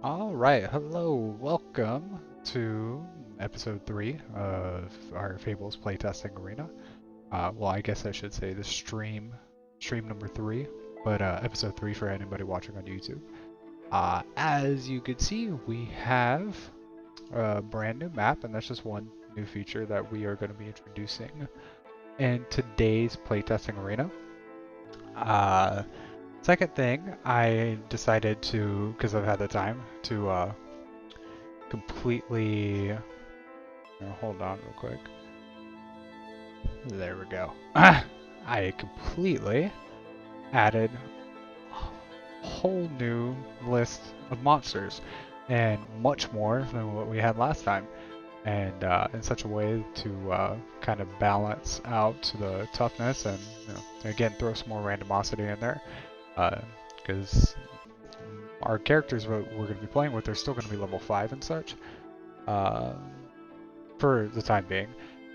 Alright, hello, welcome to episode 3 of our Fables playtesting arena. Well, I guess I should say the stream number 3, but episode 3 for anybody watching on YouTube. As you can see, we have a brand new map, and that's just one new feature that we are going to be introducing in today's playtesting arena. Second thing, I decided to, because I've had the time, to completely... hold on real quick. There we go. I completely added a whole new list of monsters, and much more than what we had last time. And in such a way to kind of balance out the toughness and, again, throw some more randomosity in there. Because our characters we're going to be playing with are still going to be level 5 and such, for the time being.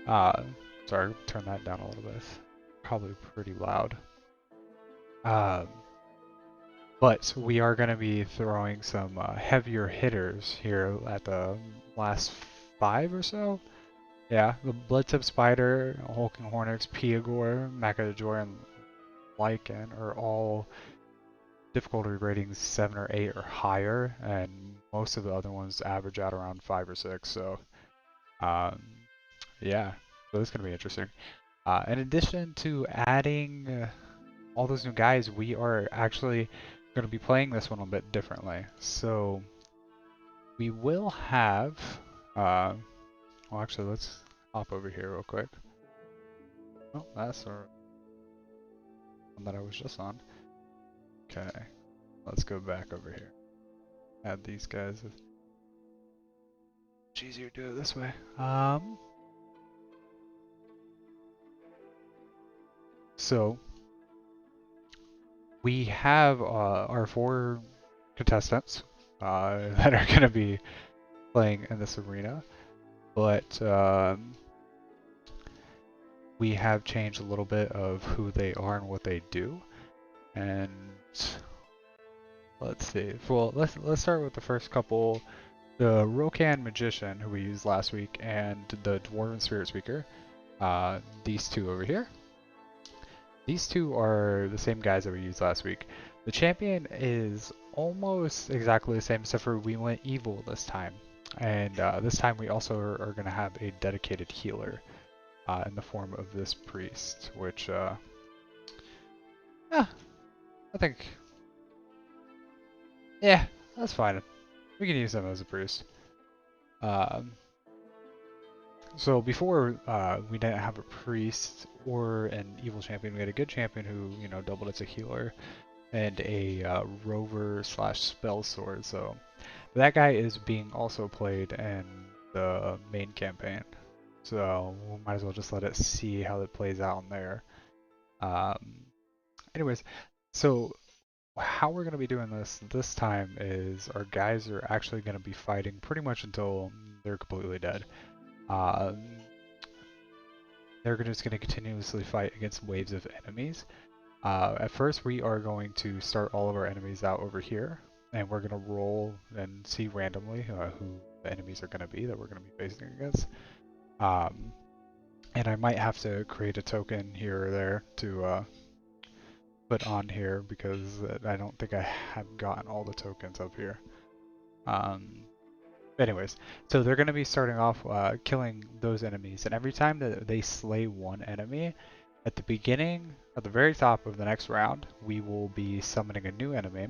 Sorry, turn that down a little bit. Probably pretty loud. But we are going to be throwing some heavier hitters here at the last 5 or so. Yeah, the Bloodtip Spider, Hulking Hornix, Piagor, Macadajor, and Lycan are all difficulty ratings 7 or 8 or higher, and most of the other ones average out around 5 or 6, so yeah, so it's going to be interesting. In addition to adding all those new guys, we are actually going to be playing this one a bit differently. So we will have, well actually let's hop over here real quick. Oh, that's the one that I was just on. Okay, let's go back over here. Add these guys. It's easier to do it this way. So we have our 4 contestants that are going to be playing in this arena, but we have changed a little bit of who they are and what they do. And let's see. Well, let's start with the first couple. The Rokan Magician, who we used last week, and the Dwarven Spirit Speaker. These two over here. These two are the same guys that we used last week. The champion is almost exactly the same, except for we went evil this time. And this time we also are going to have a dedicated healer in the form of this priest, which, yeah, I think, yeah, that's fine. We can use them as a priest. So before, we didn't have a priest or an evil champion. We had a good champion who, doubled as a healer, and a rover slash spell sword. So that guy is being also played in the main campaign. So we might as well just let it see how it plays out in there. Anyways, so how we're going to be doing this time is our guys are actually going to be fighting pretty much until they're completely dead. They're just going to continuously fight against waves of enemies. At first, we are going to start all of our enemies out over here, and we're going to roll and see randomly who the enemies are going to be that we're going to be facing against. And I might have to create a token here or there to put on here because I don't think I have gotten all the tokens up here. Anyways, so they're going to be starting off killing those enemies, and every time that they slay one enemy, at the beginning, at the very top of the next round, we will be summoning a new enemy,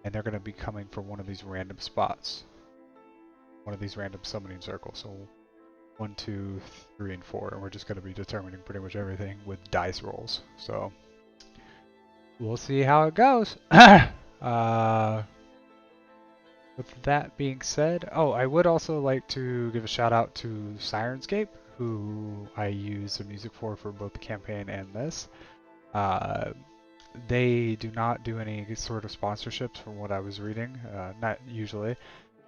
and they're going to be coming from one of these random spots. One of these random summoning circles. So 1, 2, 3, and 4, and we're just going to be determining pretty much everything with dice rolls. So we'll see how it goes. With that being said, oh, I would also like to give a shout out to Sirenscape, who I use the music for both the campaign and this. They do not do any sort of sponsorships from what I was reading, not usually,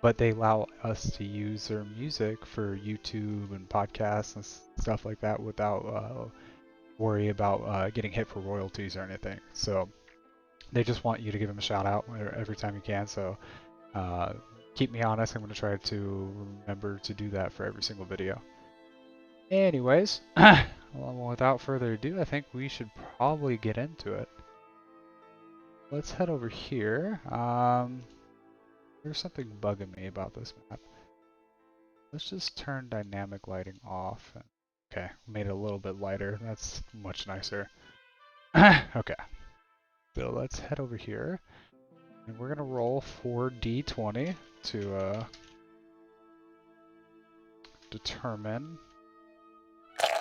but they allow us to use their music for YouTube and podcasts and stuff like that without worry about getting hit for royalties or anything. So they just want you to give them a shout out every time you can. So keep me honest. I'm going to try to remember to do that for every single video. Anyways, well, without further ado, I think we should probably get into it. Let's head over here. There's something bugging me about this map. Let's just turn dynamic lighting off. Okay, made it a little bit lighter. That's much nicer. Okay, so let's head over here. And we're gonna roll 4d20 to determine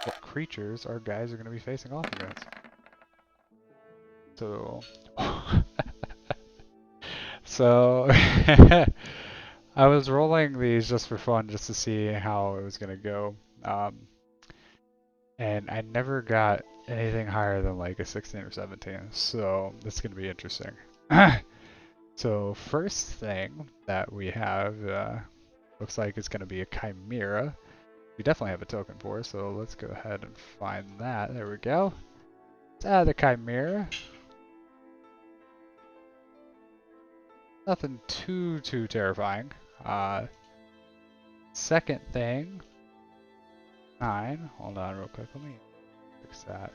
what creatures our guys are gonna be facing off against. So, so I was rolling these just for fun, just to see how it was gonna go, and I never got anything higher than like a 16 or 17. So that's gonna be interesting. So first thing that we have looks like it's gonna be a chimera. We definitely have a token for, so let's go ahead and find that. There we go. Let's add the chimera. Nothing too terrifying. Second thing, 9. Hold on real quick, let me fix that.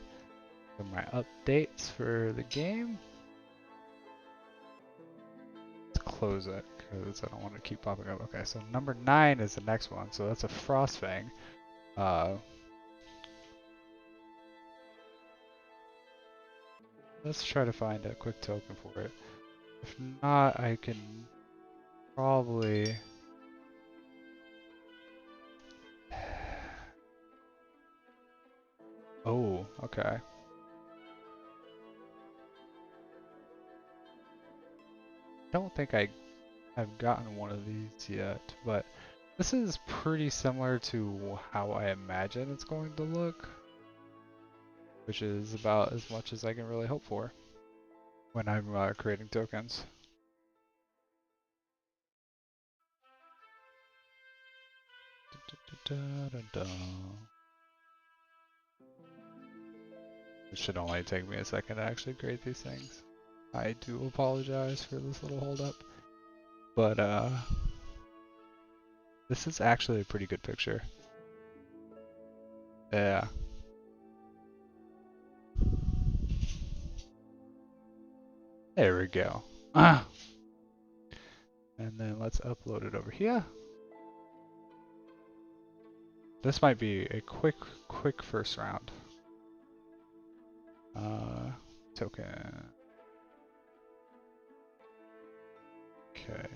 So my updates for the game. Let's close it, because I don't want to keep popping up. Okay, so number 9 is the next one, so that's a Frostfang. Let's try to find a quick token for it. If not, I can probably... Oh, okay. Don't think I have gotten one of these yet, but this is pretty similar to how I imagine it's going to look, which is about as much as I can really hope for when I'm creating tokens. It should only take me a second to actually create these things. I do apologize for this little holdup, but this is actually a pretty good picture. Yeah. There we go. And then let's upload it over here. This might be a quick first round. Token. Okay.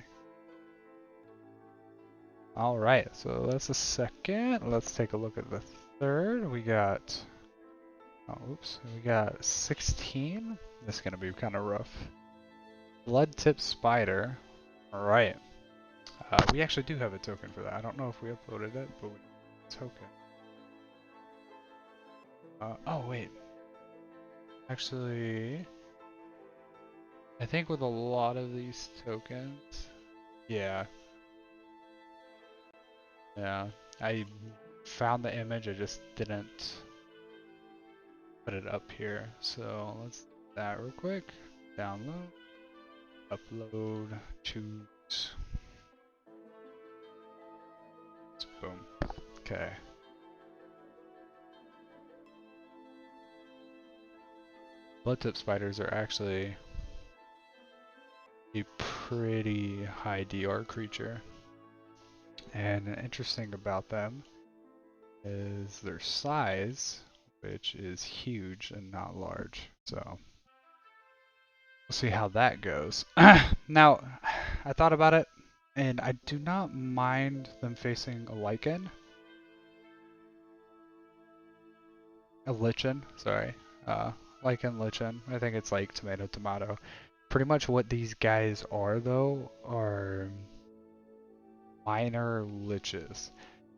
Alright, so that's the second. Let's take a look at the third. We got... Oh, oops. We got 16. This is going to be kind of rough. Blood-tip spider. Alright. We actually do have a token for that. I don't know if we uploaded it, but we have a token. Oh, wait. Actually, I think with a lot of these tokens, yeah, I found the image, I just didn't put it up here. So let's do that real quick. Download, upload, choose. Boom. Okay. Blood-tip spiders are actually a pretty high DR creature. And interesting about them is their size, which is huge and not large. So we'll see how that goes. Now, I thought about it, and I do not mind them facing a lichen. A lichen, sorry. Lichen, lichen. I think it's like tomato, tomato. Pretty much what these guys are, though, are minor liches.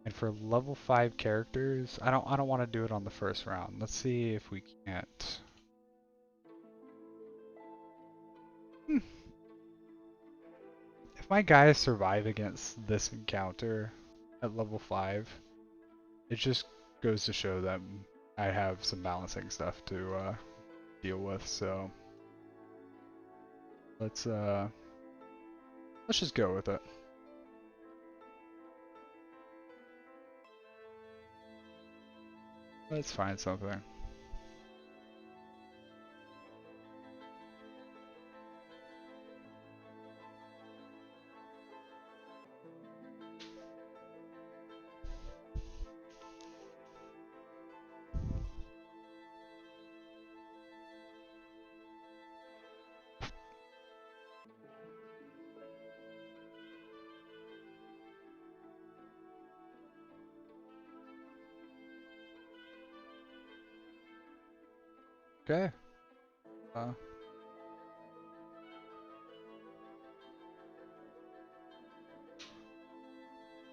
And for level 5 characters, I don't want to do it on the first round. Let's see if we can't. If my guys survive against this encounter at level 5, it just goes to show that I have some balancing stuff to deal with. So let's just go with it. Let's find something. Okay.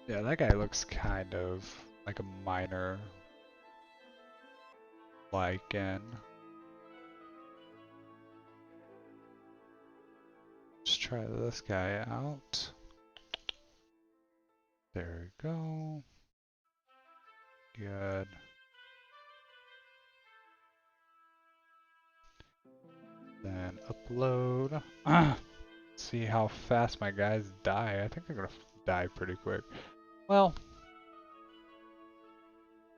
Yeah, that guy looks kind of like a minor lichen. Let's try this guy out. There we go. Good. Then upload. See how fast my guys die. I think they're gonna die pretty quick. Well,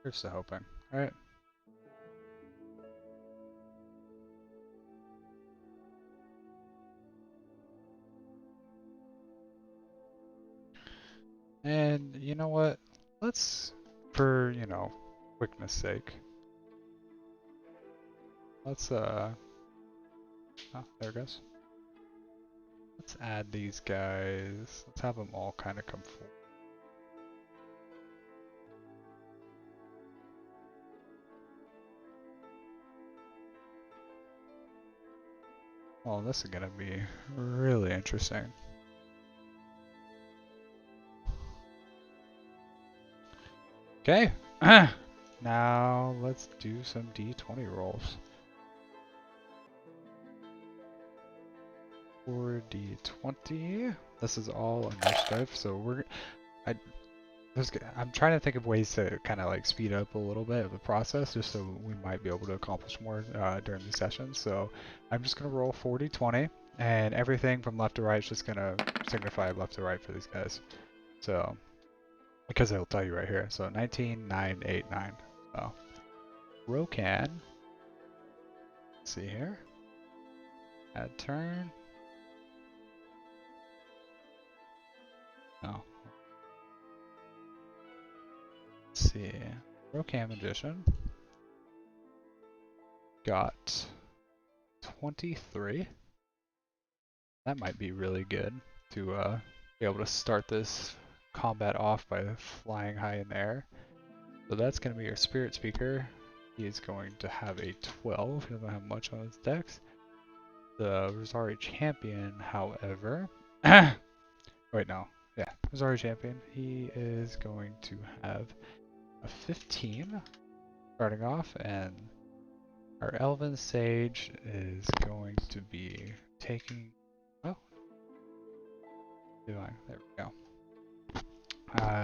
here's the hoping. Alright. And you know what? Let's, for, quickness sake, let's, oh, there it goes. Let's add these guys. Let's have them all kind of come forward. Well, this is gonna be really interesting. Okay. Now let's do some D20 rolls. 4D20. This is all initiative, so I'm trying to think of ways to kind of like speed up a little bit of the process, just so we might be able to accomplish more during these sessions. So I'm just gonna roll 4D20, and everything from left to right is just gonna signify left to right for these guys. So because it'll tell you right here. So 19, 9, 8, 9. So Rokan. Let's see here. Add turn. No. Let's see. Rokan Magician. Got 23. That might be really good to be able to start this combat off by flying high in the air. So that's going to be your Spirit Speaker. He is going to have a 12. He doesn't have much on his dex. The Rosari Champion, however... Wait, no. Yeah, Rosari Champion. He is going to have a 15 starting off, and our Elven Sage is going to be taking... Oh. Divine. There we go.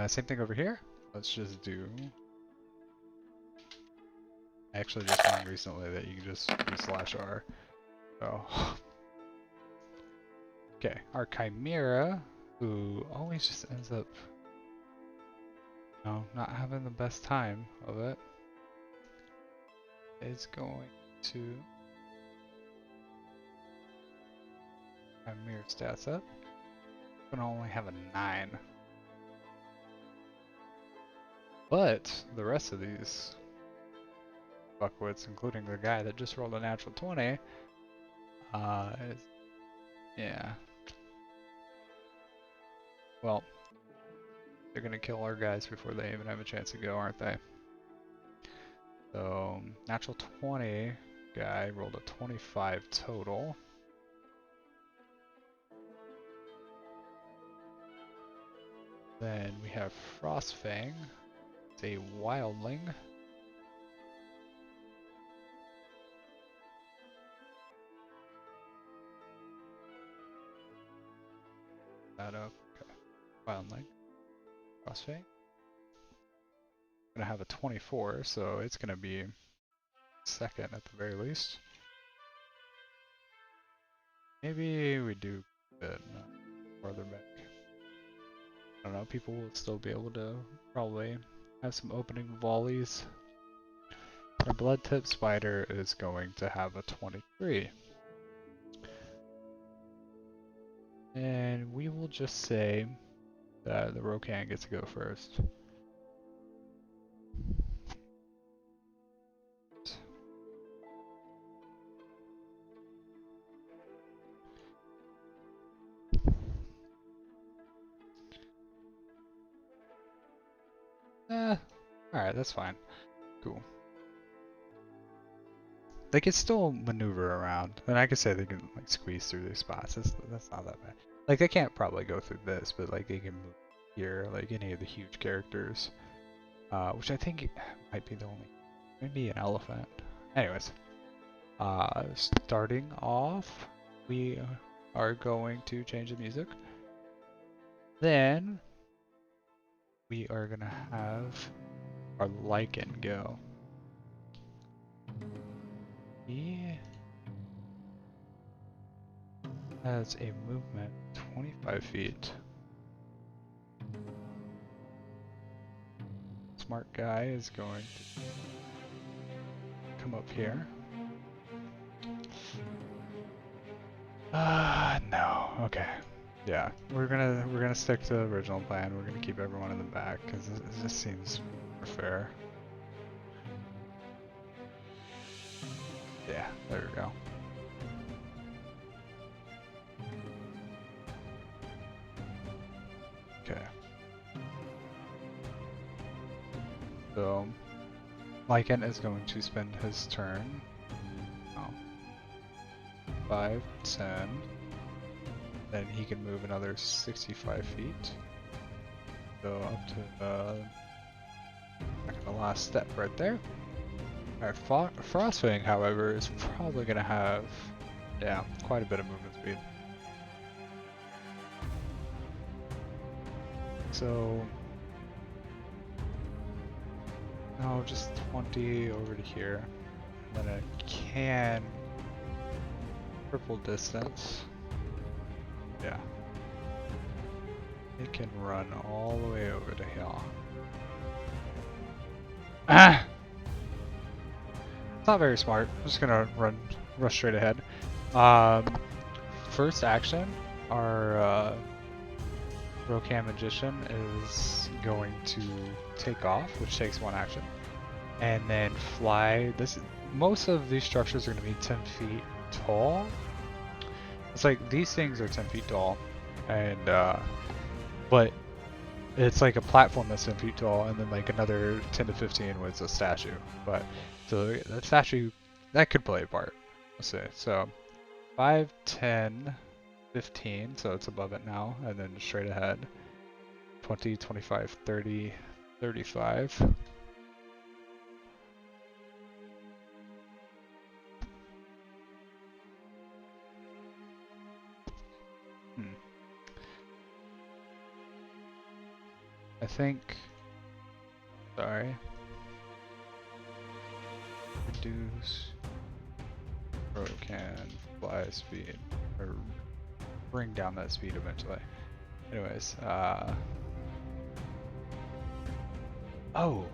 Same thing over here. Let's just do... I actually just found recently that you can just do /R. So... Okay, our Chimera, who always just ends up, not having the best time of it, is going to Chimera stats up. Gonna only have a 9. But the rest of these fuckwits, including the guy that just rolled a natural 20, is, yeah. Well, they're gonna kill our guys before they even have a chance to go, aren't they? So, natural 20 guy rolled a 25 total. Then we have Frostfang. It's a wildling. That up. Okay. Wildling. Frostfang. Gonna have a 24, so it's gonna be second at the very least. Maybe we do it farther back. I don't know, people will still be able to probably have some opening volleys. our blood tip spider is going to have a 23. And we will just say that the Rokan gets to go first. Alright, that's fine. Cool. They can still maneuver around, and I could say they can like squeeze through these spots. That's not that bad. Like they can't probably go through this, but like they can move here, like any of the huge characters, which I think might be the only, maybe an elephant. Anyways, starting off, we are going to change the music. Then we are gonna have our lichen go. He has a movement 25 feet. Smart guy is going to come up here. No. Okay. Yeah, we're gonna stick to the original plan. We're gonna keep everyone in the back because this seems more fair. Yeah, there we go. Okay. So, Lycan is going to spend his turn. Oh. 5, 10. Then he can move another 65 feet. So up to the last step right there. Our Frostwing, however, is probably going to have, yeah, quite a bit of movement speed. So, no, just 20 over to here. And then it can triple distance. Yeah. It can run all the way over to here. Ah! It's not very smart. I'm just gonna rush straight ahead. First action, our Rokan Magician is going to take off, which takes one action, and then fly. Most of these structures are going to be 10 feet tall. It's like these things are 10 feet tall, and but it's like a platform that's 10 feet tall, and then like another 10 to 15 was a statue. But so that statue that could play a part. Let's say so 5, 10, 15, so it's above it now, and then straight ahead 20, 25, 30, 35. I think, sorry, reduce Rokan fly speed, or bring down that speed eventually. Anyways, oh,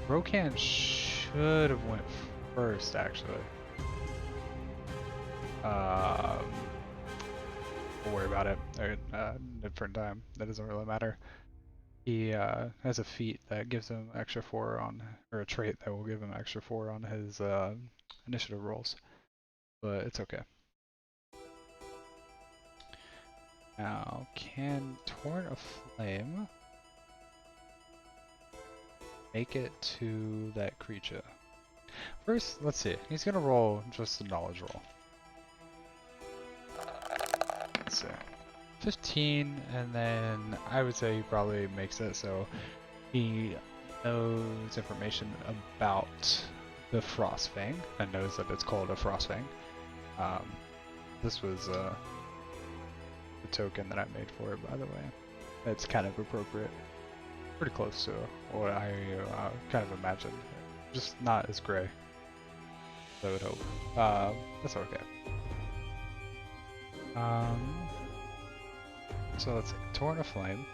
Rokan should have went first actually. We'll worry about it at a different time. That doesn't really matter. He has a feat that gives him extra 4 on, or a trait that will give him extra 4 on his initiative rolls, but it's okay. Now, can Torrent of Flame make it to that creature? First, let's see. He's gonna roll just a knowledge roll. Let's see. 15, and then I would say he probably makes it, so he knows information about the Frostfang and knows that it's called a Frostfang. This was the token that I made for it, by the way. It's kind of appropriate. Pretty close to what I kind of imagined. Just not as gray as I would hope. That's okay. So let's see. Torrent of Flame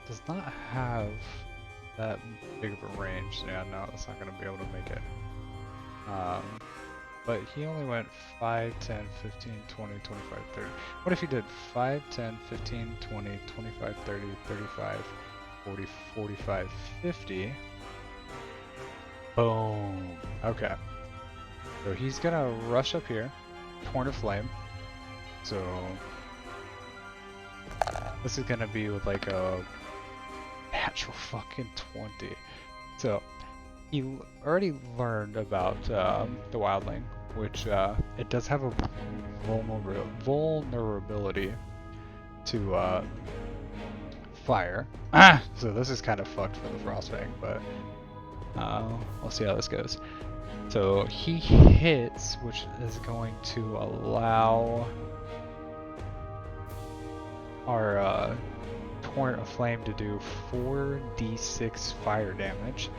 does not have that big of a range. So yeah, no, it's not going to be able to make it. But he only went 5, 10, 15, 20, 25, 30. What if he did 5, 10, 15, 20, 25, 30, 35, 40, 45, 50? Boom. Okay. So he's gonna rush up here, Torn of Flame. So this is gonna be with like a natural fucking 20. So he already learned about the Wildling, which it does have a vulnerability to fire. So this is kind of fucked for the Frostfang, but we'll see how this goes. So he hits, which is going to allow our Torrent of Flame to do 4d6 fire damage.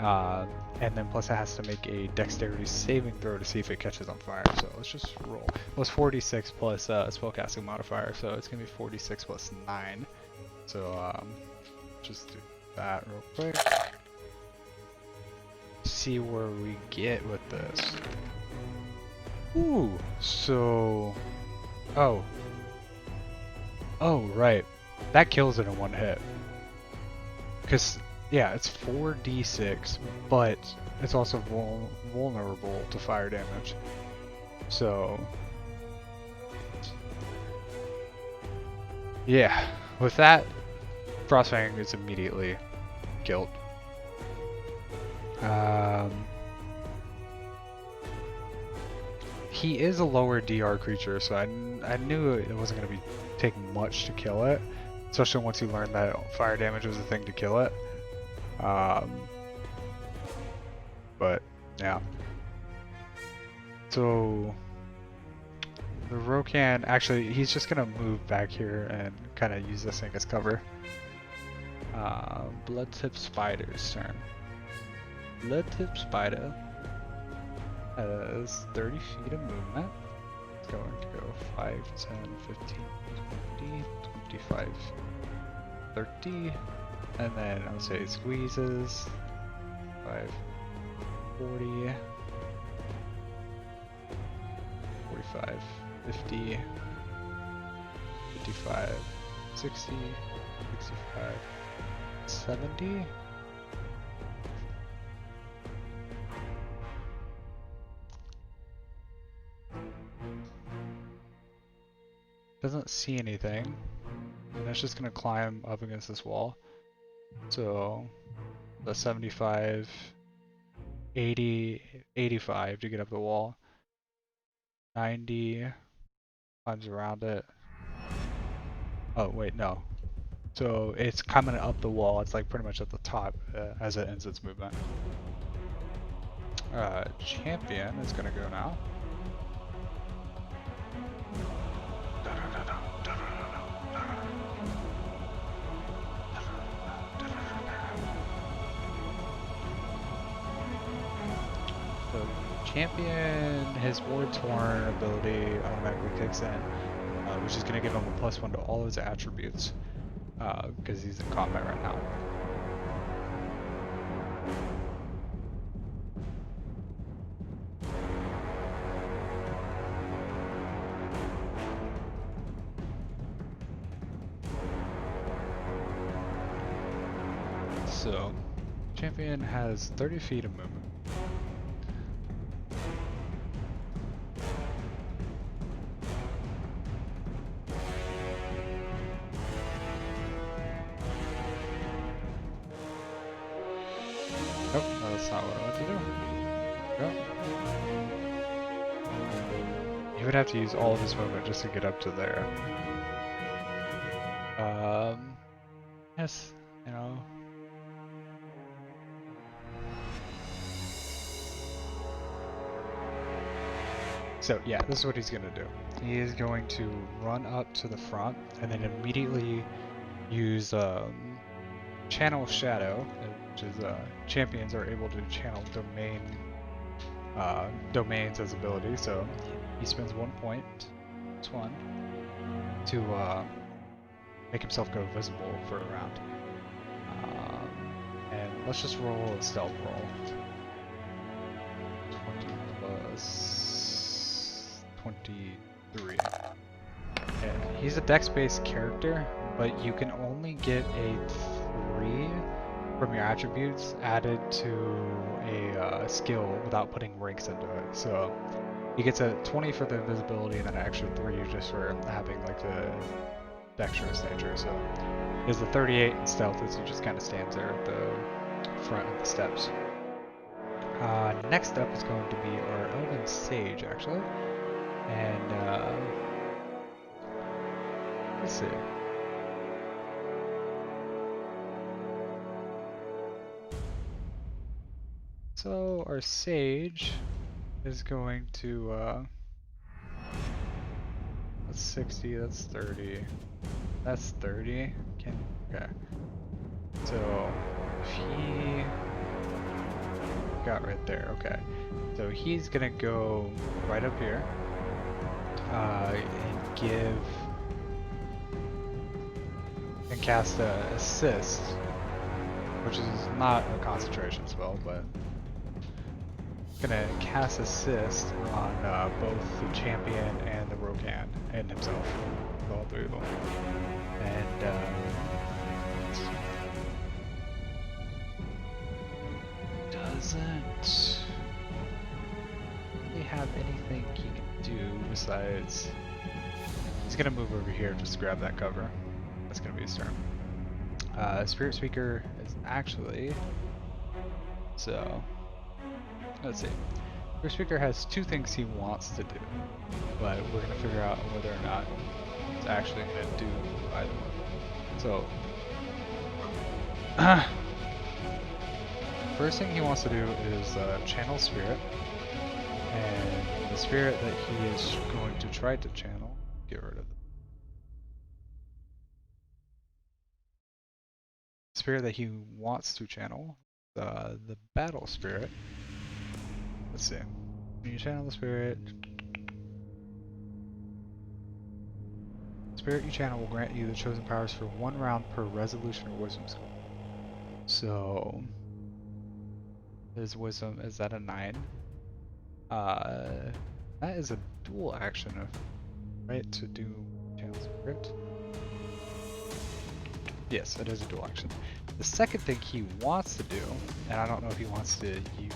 And then plus it has to make a dexterity saving throw to see if it catches on fire. So let's just roll. Well, it's 4d6 plus spellcasting modifier, so it's gonna be 4d6 plus 9. So just do that real quick. See where we get with this. Ooh, so oh right, that kills it in one hit. Cause yeah, it's 4d6, but it's also vulnerable to fire damage. So yeah, with that, Frostfang is immediately killed. He is a lower DR creature, so I knew it wasn't going to be taking much to kill it, especially once you learned that fire damage was a thing to kill it. But yeah. So the Rokan, actually, he's just going to move back here and kind of use this thing as cover. Bloodtip Spider's turn. Bloodtip Spider has 30 feet of movement. It's going to go 5, 10, 15, 20, 25, 30. And then I would say squeezes. 5, 40, 45, 50, 55, 60, 65, 70. Doesn't see anything, and it's just gonna climb up against this wall. So the 75, 80, 85 to get up the wall. 90 climbs around it. Oh wait, no. So it's coming up the wall. It's like pretty much at the top as it ends its movement. Champion is gonna go now. So Champion, his War Torn ability automatically kicks in, which is going to give him a +1 to all his attributes, because he's in combat right now. So, Champion has 30 feet of movement. Nope, that's not what I want to do. Go. He would have to use all of his movement just to get up to there. Yes, you know. So yeah, this is what he's going to do. He is going to run up to the front and then immediately use Channel Shadow, which is champions are able to channel domains as ability. So he spends 1 point, it's 1, to make himself go visible for a round. let's just roll a stealth roll. 20 plus 23. And he's a dex-based character, but you can only get a 3 from your attributes added to a skill without putting ranks into it. So he gets a 20 for the invisibility and then an extra 3 just for having like the dexterous nature. So he has the 38 in stealth as he just kind of stands there at the front of the steps. Next up is going to be our Elven Sage, actually. And let's see. So our Sage is going to, that's 60, that's 30, that's 30, okay. So if he got right there, okay. So he's gonna go right up here, and cast a assist, which is not a concentration spell, but gonna cast assist on both the champion and the Rokan and himself, all three of them. And doesn't really have anything he can do besides he's gonna move over here just to grab that cover. That's gonna be his turn. Spirit Speaker is actually, so let's see. Spirit Speaker has 2 things he wants to do, but we're gonna figure out whether or not it's actually gonna do either one. So first thing he wants to do is channel spirit, and the spirit that he is going to try to channel, get rid of it. Spirit that he wants to channel, the battle spirit. Let's see. When you channel the spirit, spirit you channel will grant you the chosen powers for 1 round per resolution or wisdom score. So his wisdom is at a 9. That is a dual action, right? To do channel spirit. Yes, it is a dual action. The second thing he wants to do, and I don't know if he wants to use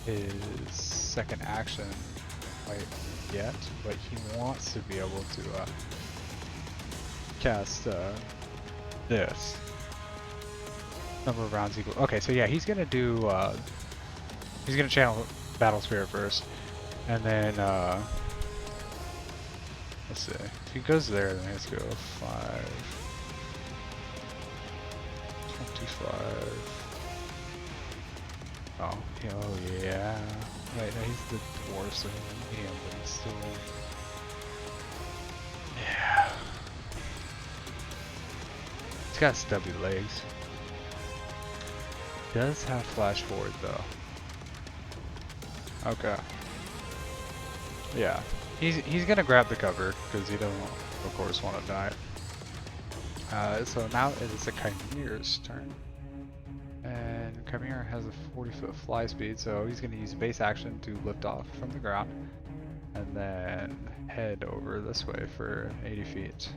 his second action quite yet, but he wants to be able to cast this. Number of rounds equal. Okay, so yeah, he's gonna do. He's gonna channel Battle Spirit first, and then let's see. If he goes there, then he has to go 5, 25. Oh, yeah. Wait, no, he's the dwarf, so yeah, but he's still. Yeah. He's got stubby legs. Does have flash forward though. Okay. Yeah. He's gonna grab the cover because he doesn't, of course, want to die. So now it is the Chimere's turn. And Chimera has a 40-foot fly speed, so he's gonna use base action to lift off from the ground and then head over this way for 80 feet.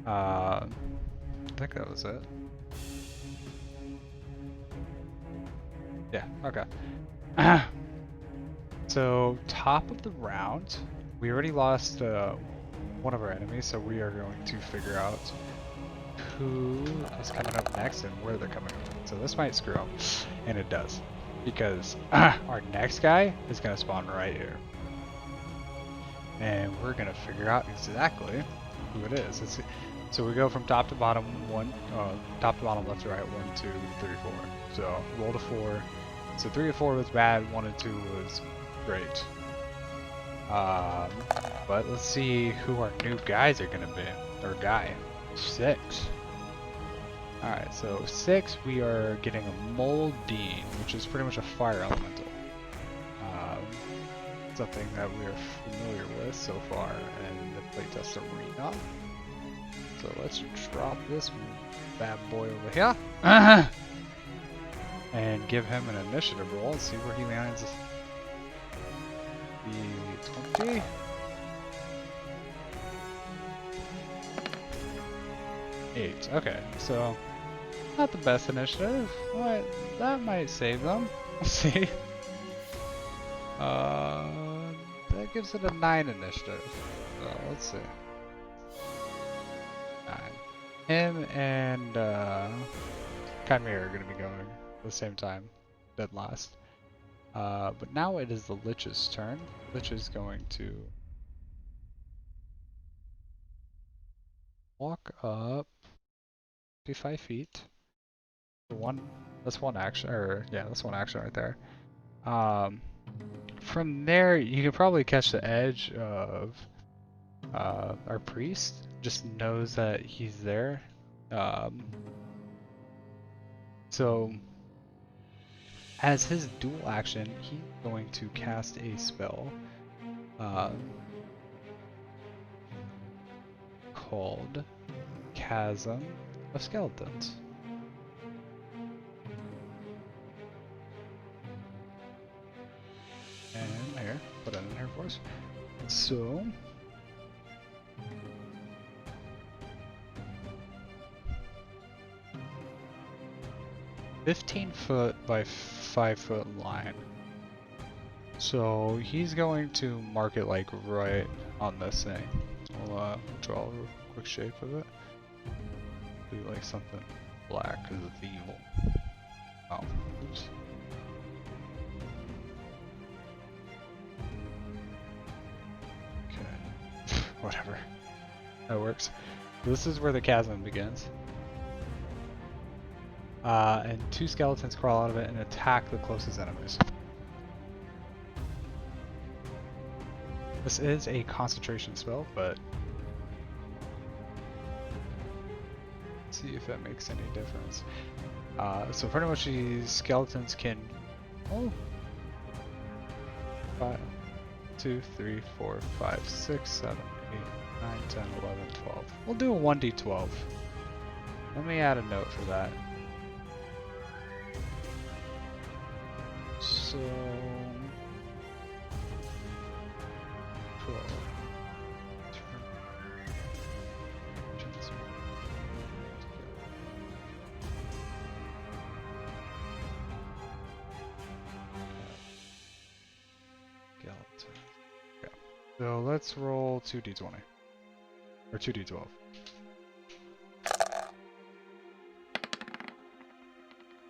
I think that was it. Yeah, okay. So, top of the round, we already lost one of our enemies, so we are going to figure out who is coming up next and where they're coming up. So this might screw up, and it does, because our next guy is going to spawn right here. And we're going to figure out exactly who it is. So we go from top to bottom, top to bottom, left to right, 1, 2, 3, 4. So roll to 4. So 3 and 4 was bad, 1 and 2 was great. But let's see who our new guys are gonna be. Or guy. 6. Alright, so 6 we are getting a Moldine, which is pretty much a fire elemental. Something that we are familiar with so far in the playtest arena. So let's drop this bad boy over here. And give him an initiative roll and see where he lands. The 20. Eight. Okay, so not the best initiative. That might save them. We'll see. That gives it a 9 initiative. So let's see. 9. Him and Chimera are gonna be going at the same time, dead last. But now it is the Lich's turn. Lich is going to walk up 55 feet. That's one action, or yeah, that's one action right there. From there, you can probably catch the edge of our priest. Just knows that he's there. So, as his dual action, he's going to cast a spell called Chasm of Skeletons. And here, put it in here for us. So, "15-foot by 5-foot line." So he's going to mark it like right on this thing. I'll draw a quick shape of it. Do like something black because it's evil. Oh, oops. Okay, whatever. That works. This is where the chasm begins. And 2 skeletons crawl out of it and attack the closest enemies. This is a concentration spell, but let's see if that makes any difference. So pretty much these skeletons can 5, 2, 3, 4, 5, 6, 7, 8, 9, 10, 11, 12. We'll do a 1d12. Let me add a note for that. So 12. Okay. So let's roll 2d20 or 2d12.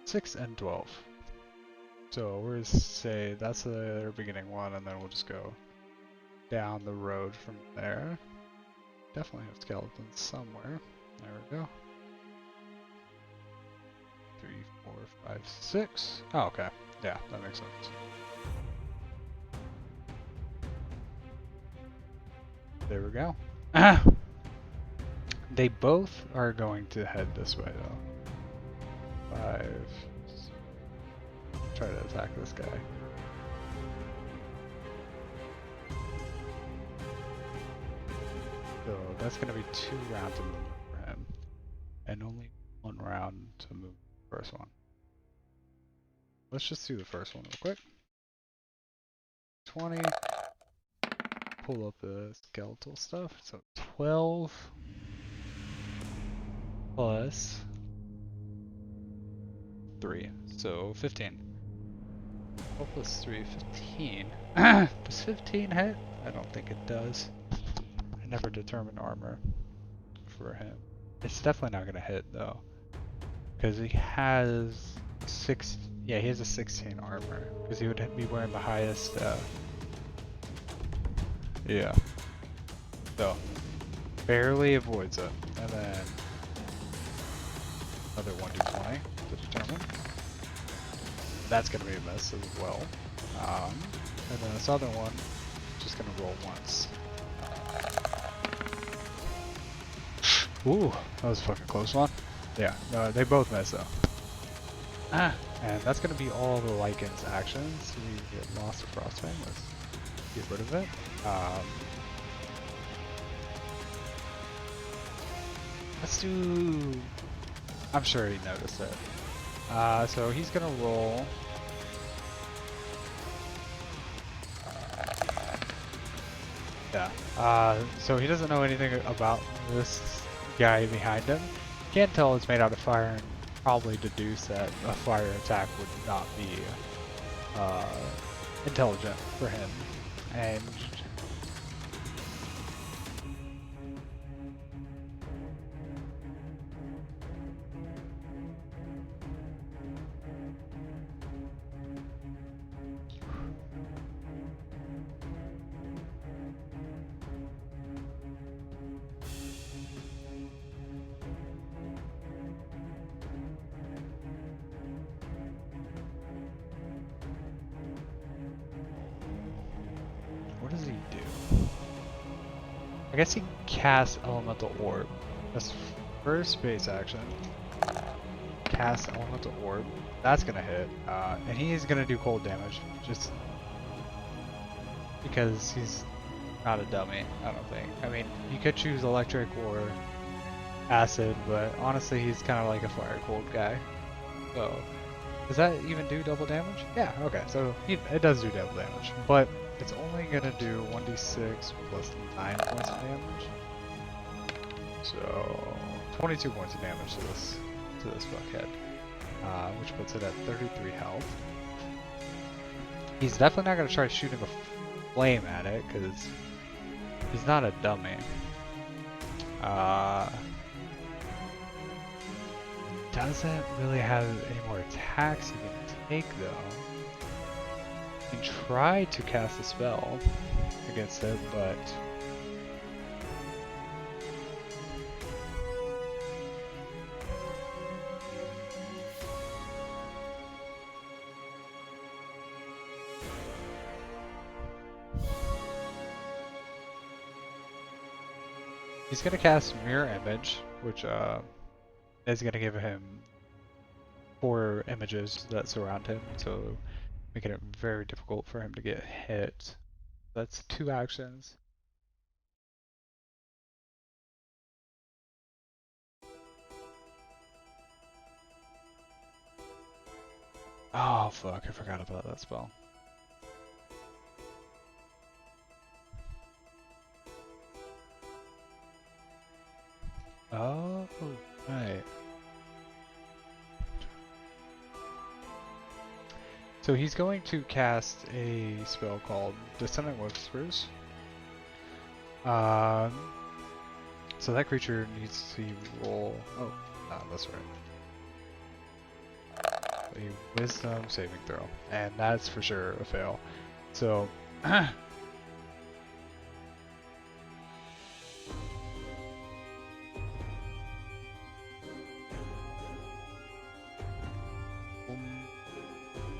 Six and 12. So we're gonna say that's the beginning one, and then we'll just go down the road from there. Definitely have skeletons somewhere. There we go. 3, 4, 5, 6. Oh, okay. Yeah, that makes sense. There we go. They both are going to head this way though. 5. Try to attack this guy. So that's going to be 2 rounds of movement for him, and only 1 round to move the first one. Let's just do the first one real quick. 20. Pull up the skeletal stuff. So 12 plus 3, so 15. 12 plus 3, 15. Does 15 hit? I don't think it does. I never determined armor for him. It's definitely not gonna hit though, because he has 6. Yeah, he has a 16 armor, because he would be wearing the highest. Yeah. So barely avoids it, and then another 1d20 to determine. That's gonna be a miss as well. And then this other one, just gonna roll once. Ooh, that was a fucking close one. Yeah, no, they both miss though. And that's gonna be all the Lycan's actions. We get Lost of Frostfang. Let's get rid of it. Let's do... I'm sure he noticed it. So he's gonna roll. Yeah. So he doesn't know anything about this guy behind him. Can't tell it's made out of fire and probably deduce that a fire attack would not be intelligent for him. And what does he do? I guess he casts Elemental Orb. That's first base action. Cast Elemental Orb. That's gonna hit. And he's gonna do cold damage. Just because he's not a dummy, I don't think. I mean, you could choose electric or acid, but honestly he's kind of like a fire cold guy. So, does that even do double damage? Yeah, okay, so it does do double damage, but it's only gonna do 1d6 plus 9 points of damage. So, 22 points of damage to this fuckhead, which puts it at 33 health. He's definitely not gonna try shooting a flame at it, because he's not a dummy. Doesn't really have any more attacks he can take though. He can try to cast a spell against it, but he's gonna cast Mirror Image, which is gonna give him 4 images that surround him, so making it very difficult for him to get hit. That's 2 actions. Oh fuck, I forgot about that spell. Oh, right. So he's going to cast a spell called Dissonant Whispers. So that creature needs to roll... Oh, no, that's right. A Wisdom saving throw. And that's for sure a fail. So...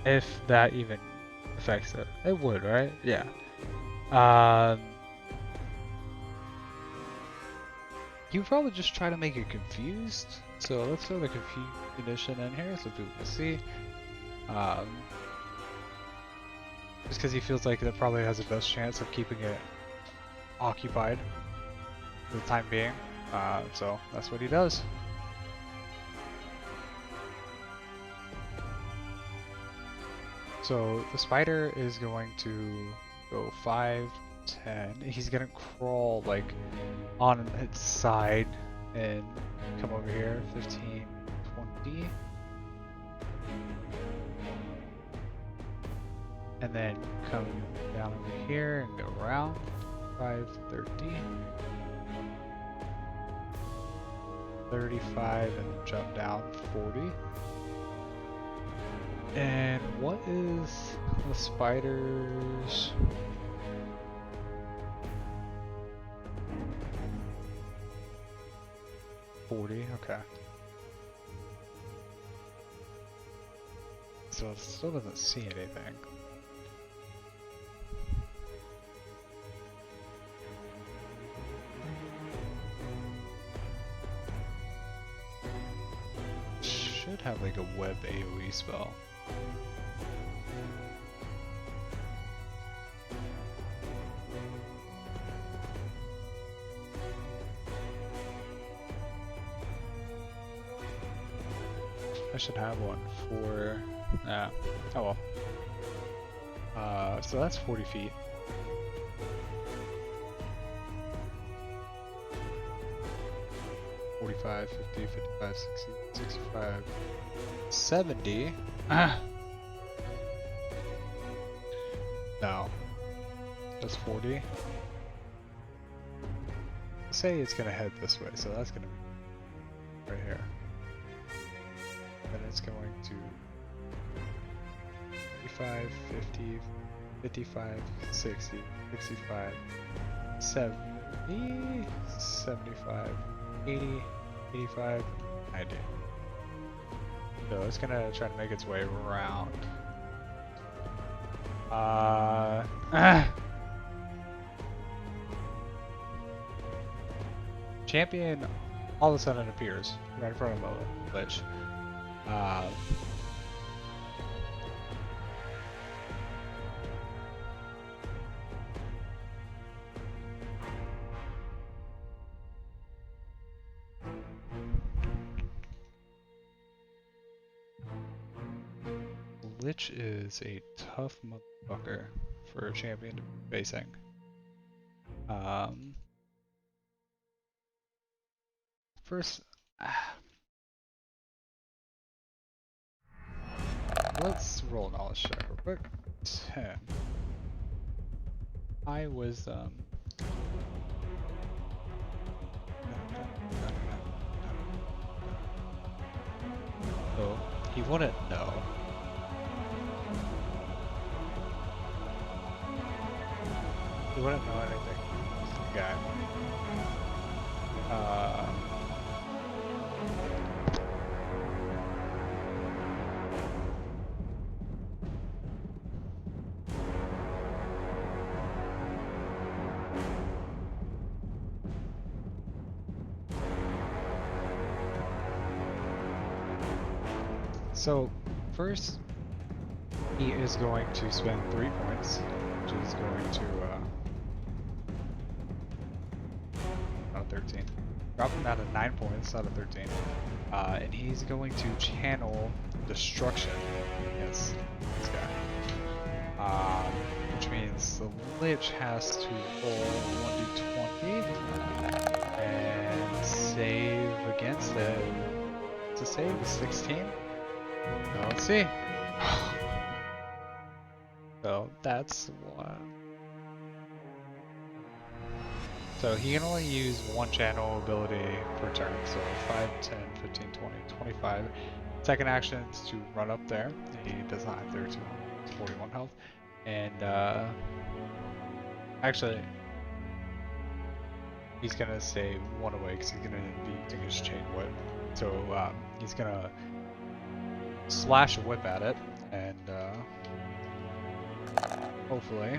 if that even affects it. It would, right? Yeah. You would probably just try to make it confused. So let's throw the confused condition in here so people can see. Just because he feels like that probably has the best chance of keeping it occupied for the time being. So that's what he does. So the spider is going to go 5, 10. He's gonna crawl like on its side and come over here. 15, 20. And then come down over here and go around. 5, 30. 35 and jump down 40. And what is the spider's... $40, okay. So it still doesn't see anything. Should have like a web AoE spell. I should have one for... oh well. So that's 40 feet. $45, $50, $55, $60, $65, $70. No. That's 40. Say it's gonna head this way, so that's gonna be right here. Then it's going to 55, 50, 55, 60, 65, 70, 75, 80, 85, 90. So it's gonna try to make its way around. Champion all of a sudden appears right in front of the lich. Lich is a tough motherfucker for a champion to be facing. First, let's roll a knowledge check real quick. 10. High wisdom. So he wouldn't know. He wouldn't know anything. Okay. So first, he is going to spend 3 points, which is going to 13. Drop him down to 9 points out of 13. And he's going to channel destruction. Yes, this guy. Which means the lich has to roll 1d20 and save against it. To save is 16. Now let's see. So that's one. So he can only use one channel ability per turn, so 5, 10, 15, 20, 25. Second action is to run up there. He does not have 32, 41 health. And actually, he's gonna stay one away because he's gonna be using his chain whip. So he's gonna slash a whip at it, and hopefully.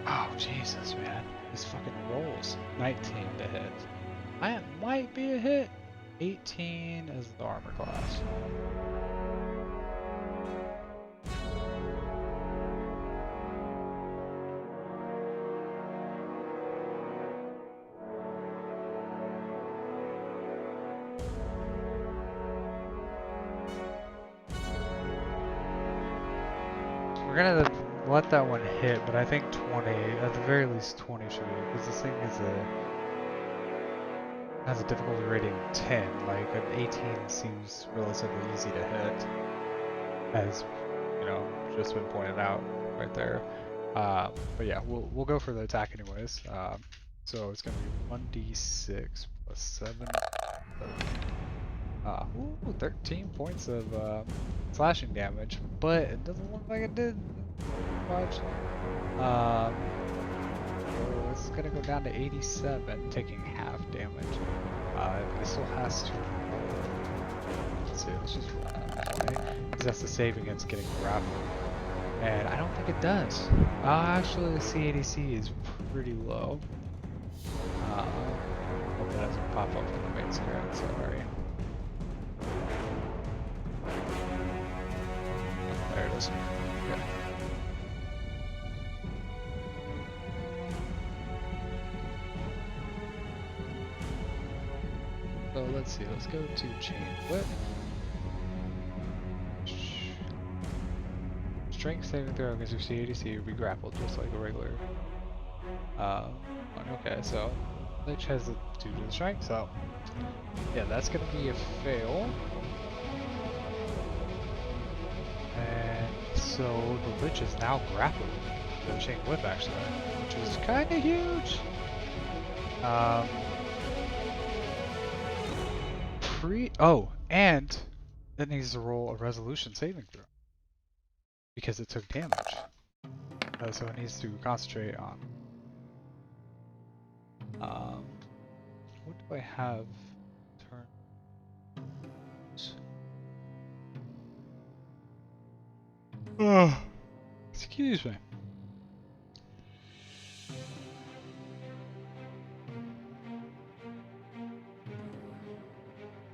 Oh, Jesus, man. This fucking rolls. 19 to hit. That might be a hit. 18 is the armor class. We're gonna let that one hit, but I think 20, at the very least 20 should be, because this thing is has a difficulty rating of 10, like an 18 seems relatively easy to hit, as, you know, just been pointed out right there. But yeah, we'll go for the attack anyways. So it's gonna be 1d6 plus 7. 13 points of slashing damage, but it doesn't look like it did much. So it's gonna go down to 87, taking half damage. It still has to. Let's see. Let's just roll that. Because that's the save against getting grappled, and I don't think it does. Actually, the CADC is pretty low. Hope that doesn't pop up on the main screen. Sorry. There it is. Okay. So let's let's see, let's go to chain whip. Strength saving throw against your CADC will be grappled just like a regular. Okay, so Lich has a 2 to the strength, so yeah, that's gonna be a fail. And so the Lich is now grappled to the chain whip actually, which is kind of huge. And it needs to roll a resolution saving throw because it took damage. So it needs to concentrate on. What do I have? Turn. Excuse me.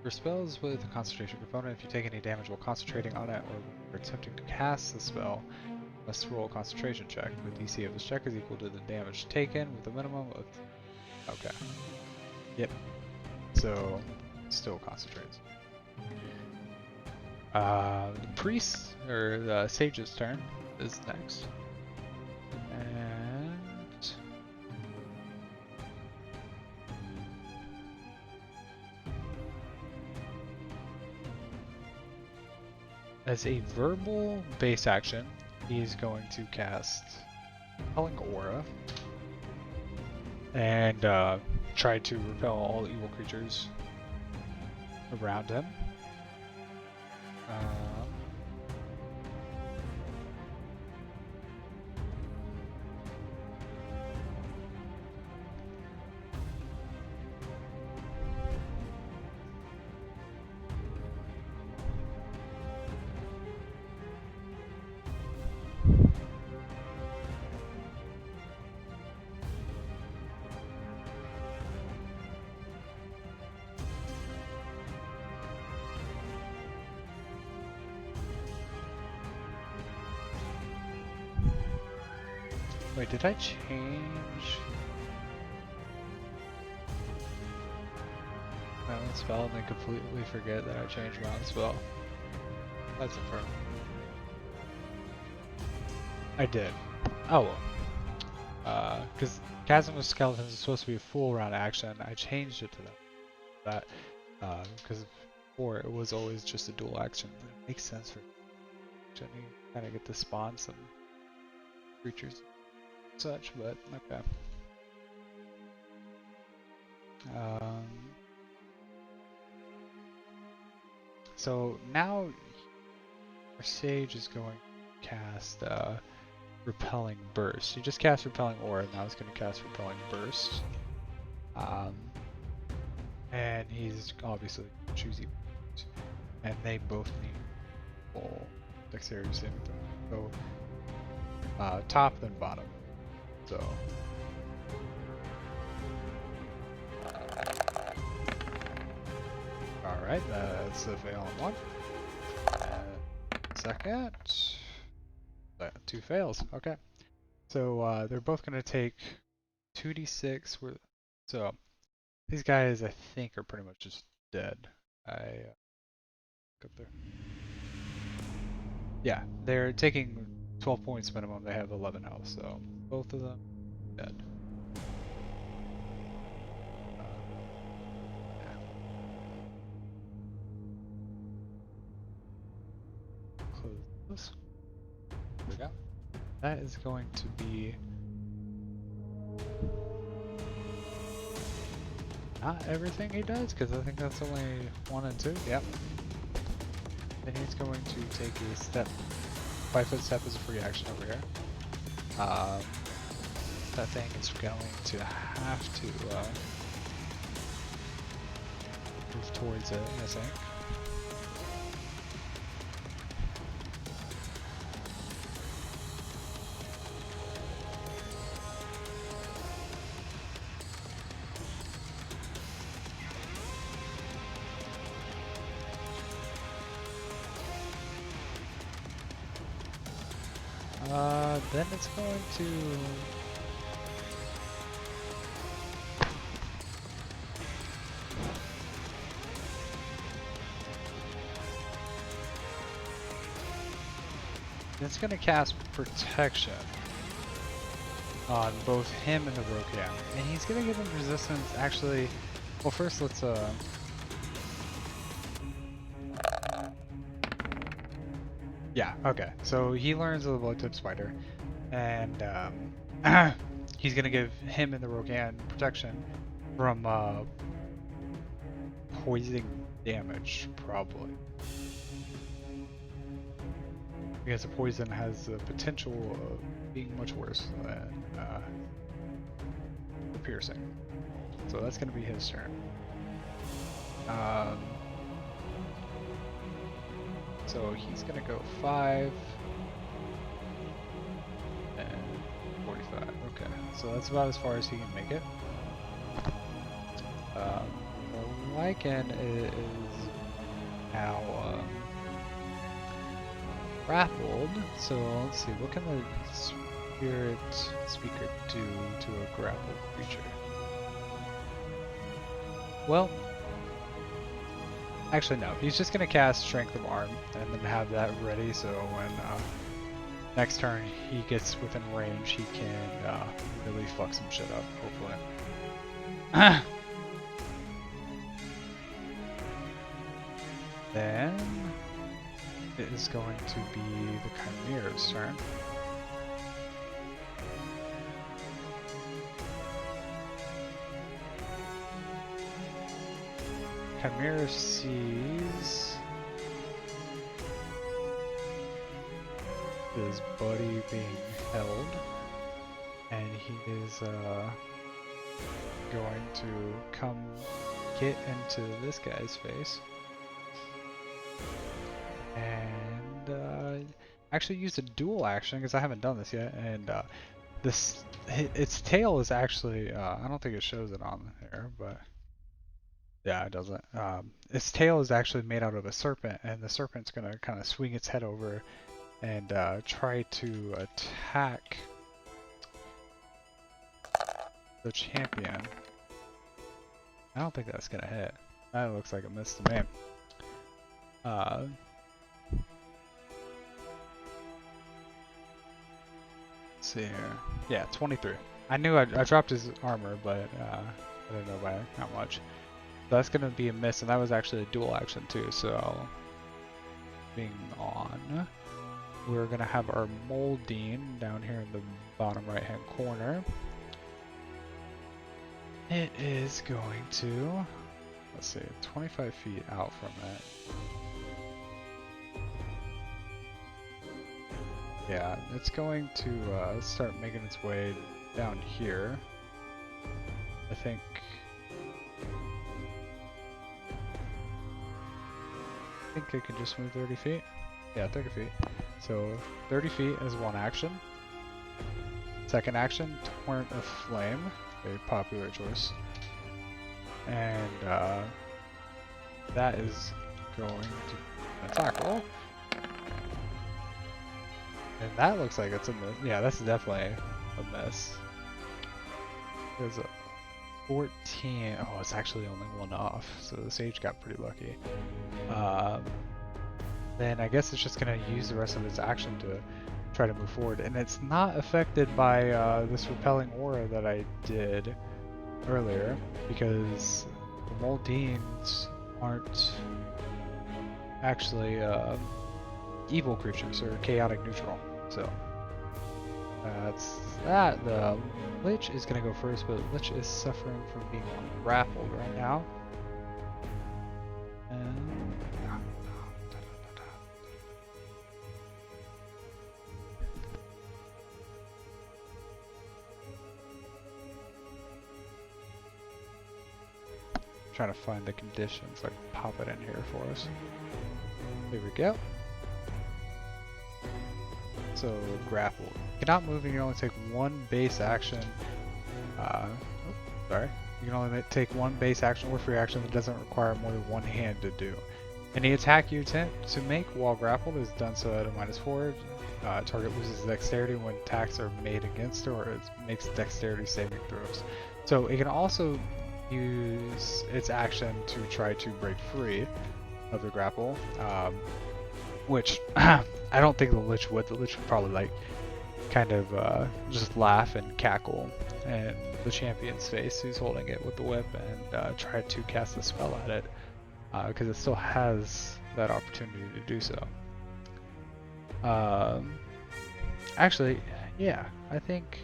For spells with a concentration component, if you take any damage while concentrating on it or attempting to cast the spell, must roll a concentration check. The DC of this check is equal to the damage taken with a minimum of... Okay. Yep. So, still concentrates. The priest, or the sage's turn, is next. And... as a verbal base action, he's going to cast Repelling Aura and try to repel all evil creatures around him. Wait, did I change my own spell and then completely forget that I changed my own spell? That's infernal. I did. Oh well. Because Chasm of Skeletons is supposed to be a full round action. I changed it to that. Because before it was always just a dual action. But it makes sense for you kind of get to spawn some creatures. Such, but okay. So now our sage is going to cast Repelling Burst. He just cast Repelling Aura, now he's going to cast Repelling Burst. And he's obviously choosing, and they both need full dexterity saving throw. So top then bottom. So alright, that's a fail on one. Second. 2 fails. Okay. So they're both gonna take 2d6 so these guys I think are pretty much just dead. Up there. Yeah, they're taking 12 points minimum, they have 11 health, so both of them dead. Yeah. Close this. There we go. That is going to be not everything he does, because I think that's only 1 and 2. Yep. Then he's going to take a step. 5-foot step is a free action over here. That thing is going to have to move towards it, I think. Then it's going to... It's going to cast protection on both him and the Rokan. And he's going to give him resistance, actually. Well, first let's, yeah, okay. So he learns the Blood Tip Spider, and he's going to give him and the Rokan protection from poison damage, probably. Because the poison has the potential of being much worse than the piercing. So that's going to be his turn. So he's going to go 5 and 45. Okay, so that's about as far as he can make it. The Lycan is now grappled, so let's see, what can the Spirit Speaker do to a grappled creature? Well, actually no, he's just going to cast Strength of Arm and then have that ready, so when next turn he gets within range, he can really fuck some shit up, hopefully. Then it is going to be the Chimera's turn. Chimera sees his buddy being held, and he is going to come get into this guy's face. And actually use a dual action because I haven't done this yet, and its tail is actually I don't think it shows it on there, but yeah, it doesn't. Its tail is actually made out of a serpent, and the serpent's gonna kind of swing its head over and try to attack the champion. I don't think that's gonna hit. That looks like a miss to me. Let's see here. Yeah, 23. I knew I dropped his armor, but I didn't know by how much. So that's going to be a miss, and that was actually a dual action too, so being on, we're going to have our Moldine down here in the bottom right hand corner. It is going to, let's see, 25 feet out from it. Yeah, it's going to start making its way down here. I think it can just move 30 feet. Yeah, 30 feet. So 30 feet is one action. Second action, Torrent of Flame, a popular choice. And that is going to attack roll. And that looks like it's a miss. Yeah, that's definitely a miss. There's a 14. Oh, it's actually only one off, so the Sage got pretty lucky. Then I guess it's just going to use the rest of its action to try to move forward. And it's not affected by this repelling aura that I did earlier, because the Moldines aren't actually evil creatures, or chaotic neutral. So that's that. The Lich is going to go first, but Lich is suffering from being grappled right now. And trying to find the conditions, so I can pop it in here for us. There we go. So grappled. You cannot move, and you only take one base action. Sorry. You can only take one base action or free action that doesn't require more than one hand to do. Any attack you attempt to make while grappled is done so at a -4. Target loses dexterity when attacks are made against it, or it makes dexterity saving throws. So it can also use its action to try to break free of the grapple. which I don't think the Lich would. The Lich would probably like kind of just laugh and cackle in the champion's face who's holding it with the whip and try to cast a spell at it because it still has that opportunity to do so. Actually, yeah, I think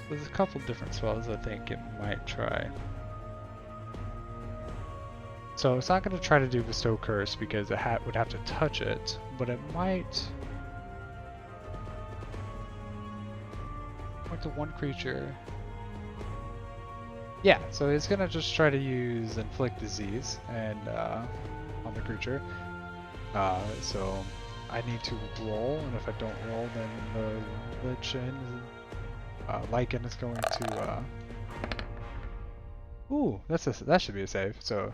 there's a couple different spells I think it might try. So it's not going to try to do Bestow Curse because it would have to touch it, but it might point to one creature. Yeah, so it's going to just try to use Inflict Disease and on the creature. So I need to roll, and if I don't roll, then the Lich Lycan is going to ooh, that should be a save. So,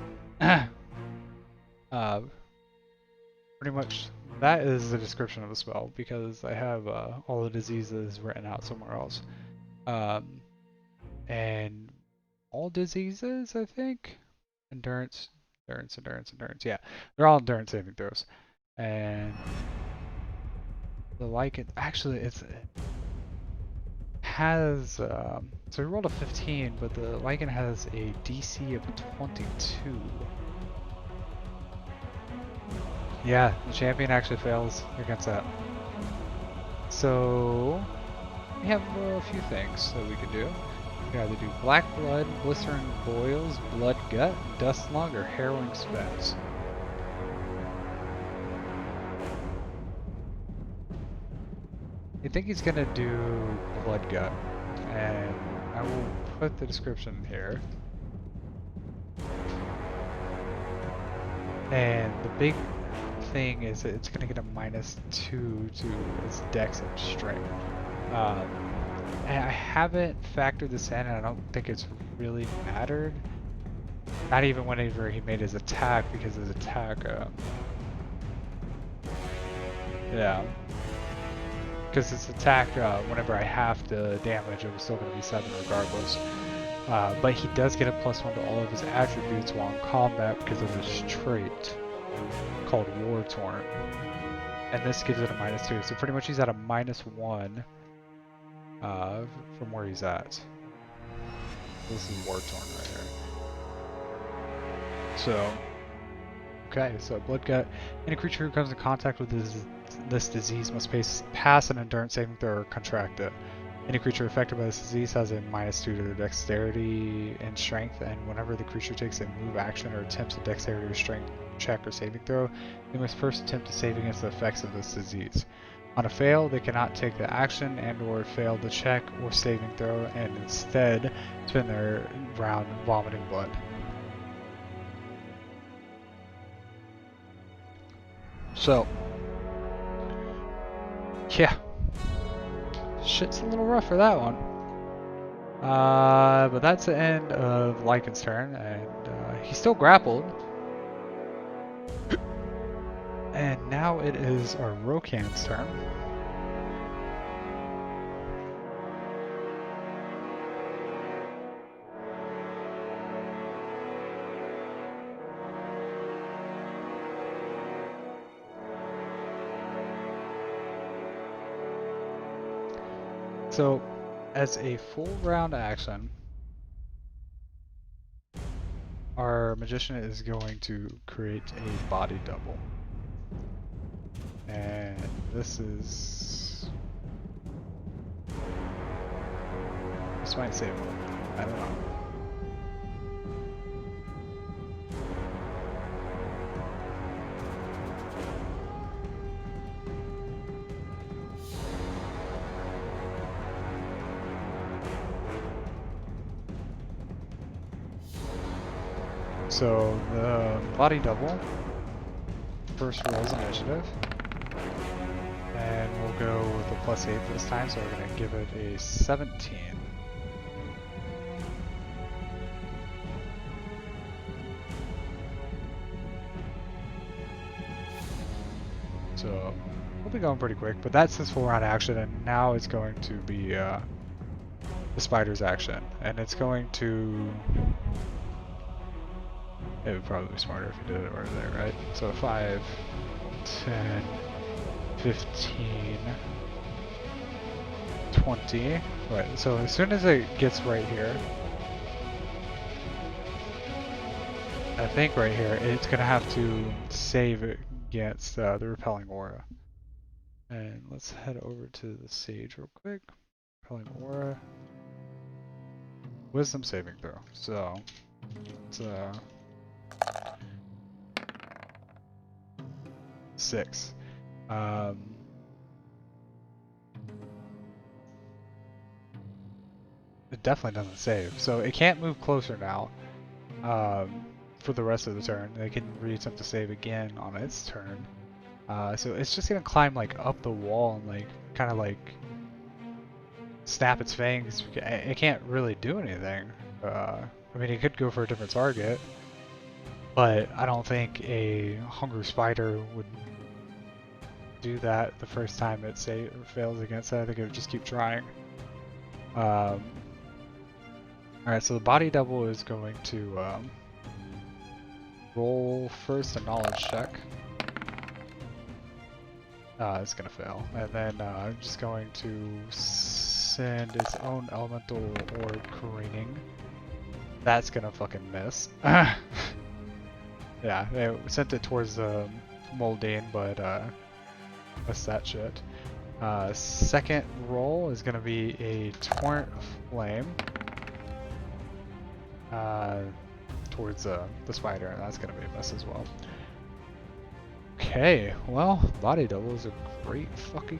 pretty much that is the description of the spell because I have all the diseases written out somewhere else. And all diseases, I think, endurance. Yeah, they're all endurance saving throws. And the Lycan, actually, it has so we rolled a 15, but the Lycan has a DC of 22. Yeah, the champion actually fails against that. So we have a few things that we can do. We can either do Black Blood, Blistering Boils, Blood Gut, Dust Lung, or Harrowing Specks. I think he's gonna do Blood Gut, and I will put the description here. And the big thing is that it's gonna get a -2 to its Dex and Strength. And I haven't factored this in, and I don't think it's really mattered. Not even whenever he made his attack, because his attack, yeah. Because his attack, whenever I half the damage, it was still going to be 7 regardless. But he does get a +1 to all of his attributes while in combat because of his trait called War Torn. And this gives it a -2. So pretty much he's at a -1 from where he's at. This is War Torn right here. So, okay, so Blood Gut. Any creature who comes in contact with this disease must pass an endurance saving throw or contract it. Any creature affected by this disease has a -2 to their dexterity and strength, and whenever the creature takes a move action or attempts a dexterity or strength check or saving throw, they must first attempt to save against the effects of this disease. On a fail, they cannot take the action and or fail the check or saving throw, and instead spend their round vomiting blood. So, yeah, shit's a little rough for that one. But that's the end of Lycan's turn, and he's still grappled. And now it is our Rokan's turn. So, as a full round action, our magician is going to create a body double. And this might save him. I don't know. So the body double first rolls initiative, and we'll go with a +8 this time, so we're going to give it a 17. So we'll be going pretty quick, but that's his full round action, and now it's going to be the spider's action, and it's going to It would probably be smarter if you did it right there, right? So 5, 10, 15, 20. Right, so as soon as it gets right here, I think right here, it's gonna have to save it against the repelling aura. And let's head over to the sage real quick. Repelling aura. Wisdom saving throw. So it's 6. It definitely doesn't save. So it can't move closer now. For the rest of the turn. They can reattempt to save again on its turn. So it's just gonna climb like up the wall and like kind of like snap its fangs. It can't really do anything. I mean, it could go for a different target, but I don't think a hungry spider would do that the first time it fails against it. I think it would just keep trying. Alright, so the body double is going to roll first a knowledge check. It's gonna fail. And then I'm just going to send its own elemental orb careening. That's gonna fucking miss. Yeah, it sent it towards the Moldane, but missed that shit. Second roll is gonna be a torrent of flame towards the spider, and that's gonna be a miss as well. Okay, well, body double is a great fucking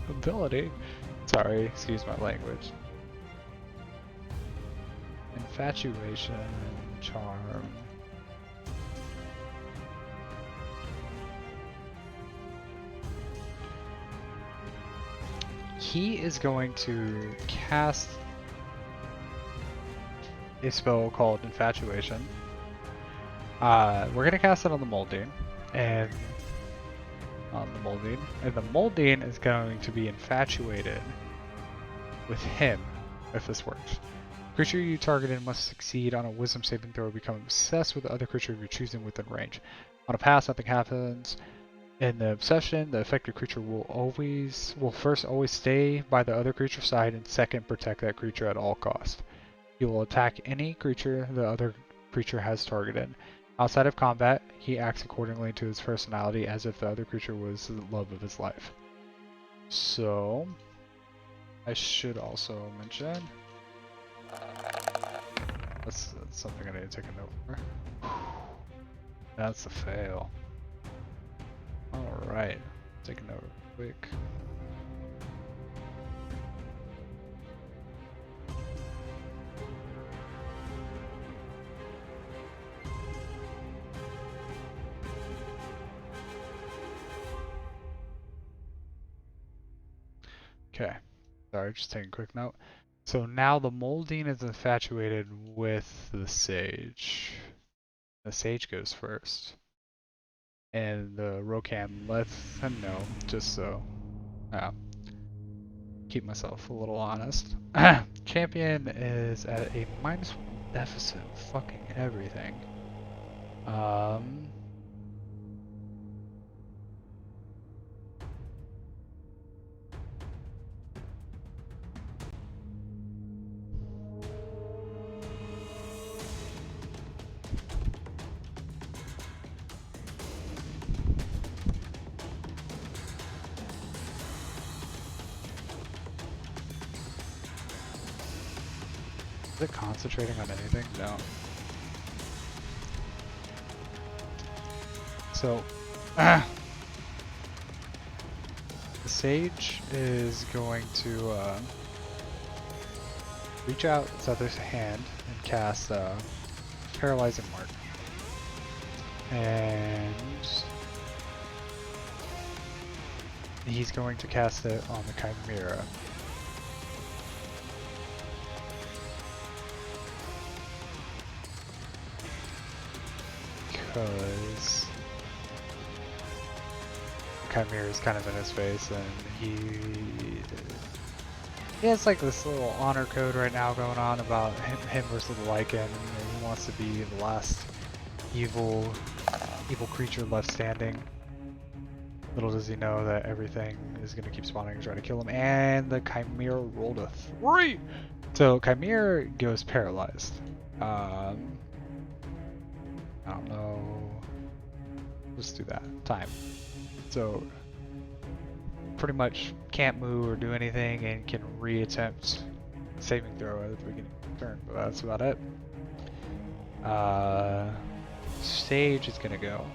ability. Sorry, excuse my language. Infatuation, charm. He is going to cast a spell called Infatuation. We're gonna cast it on the Moldane, and the Moldane is going to be infatuated with him if this works. Creature you targeted must succeed on a Wisdom saving throw or become obsessed with the other creature of your choosing within range. On a pass, nothing happens. In the obsession, the affected creature will first always stay by the other creature's side, and second, protect that creature at all costs. He will attack any creature the other creature has targeted. Outside of combat, he acts accordingly to his personality as if the other creature was the love of his life. So, I should also mention, that's something I need to take a note for. That's a fail. Alright, take a note real quick. Okay, sorry, just taking a quick note. So now the Moldane is infatuated with the Sage. The Sage goes first. And the Rokam lets him know, just so keep myself a little honest. Champion is at a -1 deficit, fucking everything. Is it concentrating on anything? No. So, the Sage is going to reach out its other hand and cast Paralyzing Mark. And he's going to cast it on the Chimera. Because the Chimera is kind of in his face, and he has like this little honor code right now going on about him versus the Lycan, and he wants to be the last evil creature left standing. Little does he know that everything is gonna keep spawning and try to kill him, and the Chimera rolled a 3! So Chimera goes paralyzed. I don't know. Let's do that. Time. So pretty much can't move or do anything and can re-attempt saving throw at the beginning of the turn, but that's about it. Sage is gonna go.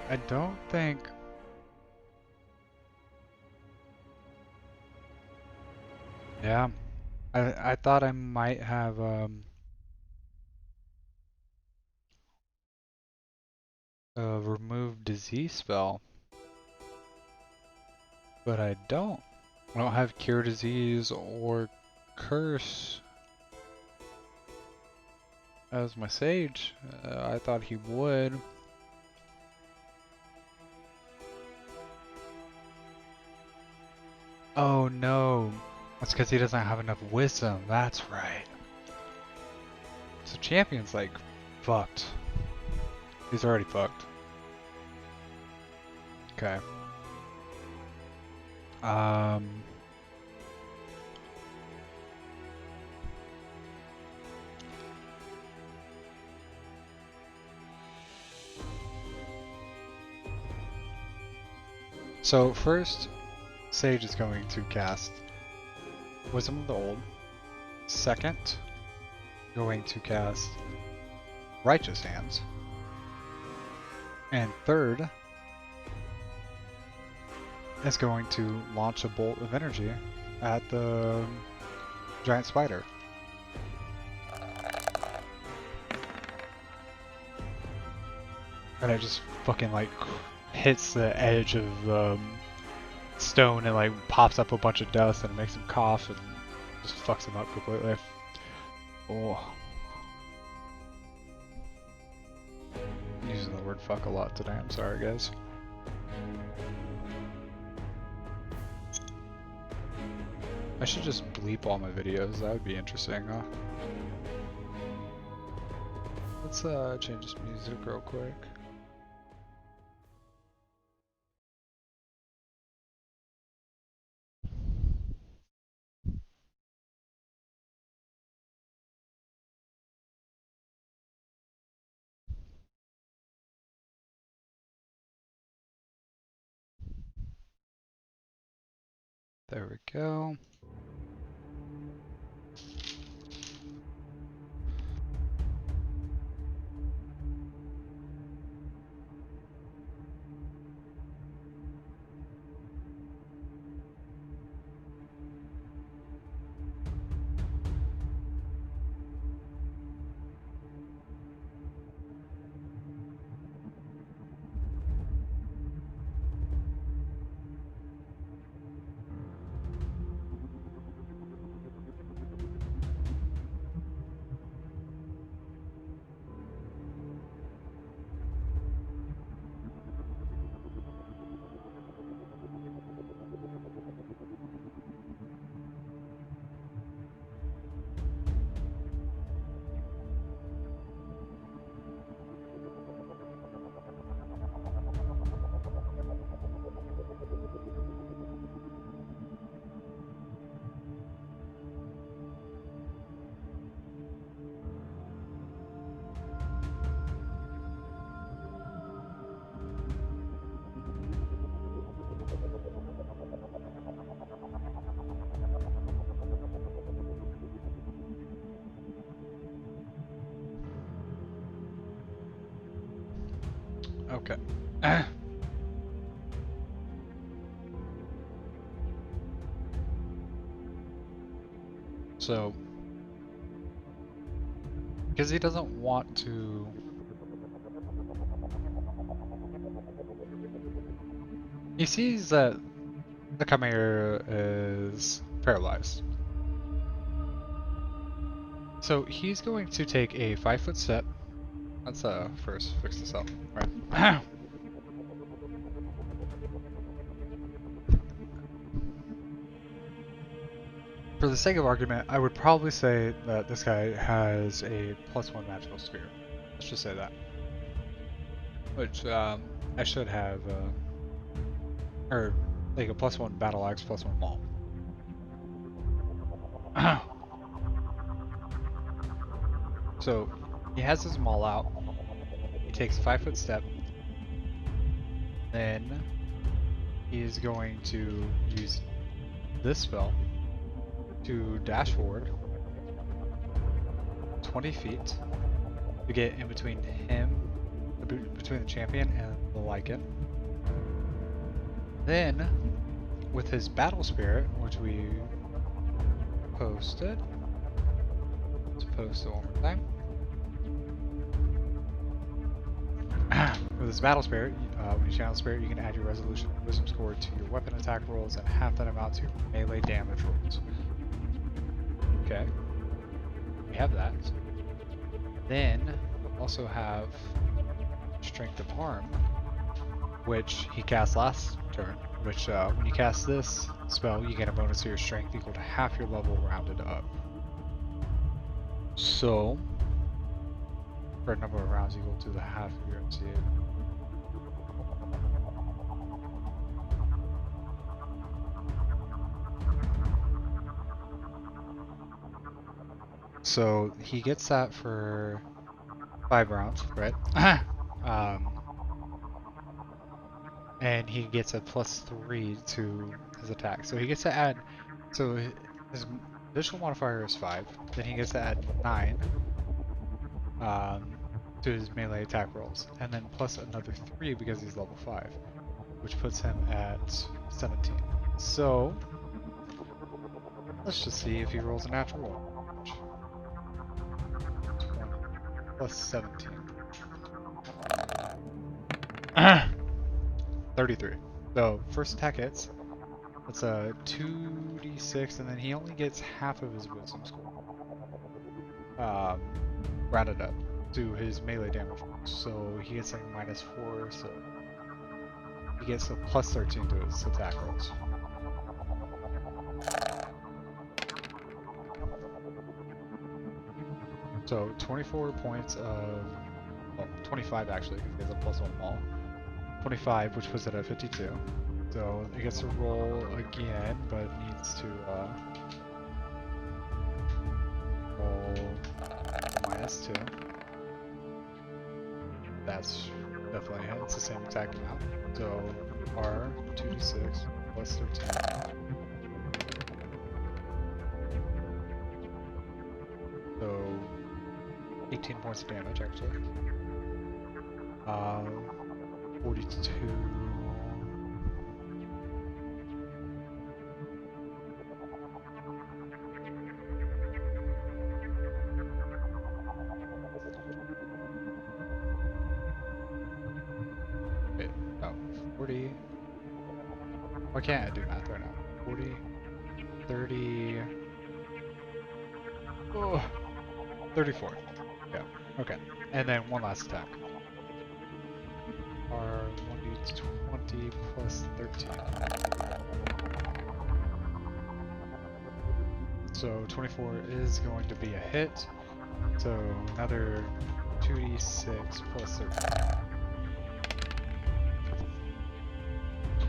I don't think... Yeah. I thought I might have a remove disease spell, but I don't. I don't have cure disease or curse as my sage. I thought he would. Oh no, that's because he doesn't have enough wisdom. That's right. So champion's like fucked. He's already fucked. Okay. So first, Sage is going to cast Wisdom of the Old. Second, going to cast Righteous Hands. And third, is going to launch a bolt of energy at the giant spider. And it just fucking like hits the edge of stone and like pops up a bunch of dust and it makes him cough and just fucks him up completely. Oh. I'm using the word fuck a lot today, I'm sorry guys. I should just bleep all my videos, that would be interesting, huh? Let's change this music real quick. There we go. Okay. So, because he doesn't want to... He sees that the Chimera is paralyzed. So he's going to take a 5-foot step. Let's first fix this up, right? For the sake of argument, I would probably say that this guy has a +1 magical sphere. Let's just say that. Which I should have, or like a +1 battle axe, +1 maul. So he has his maul out. He takes a 5-foot step. Then he is going to use this spell to dash forward 20 feet to get in between him, between the champion and the Lycan. Then, with his battle spirit, which we posted, let's post it one more time. With his battle spirit, when you channel spirit, you can add your resolution and wisdom score to your weapon attack rolls and half that amount to your melee damage rolls. Okay, we have that. Then we also have Strength of Arm, which he cast last turn. Which when you cast this spell, you get a bonus to your strength equal to half your level rounded up. So, for a number of rounds equal to the half of your MC. So he gets that for 5 rounds, right? And he gets a +3 to his attack. So he gets to add, so his additional modifier is 5, then he gets to add 9 to his melee attack rolls, and then plus another 3 because he's level 5, which puts him at 17. So let's just see if he rolls a natural roll. 20 plus 17. 33. So first attack hits. That's a 2d6, and then he only gets half of his wisdom score. Rounded up to his melee damage. So he gets like -4, so he gets a +13 to his attack rolls. So 24 points of, well, 25 actually, because he has a +1 maul. 25, which puts it at 52. So it gets to roll again, but needs to roll -2. That's definitely it. It's the same attack amount. So R 2d6 plus 13. So 18 points of damage actually. 42. Wait, no, 40. Why can't I do math right now? 40, 30. Oh, 34. Yeah, okay. And then one last attack. Our 1d20 plus 13. So 24 is going to be a hit. So another 2d6 plus 13.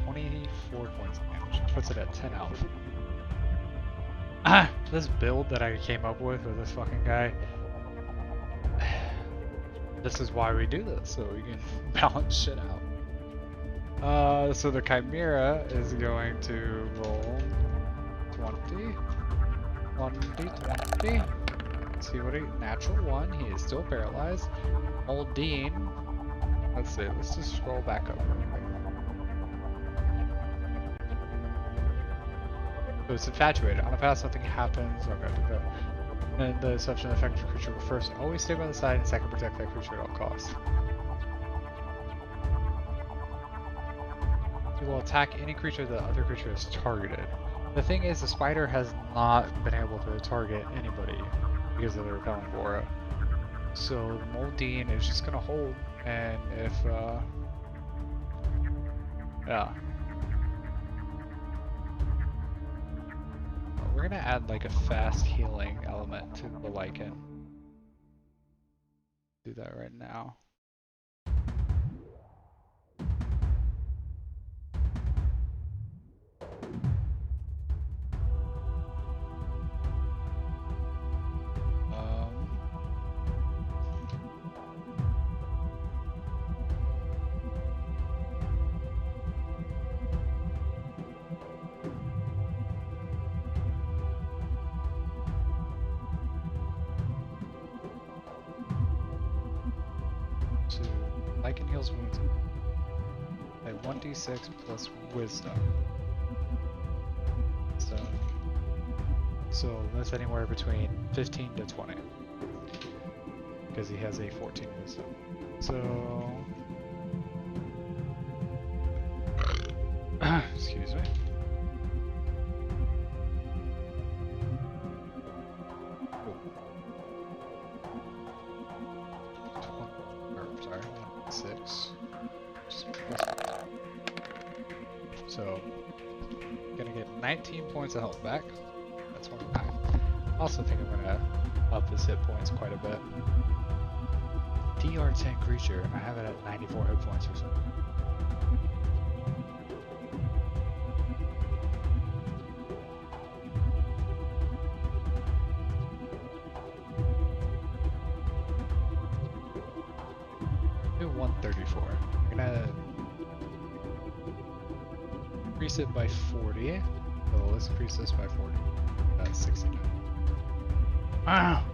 24 points of damage. Puts it at 10 health. This build that I came up with this fucking guy. This is why we do this, so we can balance shit out. So the Chimera is going to roll 20. 1d20. See what he, natural 1, he is still paralyzed. Old Dean Let's see, let's just scroll back up. So it's infatuated. On a path, something happens. Okay, and the assumption affected creature will first always stay by the side and second protect that creature at all costs. It will attack any creature the other creature is targeted. The thing is, the spider has not been able to target anybody because of their repelling aura. So the Moldine is just gonna hold, and if yeah. We're gonna add like a fast healing element to the Lycan. Do that right now. So Lycan heals wounds by 1d6 plus wisdom. So that's anywhere between 15 to 20. Because he has a 14 wisdom. So excuse me. Sorry, 6. So gonna get 19 points of health back. That's 29. I also think I'm gonna up his hit points quite a bit. DR10 creature, I have it at 94 hit points or something. Do 134. I'm gonna increase it by 40. So let's increase this by 40. That's 69. Ah!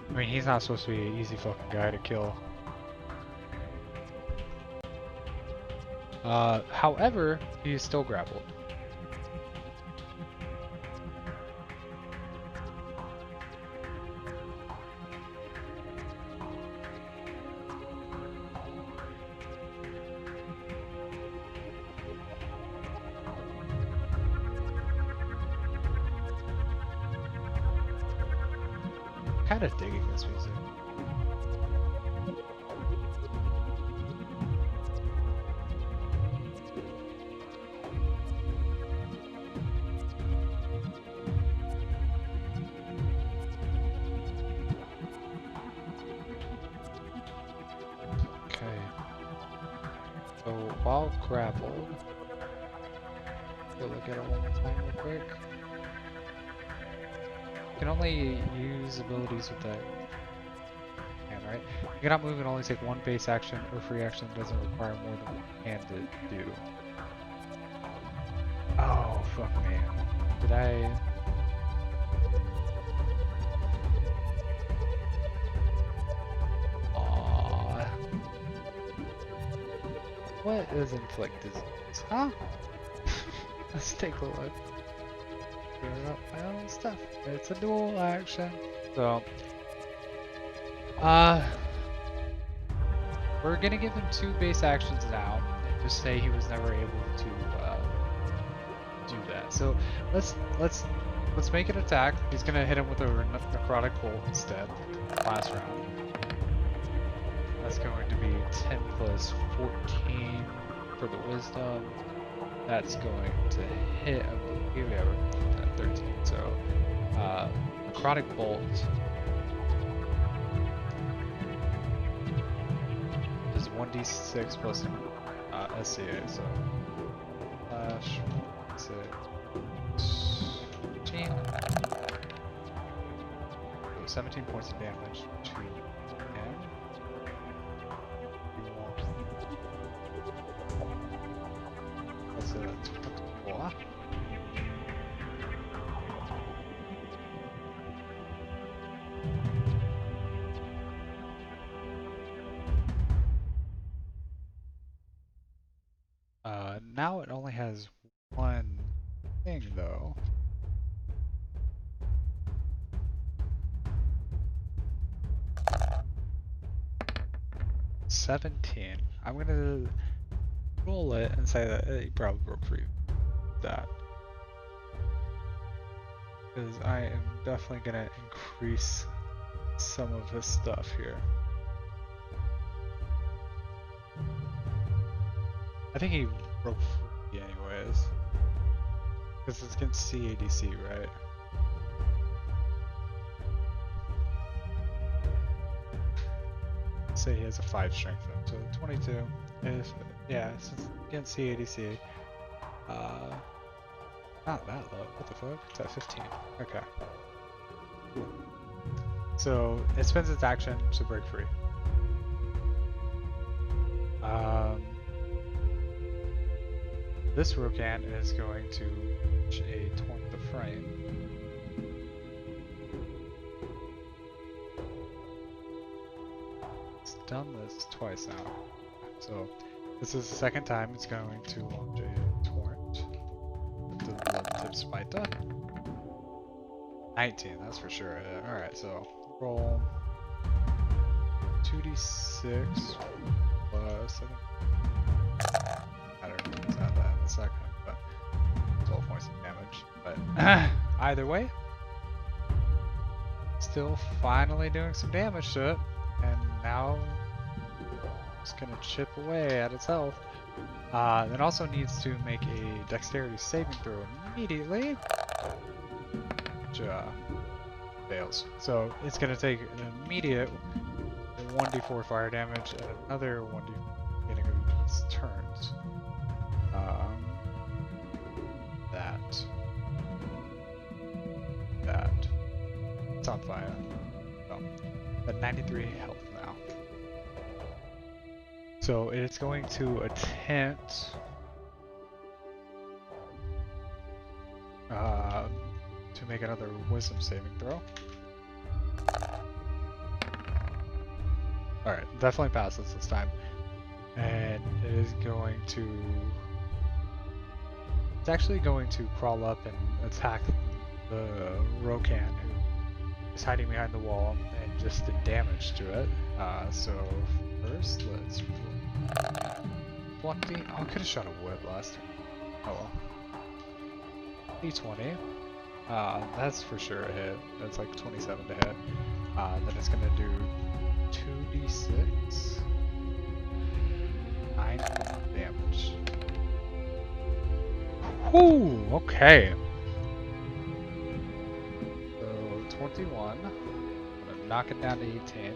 I mean, he's not supposed to be an easy fucking guy to kill. However, he is still grappled. Kind of digging this music. Okay. So while grappled, go look at it one more time real quick. You can only use abilities with that hand, right? You cannot move and only take one base action or free action that doesn't require more than one hand to do. Oh, fuck me. Did I... Aww. What is inflict disease? Huh? Let's take a look. Up my own stuff. It's a dual action. So, we're gonna give him 2 base actions now, and just say he was never able to do that. So let's make an attack. He's gonna hit him with a necrotic bolt instead. Last round. That's going to be 10 plus 14 for the wisdom. That's going to hit, I believe, at 13. So, necrotic bolt is 1d6 plus SCA. So, slash 6, 15. So 17 points of damage to him. That's a 24. now it only has one thing though. $17. I'm gonna roll it and say that it probably broke for you. That. Because I am definitely gonna increase some of his stuff here. I think he broke free anyways. Because it's against CADC, right? Say he has a 5 strength up, so 22 is, yeah, since against CADC. Not that low, what the fuck? It's at 15. Okay. Cool. So it spends its action to break free. This Rokan is going to reach a 20th of frame. It's done this twice now. So this is the second time it's going to launch a torrent with the blood tip spite done. 19, that's for sure. Alright, so roll 2d6 plus, I don't know if it's not that in a second, but 12 points of damage. But either way, still finally doing some damage to it, and now it's gonna chip away at its health. It also needs to make a dexterity saving throw immediately, which fails. So it's gonna take an immediate 1d4 fire damage and another 1d4 beginning of its turns. That. It's on fire. Oh, at 93 health now. So it's going to attempt to make another wisdom saving throw. Alright, definitely passes this time. And it is going to... It's actually going to crawl up and attack the Rokan, who is hiding behind the wall, and just did damage to it. So first, let's... 20... Oh, I could have shot a whip last time. Oh well. D20. That's for sure a hit. That's like 27 to hit. Then it's gonna do 2d6. 9 damage. Whew, okay. So 21. I'm gonna knock it down to 18.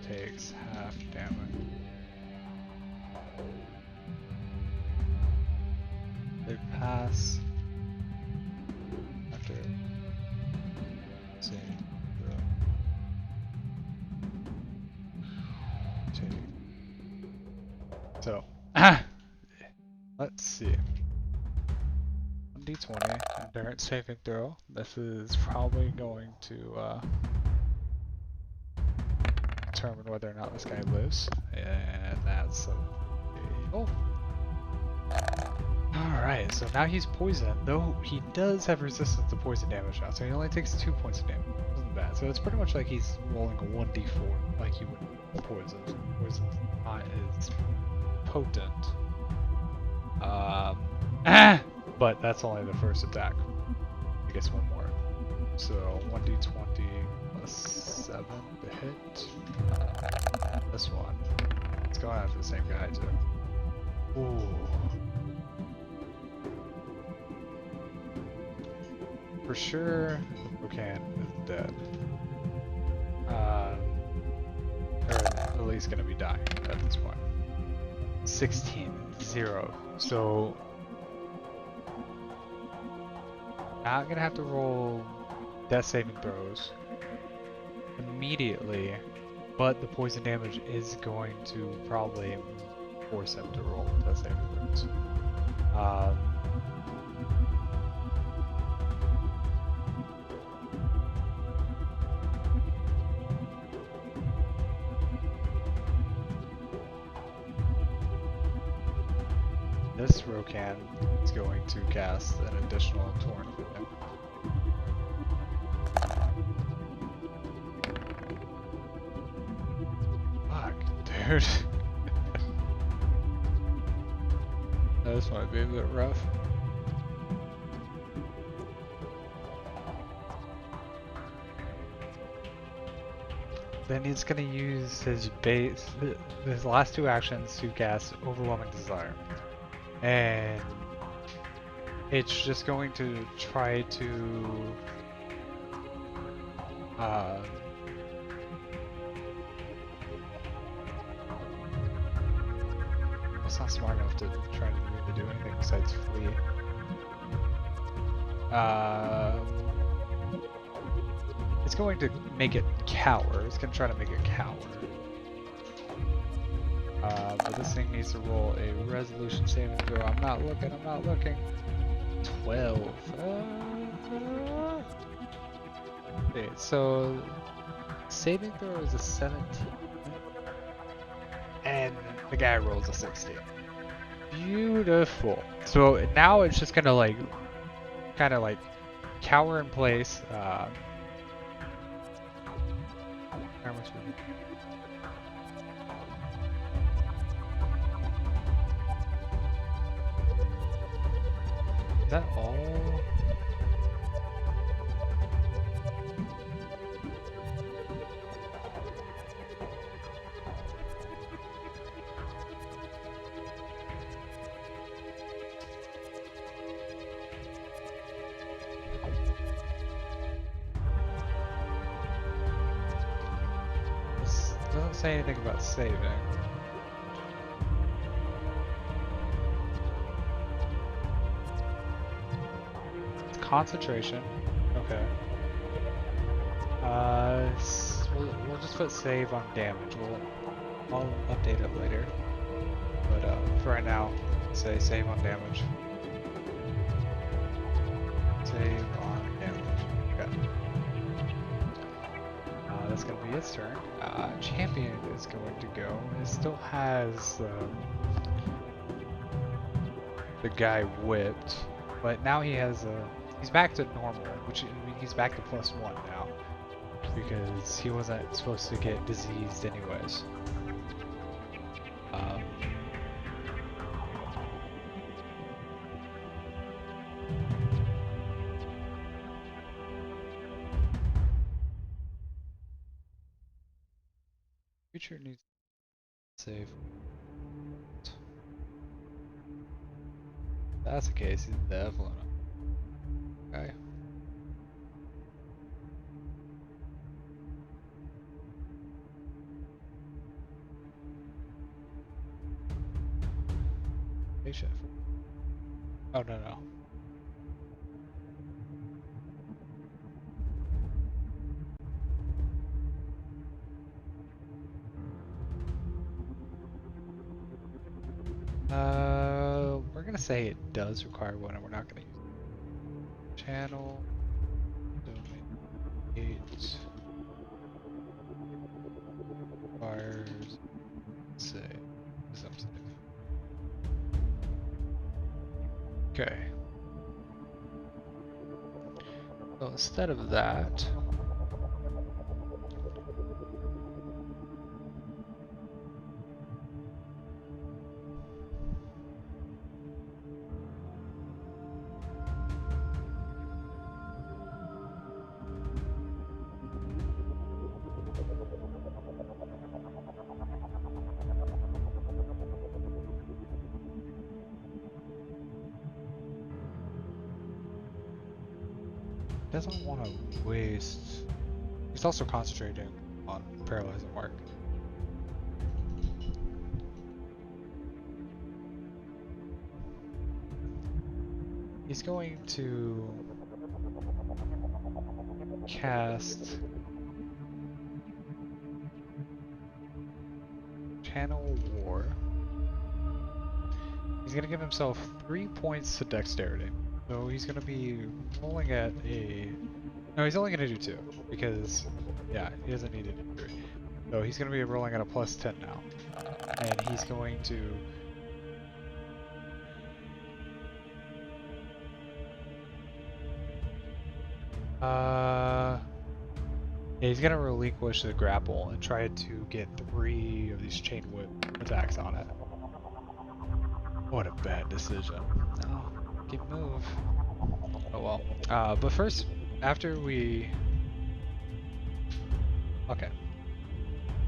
Takes half damage. They pass after saying take. So let's see. 1d20 endurance saving throw. This is probably going to determine whether or not this guy lives, and that's a fail. Alright, so now he's poisoned, though he does have resistance to poison damage now, so he only takes 2 points of damage. Isn't bad. So it's pretty much like he's rolling a 1d4, like you would poison. Poison's not as potent. But that's only the first attack. I guess one more. So 1d20 plus 7 to hit. This one. It's going after the same guy too. Ooh. For sure, the Pocan is dead. Or at least gonna be dying at this point. 16-0. So not gonna have to roll death saving throws immediately, but the poison damage is going to probably force him to roll death saving throws. This Rokan is going to cast an additional Torn for him. Fuck, dude. This might be a bit rough. Then he's gonna use his last two actions to cast Overwhelming Desire. And it's just going to try to it's not smart enough to try to really do anything besides flee. It's going to make it cower. It's going to try to make it cower. But this thing needs to roll a resolution saving throw. I'm not looking. 12. Okay, so saving throw is a 17. And the guy rolls a 16. Beautiful. So now it's just gonna like, kind of like cower in place. How much would it? Is that all? This doesn't say anything about saving. Concentration. Okay. We'll just put save on damage. I'll update it later. But for right now, say save on damage. Save on damage. Okay. That's gonna be its turn. Champion is going to go. It still has the guy whipped, but now he has a. He's back to normal, which I mean, he's back to +1 now, because he wasn't supposed to get diseased anyways. Future needs to save. If that's the case, he's definitely not. Okay. Hey, chef. Oh, no. We're gonna say it does require one, and we're not gonna use it. Channel. Domain 8. Requires. Say. Something. Okay. So instead of that. doesn't want to waste. He's also concentrating on paralyzing mark. He's going to cast Channel War. He's going to give himself 3 points to dexterity. So he's going to be rolling at a... No, he's only going to do 2 because, yeah, he doesn't need to do 3. So he's going to be rolling at a plus 10 now. And he's going to... Yeah, he's gonna relinquish the grapple and try to get 3 of these chain whip attacks on it. What a bad decision. No, keep move. Oh well. But first, after we... Okay.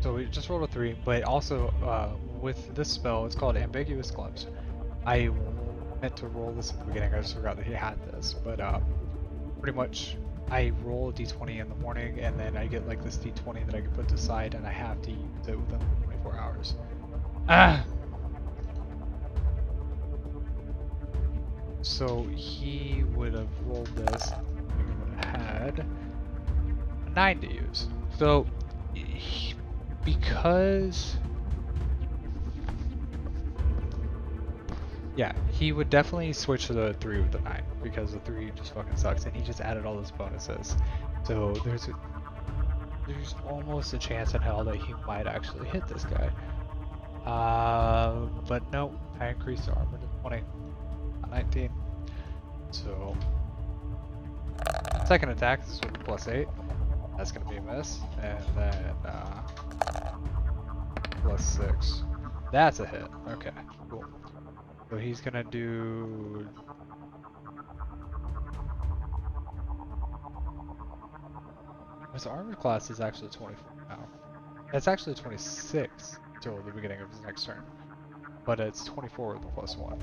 So we just rolled a 3, but also with this spell, it's called Ambiguous Glimpse. I meant to roll this at the beginning, I just forgot that he had this, but pretty much I roll a d20 in the morning and then I get like this d20 that I can put to the side and I have to use it within 24 hours. So he would have rolled this, he would have had a 9 to use. So because... Yeah, he would definitely switch to the 3 with the 9 because the 3 just fucking sucks and he just added all those bonuses. So there's almost a chance in hell that he might actually hit this guy. But no, I increased the armor to 20, not 19. So second attack is with plus 8. That's gonna be a miss, and then plus 6. That's a hit. Okay, cool. So he's gonna do... His armor class is actually 24 now. It's actually 26 until the beginning of his next turn. But it's 24 with the plus 1.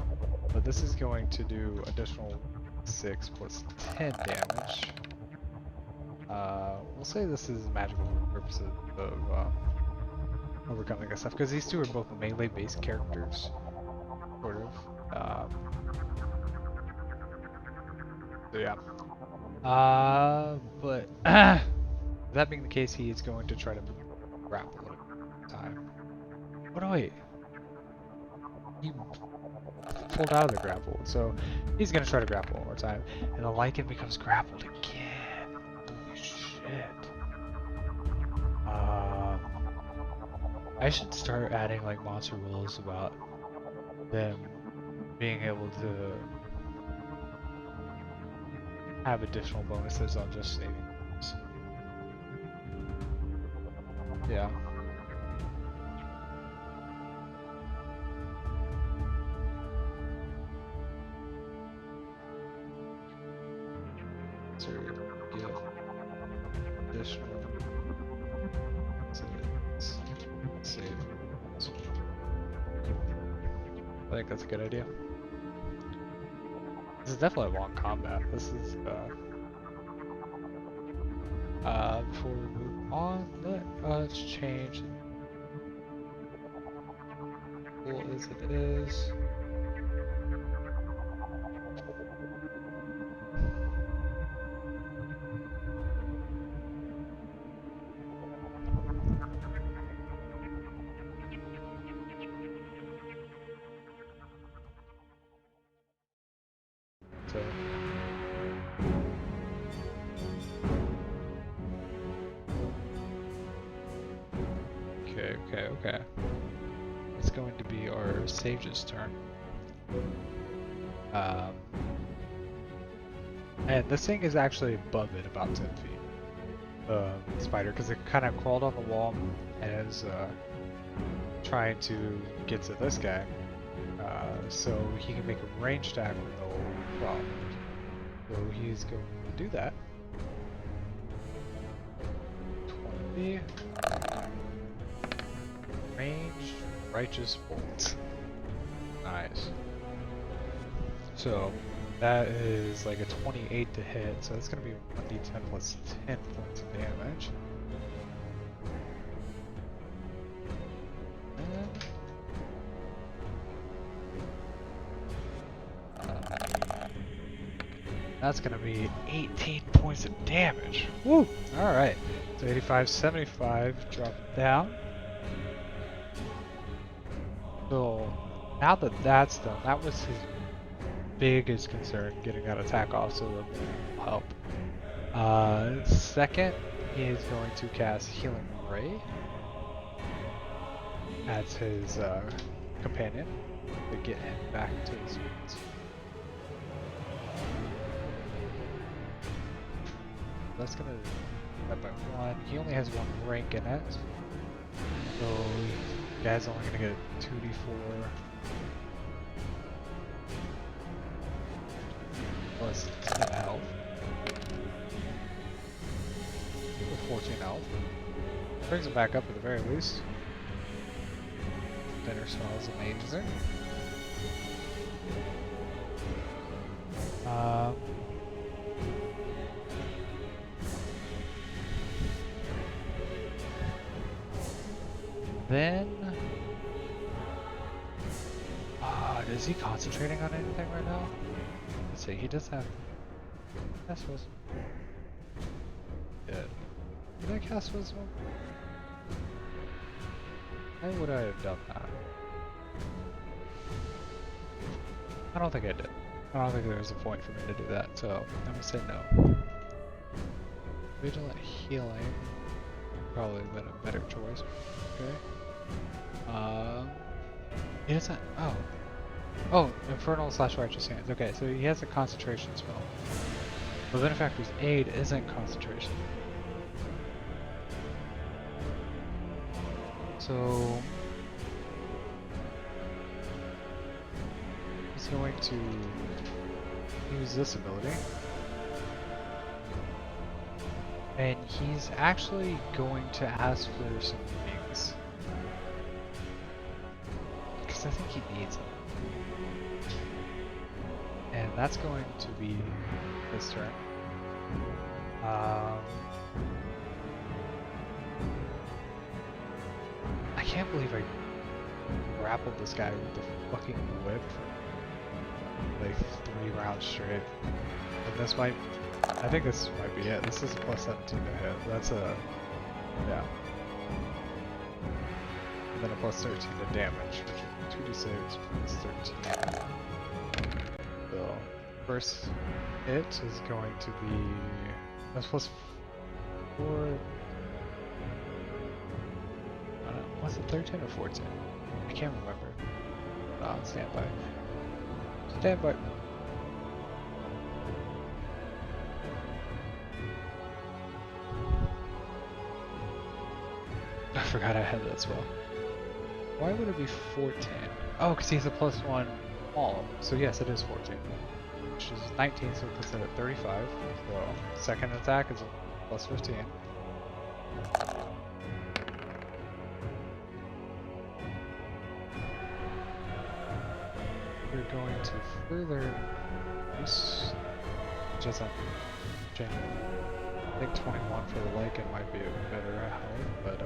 But this is going to do additional 6 plus 10 damage. We'll say this is magical for purposes of overcoming this stuff, because these two are both melee-based characters. Sort of. So yeah. But that being the case, he is going to try to grapple at a time. Oh no, wait. He pulled out of the grapple, so he's gonna try to grapple one more time, and the Lycan becomes grappled again. Holy shit. I should start adding like monster rules about them being able to have additional bonuses on just saving. Yeah. So get additional save. I think that's a good idea. This is definitely a long combat. This is before we move on, let's change cool as it is. So okay. It's going to be our sage's turn. And this thing is actually above it about 10 feet. Spider, because it kind of crawled on the wall and is trying to get to this guy. So he can make a range attack with no problem. So he's going to do that. 20. Range, righteous bolt. Nice. So That is like a 28 to hit, so that's going to be 1d10 plus 10 points of damage. That's going to be 18 points of damage. Woo! Alright. So 85, 75, drop it down. So now that that's done, that was his biggest concern, getting that attack off, so that will help. Second, he is going to cast Healing Ray as his companion to get him back to his wounds. That's gonna that by 1. He only has 1 rank in it, so the guy's only gonna get a 2d4 plus 10 health. With 14 health. Brings him back up at the very least. Dinner smells amazing. Then, is he concentrating on anything right now? Let's see, he does have. Cast Wisdom. Did I cast Wisdom? Why would I have done that? I don't think I did. I don't think there was a point for me to do that, so I'm gonna say no. Vigilant Healing probably been a better choice. Okay. He doesn't. Oh, Infernal / Righteous Hands. Okay, so he has a concentration spell. But Benefactor's Aid isn't concentration. So he's going to use this ability. And he's actually going to ask for some things. Because I think he needs them. And that's going to be this turn. I can't believe I grappled this guy with the fucking whip for like 3 rounds straight. And this might, I think this might be it. This is a plus 17 to hit. That's a, yeah. And then a plus 13 to damage, which is 2d6 plus 13. So, first hit is going to be, that's plus 4, was it 13 or 14? I can't remember. Stand by. Stand by. I forgot I had that spell. Why would it be 14? Oh, because he's a plus 1 all. So yes, it is 14. Which is 19, so it puts it at 35. So second attack is a plus 15. We're going to further use, which doesn't change. I think 21 for the Lycan might be a better height, but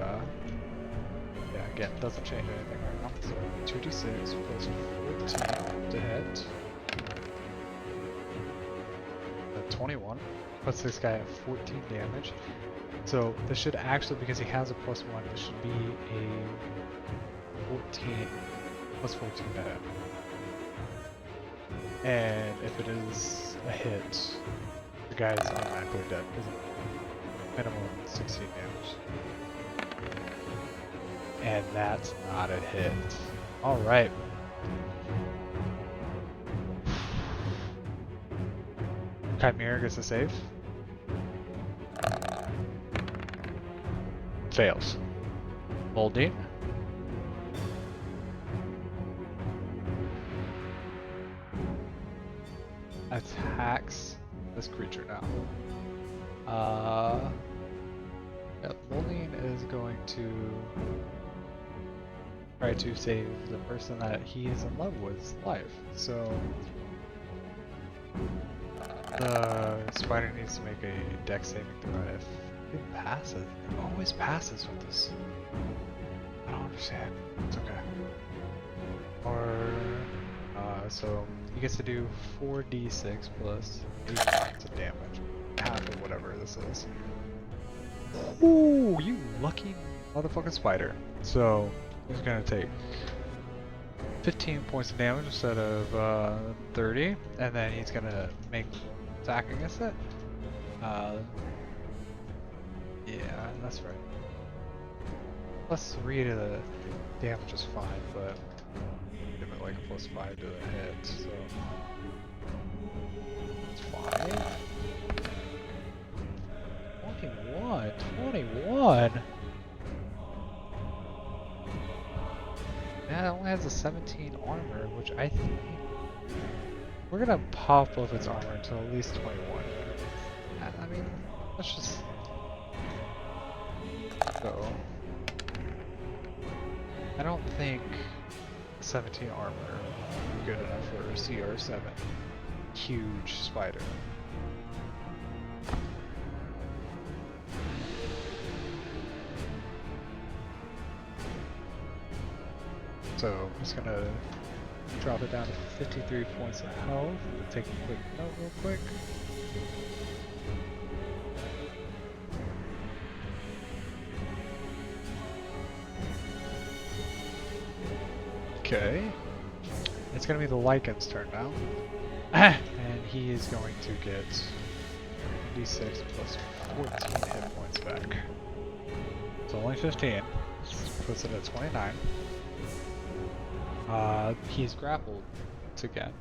yeah, again, doesn't change anything right now. So 2d6 plus 14 to hit. 21 puts this guy at 14 damage. So this should actually, because he has a plus 1, this should be a 14 plus 14 to hit. And if it is a hit, the guy is automatically dead because minimum 16 damage. And that's not a hit. Alright. Chimera gets a save. Fails. Molding. Attacks this creature now. Yeah, Molding is going to try to save the person that he is in love with's life. So The spider needs to make a dex saving throw. If it passes, it always passes with this. I don't understand. It's okay. Or, so he gets to do 4d6 plus 8 points of damage. Half of whatever this is. Ooh, you lucky motherfucking spider. So, he's gonna take 15 points of damage instead of 30, and then he's gonna make attack against it. Yeah, that's right. Plus 3 to the damage is fine, but give it like a plus 5 to the hit, so it's 5. 21, 21. Yeah, it only has a 17 armor, which I think we're gonna pop up its armor until at least 21. I mean, let's just go. I don't think 17 armor is good enough for a CR7. Huge spider. So I'm just gonna drop it down to 53 points of health. Take a quick note real quick. Okay. It's gonna be the Lycan's turn now. And he is going to get d6 plus 14 hit points back. It's only 15. Puts it at 29. He's grappled once again.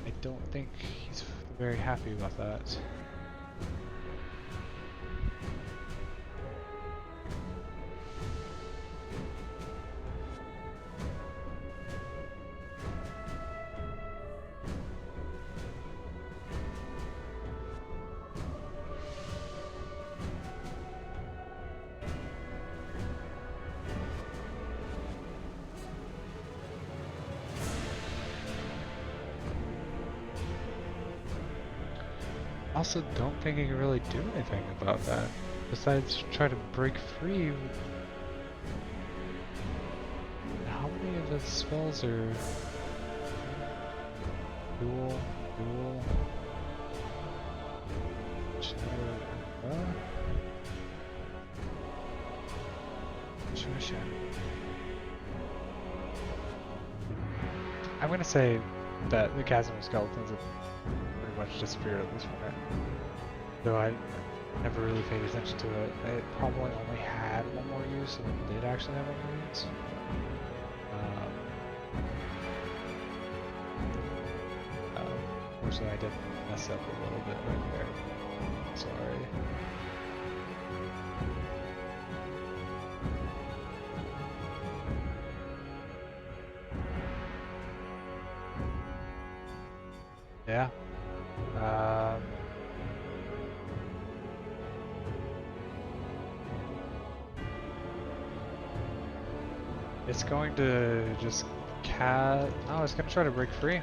I don't think he's very happy about that. Also, don't think he can really do anything about that, besides try to break free. How many of his spells are dual, I'm gonna say that the Chasm of Skeletons have pretty much disappeared at this point. Though I never really paid attention to it. It probably only had one more use, and it did actually have one more use. Unfortunately, I did mess up a little bit right there. Sorry. Yeah. It's going to just no, it's going to try to break free.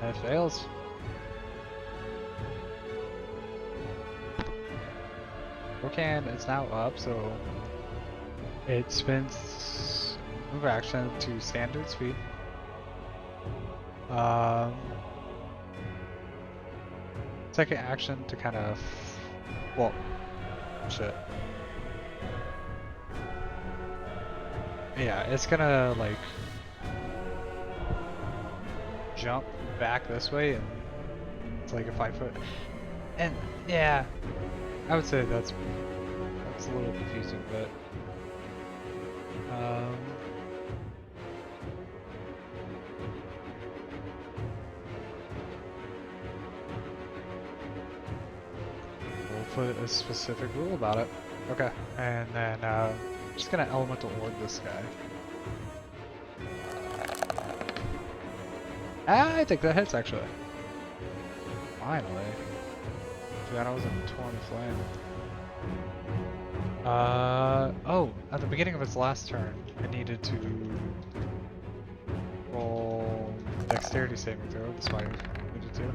And it fails. Rokan is now up, so it spins move action to standard speed. Second action to kind of, well, shit. Yeah, it's gonna like jump back this way, and it's like a 5 foot. And yeah, I would say that's a little confusing, but we'll put a specific rule about it. Okay, and then I'm just gonna elemental orb this guy. I think that hits actually. Finally. Forgot I was in Torn Flame. Oh, at the beginning of its last turn, it needed to roll dexterity saving throw. The spider needed to.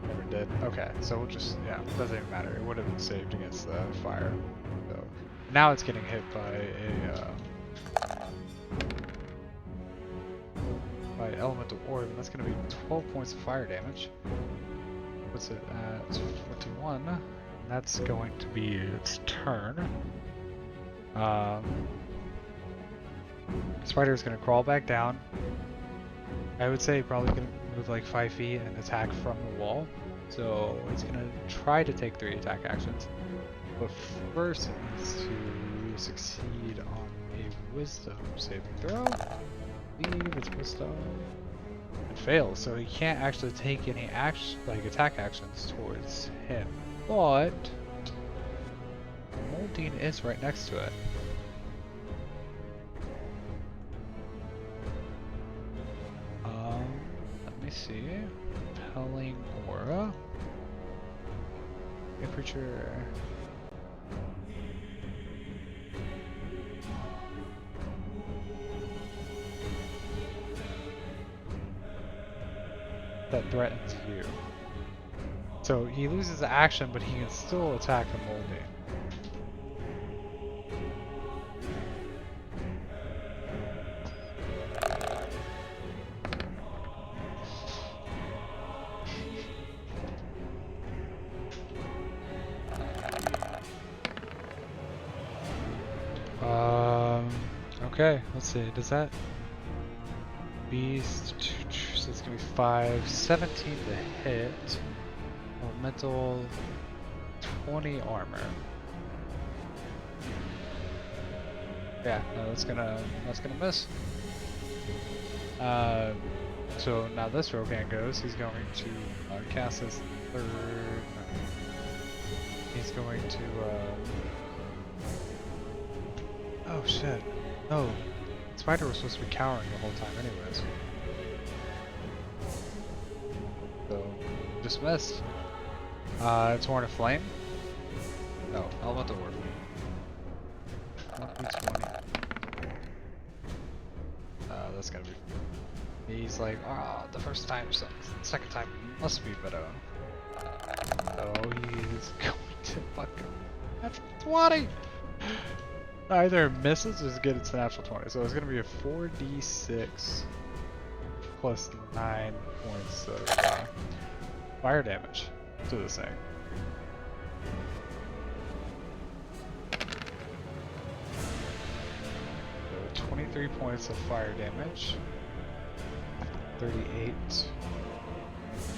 Never did. Okay, so we'll just, yeah, it doesn't even matter. It would have been saved against the fire. So now it's getting hit by elemental orb, and that's going to be 12 points of fire damage. Puts it at 21. And that's going to be its turn. Spider is going to crawl back down. I would say probably going to move like 5 feet and attack from the wall. So it's going to try to take 3 attack actions. But first it needs to succeed on a wisdom saving throw. I believe it's wisdom. And fails, so he can't actually take any attack actions towards him. But Molding is right next to it. Let me see. Repelling aura. Temperature. That threatens you. So he loses the action, but he can still attack the molding. Okay, let's see, does that beast, so it's gonna be 5, 17 to hit, elemental, 20 armor. Yeah, no, that's gonna miss. So now this Rogan goes, he's going to cast his third, he's going to, oh shit. No, Spider was supposed to be cowering the whole time anyways. So, just missed. Torn of Flame? No, Elemental Orb. 1d20. That's gonna be... He's like, ah, the first time sucks. The second time must be better. So he's going to fucking... That's 20! Either misses or gets a natural 20. So it's going to be a 4d6 plus 9 points of fire damage to this thing. So 23 points of fire damage. 38.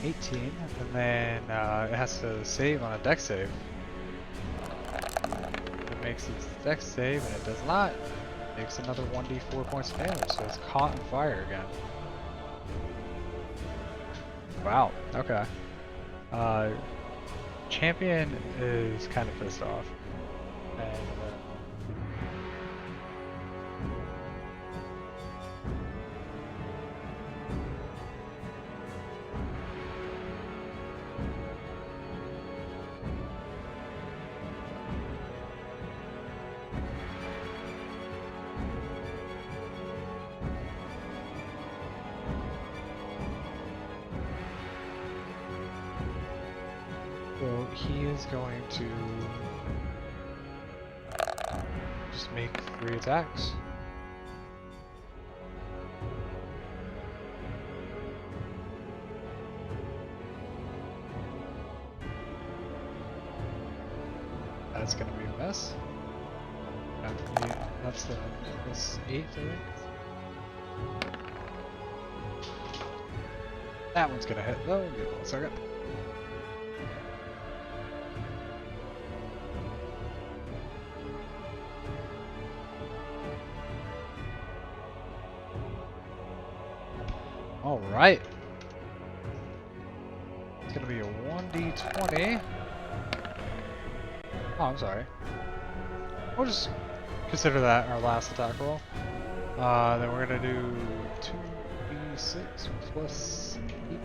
18. And then it has to save on a dex save. Makes its dex save, and it does not. It makes another 1d4 points of damage, so it's caught in fire again. Wow, okay. Champion is kind of pissed off. And, so he is going to just make 3 attacks. That's gonna be a mess. That's 8, I think. That one's gonna hit though. Give it 1 second. Alright. It's gonna be a 1d20. Oh, I'm sorry. We'll just consider that our last attack roll. Then we're gonna do 2d6 plus 8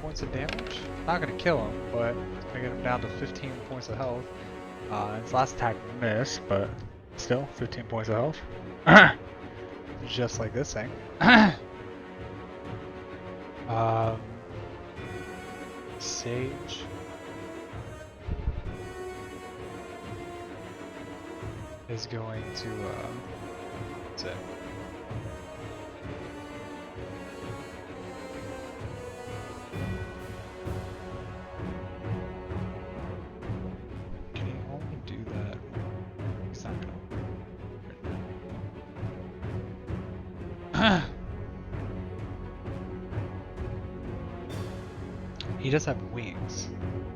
points of damage. Not gonna kill him, but it's gonna get him down to 15 points of health. His last attack missed, but still 15 points of health. just like this thing. Sage. Is going to, what's it? Can he only do that? He's not gonna. He does have wings.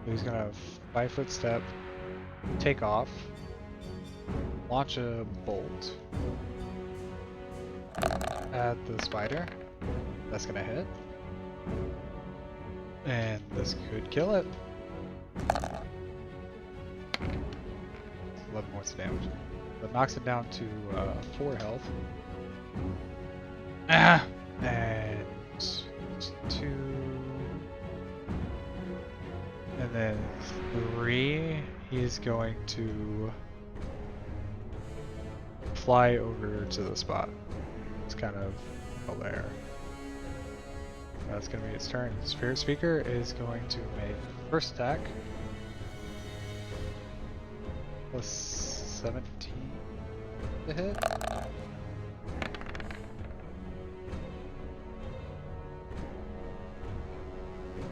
So he's gonna 5-foot step, take off, launch a bolt at the spider. That's gonna hit. And this could kill it. 11 points of damage. But knocks it down to 4 health. And 2. And then 3. He's going to fly over to the spot. It's kind of there. That's going to be its turn. Spirit Speaker is going to make first attack. Plus 17 to hit.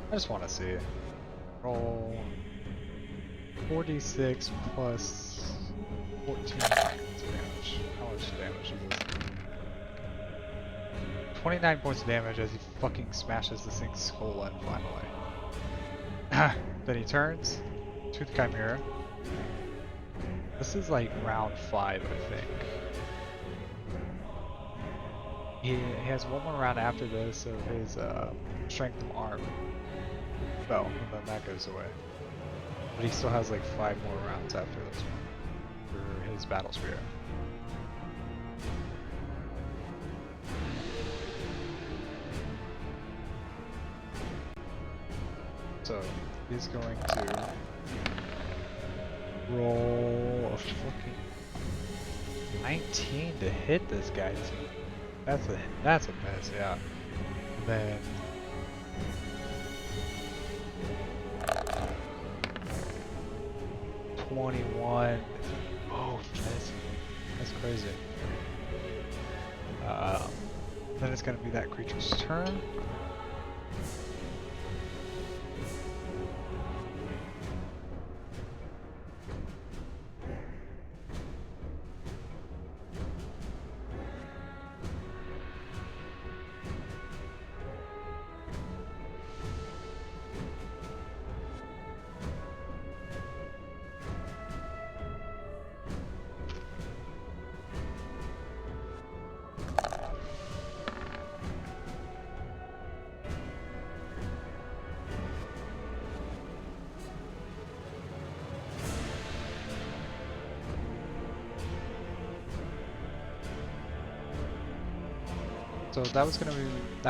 I just want to see. Roll 46 plus 14 damage. How much damage is this? 29 points of damage as he fucking smashes this thing's skull in finally. Then he turns to the Chimera. This is like round 5, I think. He has one more round after this of his strength of arm. Spell, and then that goes away. But he still has like 5 more rounds after this one for his battle spear. So he's going to roll a fucking 19 to hit this guy. That's a miss, yeah. And then 21. Oh, that's crazy. Then it's gonna be that creature's turn. So that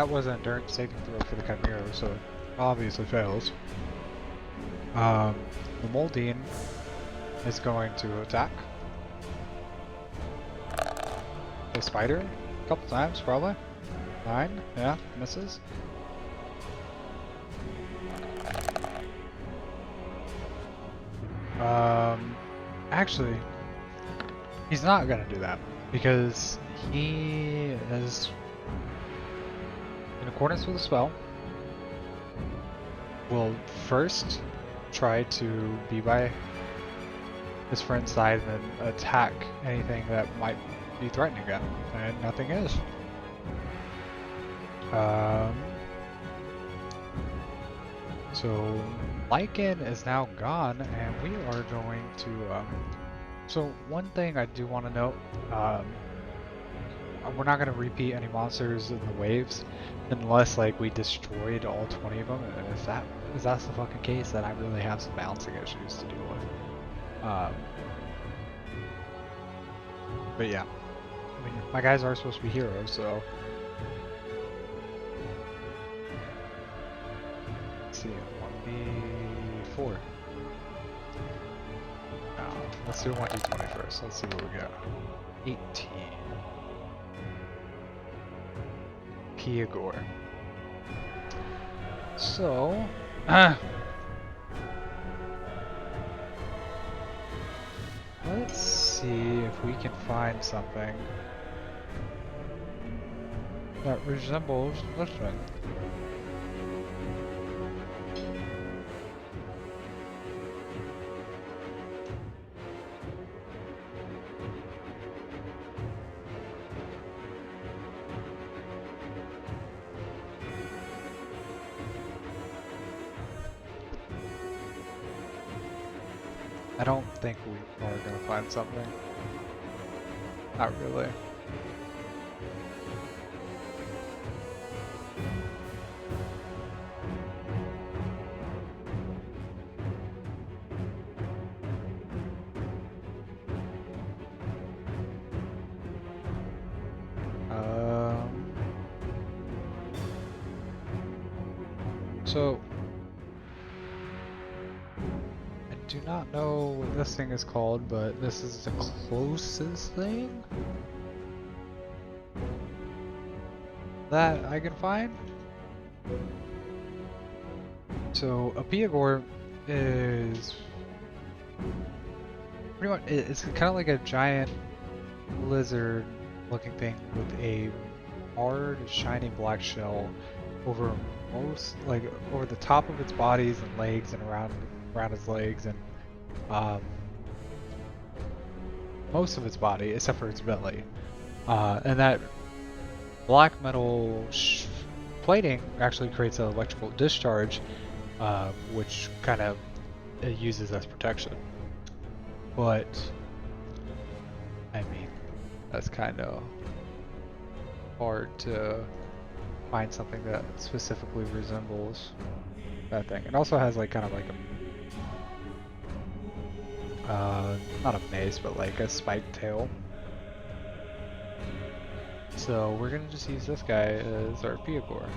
was an endurance saving throw for the Chimera, so it obviously fails. The Moldine is going to attack the spider a couple times, probably. 9, yeah, misses. Actually, he's not gonna do that because he is, in accordance with the spell, will first try to be by his friend's side and then attack anything that might be threatening him, and nothing is. So Lycan is now gone, and we are going to. So one thing I do want to note. We're not going to repeat any monsters in the waves unless like we destroyed all 20 of them, and if that's the fucking case, then I really have some balancing issues to deal with. But yeah, I mean, my guys are supposed to be heroes, so let's see, 1d4. Let's do 1d20 first. Let's see what we got. 18. Piagor. So, let's see if we can find something that resembles this one. I don't think we are gonna find something. Not really. So I do not know what this thing is called, but this is the closest thing that I can find. So a Piagor is pretty much, it's kind of like a giant lizard looking thing with a hard shiny black shell over over the top of its bodies and legs and around its legs and most of its body except for its belly, and that black metal plating actually creates an electrical discharge, which kind of it uses as protection. But I mean, that's kind of hard to find something that specifically resembles that thing. It also has like kind of like a not a mace, but like a spiked tail. So we're gonna just use this guy as our Piagor.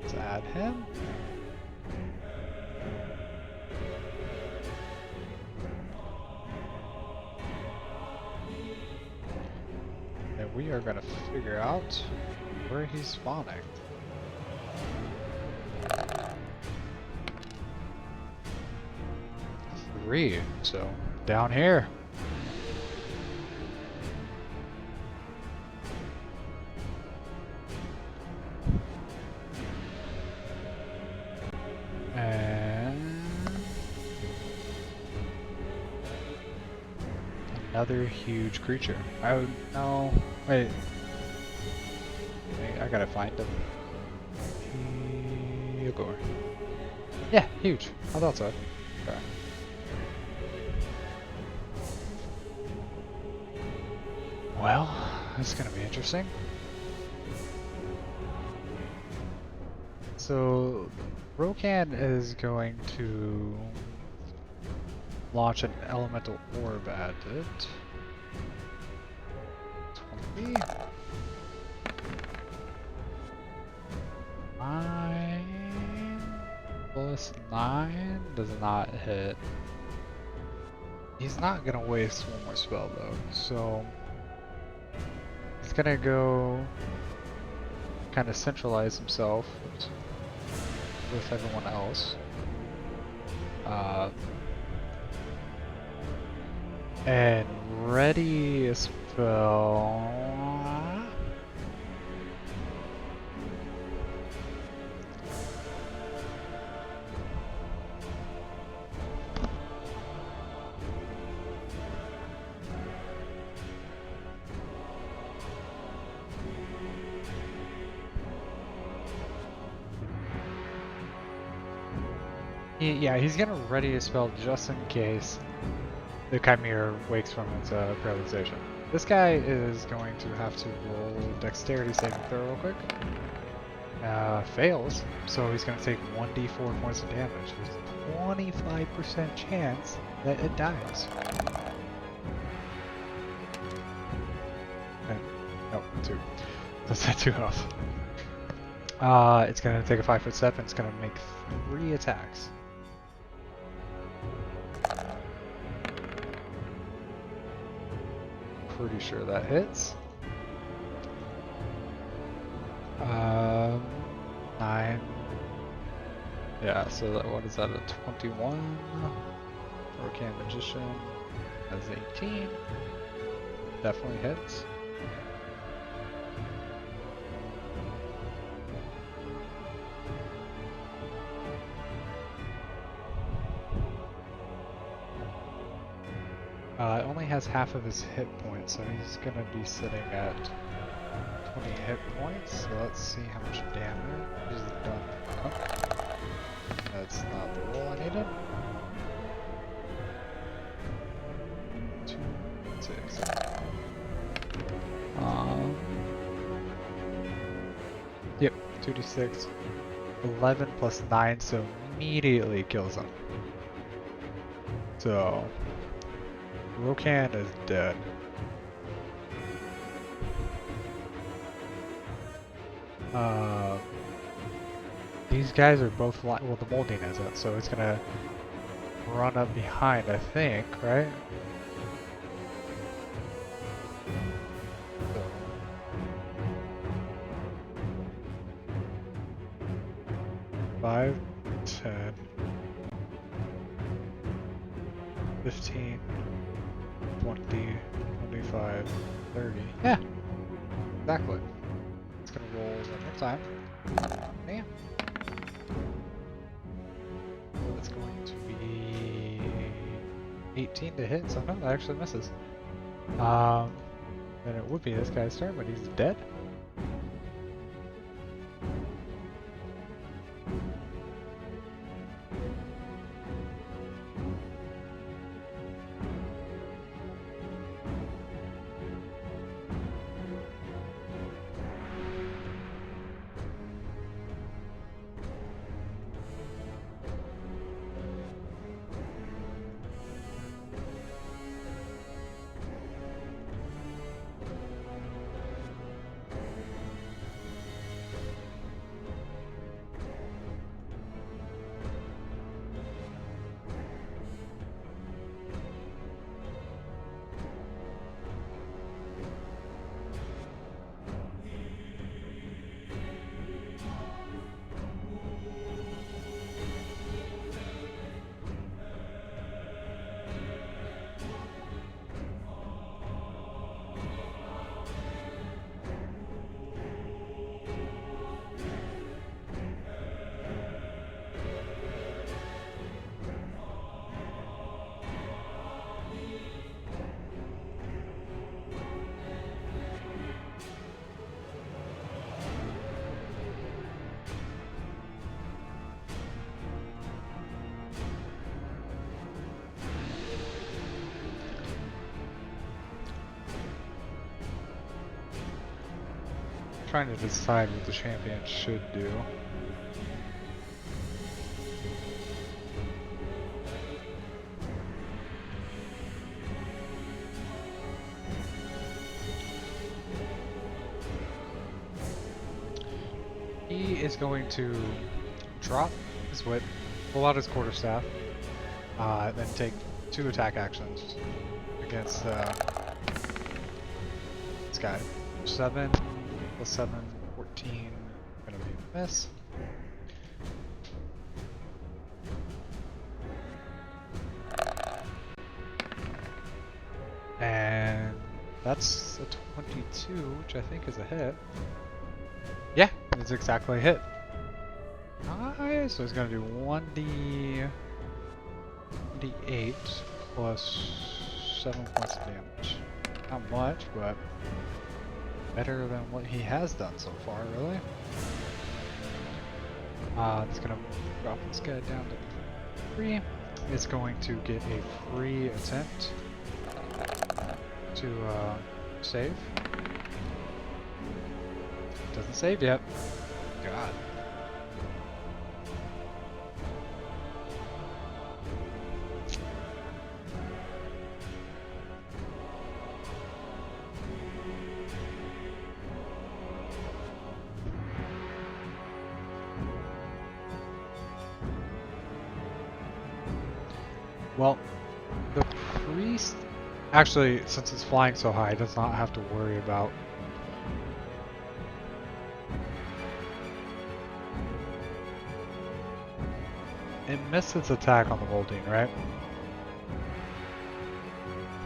Let's add him. And we are gonna figure out where he's spawning. Three, so down here. And another huge creature. Oh no, wait, I gotta find him. Piagor. Yeah, huge. I thought so. Okay. Well, this is gonna be interesting. So, Rokan is going to launch an elemental orb at it. 20. 9 plus 9 does not hit. He's not gonna waste one more spell though, so he's gonna go kind of centralize himself with everyone else. And ready a spell. Yeah, he's gonna ready a spell just in case the Chimera wakes from its paralyzation. This guy is going to have to roll dexterity saving throw real quick. Fails, so he's gonna take 1d4 points of damage. There's a 25% chance that it dies. And, nope, 2. That's at 2 health. It's gonna take a 5-foot step and it's gonna make 3 attacks. Pretty sure that hits. 9. Yeah, so what is that, a 21? Hurricane Magician has 18. Definitely hits. It only has half of his hit points, so he's gonna be sitting at 20 hit points. So let's see how much damage is done. Oh, that's not the roll I needed. 2, 6. Yep, 2d6. 11 plus 9, so immediately kills him. So Rokan is dead. These guys are both well, the molding isn't, so it's gonna run up behind, I think, right? So, five, 10, 15, 20, 25, 30. Yeah, exactly. It's gonna roll one more time. Bam. That's going to be 18 to hit, so no, that actually misses. Then it would be this guy's turn, but he's dead. Trying to decide what the champion should do. He is going to drop his whip, pull out his quarterstaff, then take 2 attack actions against this guy. 7 plus 7, 14, gonna be a miss. And that's a 22, which I think is a hit. Yeah, it's exactly a hit. Nice, so he's gonna do 1d8 plus 7 points of damage. Not much, but better than what he has done so far, really. It's gonna drop this guy down to 3. It's going to get a free attempt to save. Doesn't save yet. God. Well, the priest actually, since it's flying so high, does not have to worry about It missed its attack on the Vol'dine, right?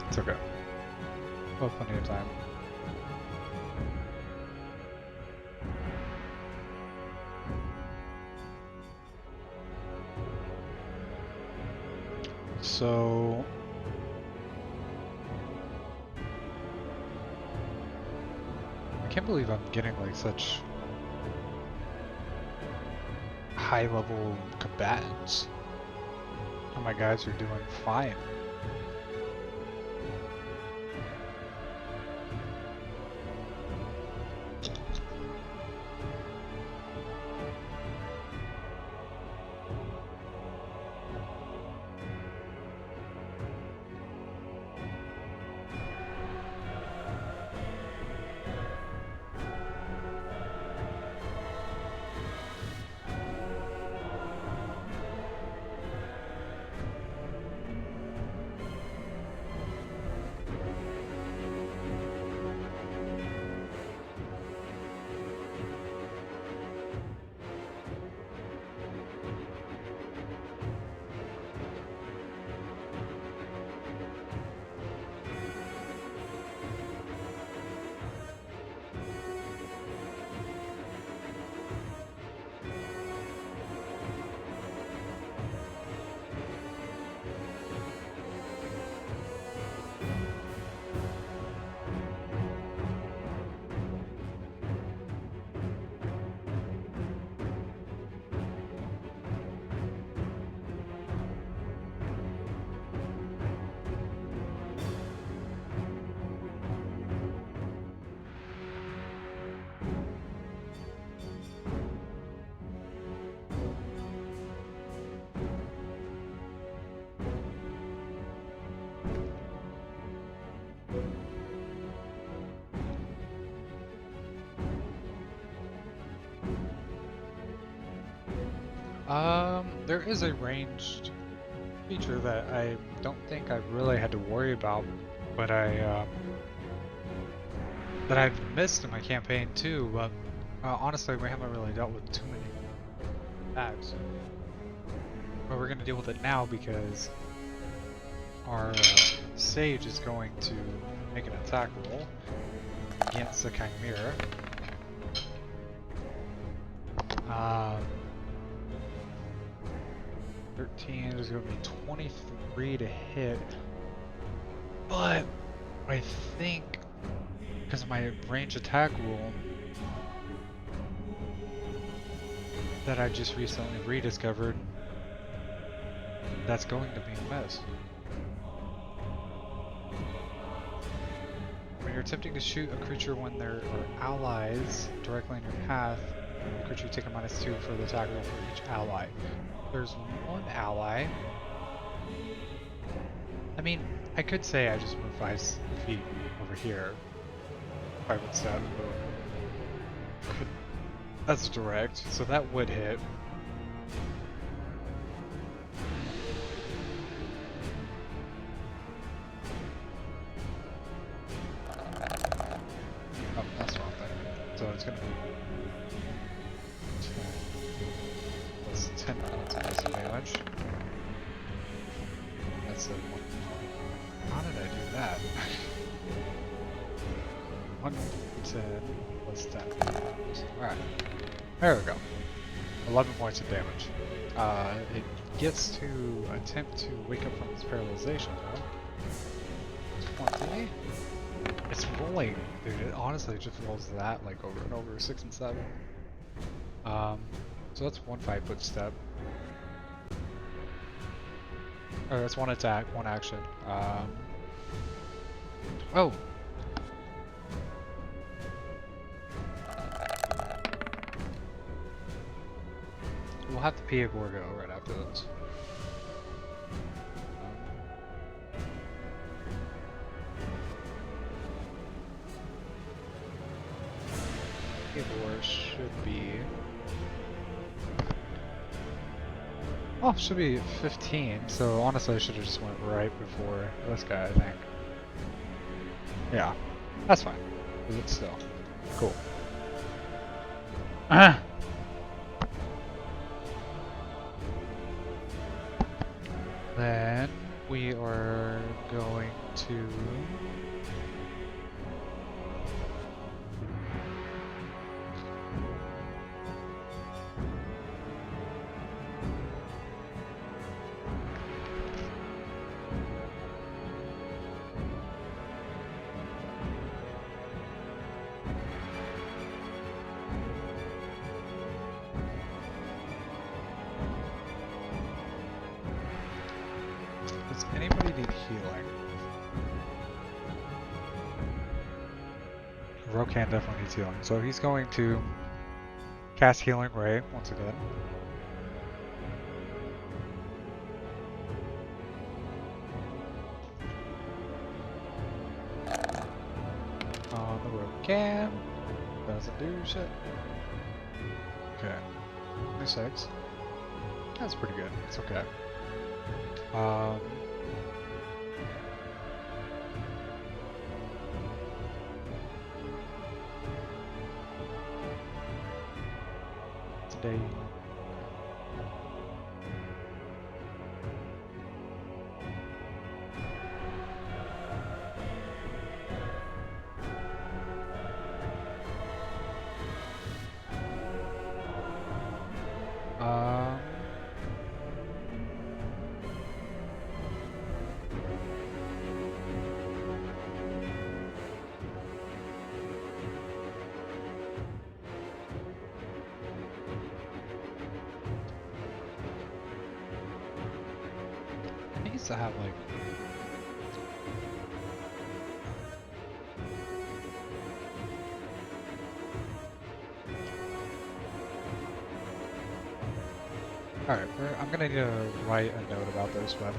It's okay. We'll have plenty of time. So... I can't believe I'm getting like such high-level combatants. And my guys are doing fine. There is a ranged feature that I don't think I've really had to worry about, but that I've missed in my campaign too, but honestly we haven't really dealt with too many attacks. But we're going to deal with it now because our sage is going to make an attack roll against the Chimera. 13 is going to be 23 to hit, but I think because of my range attack rule that I just recently rediscovered, that's going to be a miss. When you're attempting to shoot a creature when there are allies directly in your path, the creature you take a -2 for the attack roll for each ally. There's one ally. I mean, I could say I just moved 5 feet over here. 5 foot step. That's direct, so that would hit. Oh, that's wrong thing. So it's gonna be 10 points of basic damage. That's a 1. How did I do that? 110 plus 10. Alright. There we go. 11 points of damage. It gets to attempt to wake up from its paralyzation though. 20. It's rolling, dude. It honestly just rolls that like over and over, 6 and 7. So that's 1 5-foot step. Oh, that's 1 attack, 1 action. Oh! We'll have to pee a Gorgo right after this. Gabor should be... Oh, should be 15, so honestly I should have just went right before this guy, I think. Yeah, that's fine. But it's still cool. then we are going to does anybody need healing? Rokan definitely needs healing, so he's going to cast Healing Ray once again. On the Rokan. Doesn't do shit. Okay. 26. That's pretty good. It's okay. Today. Needs to have like alright, I'm gonna need to write a note about this, but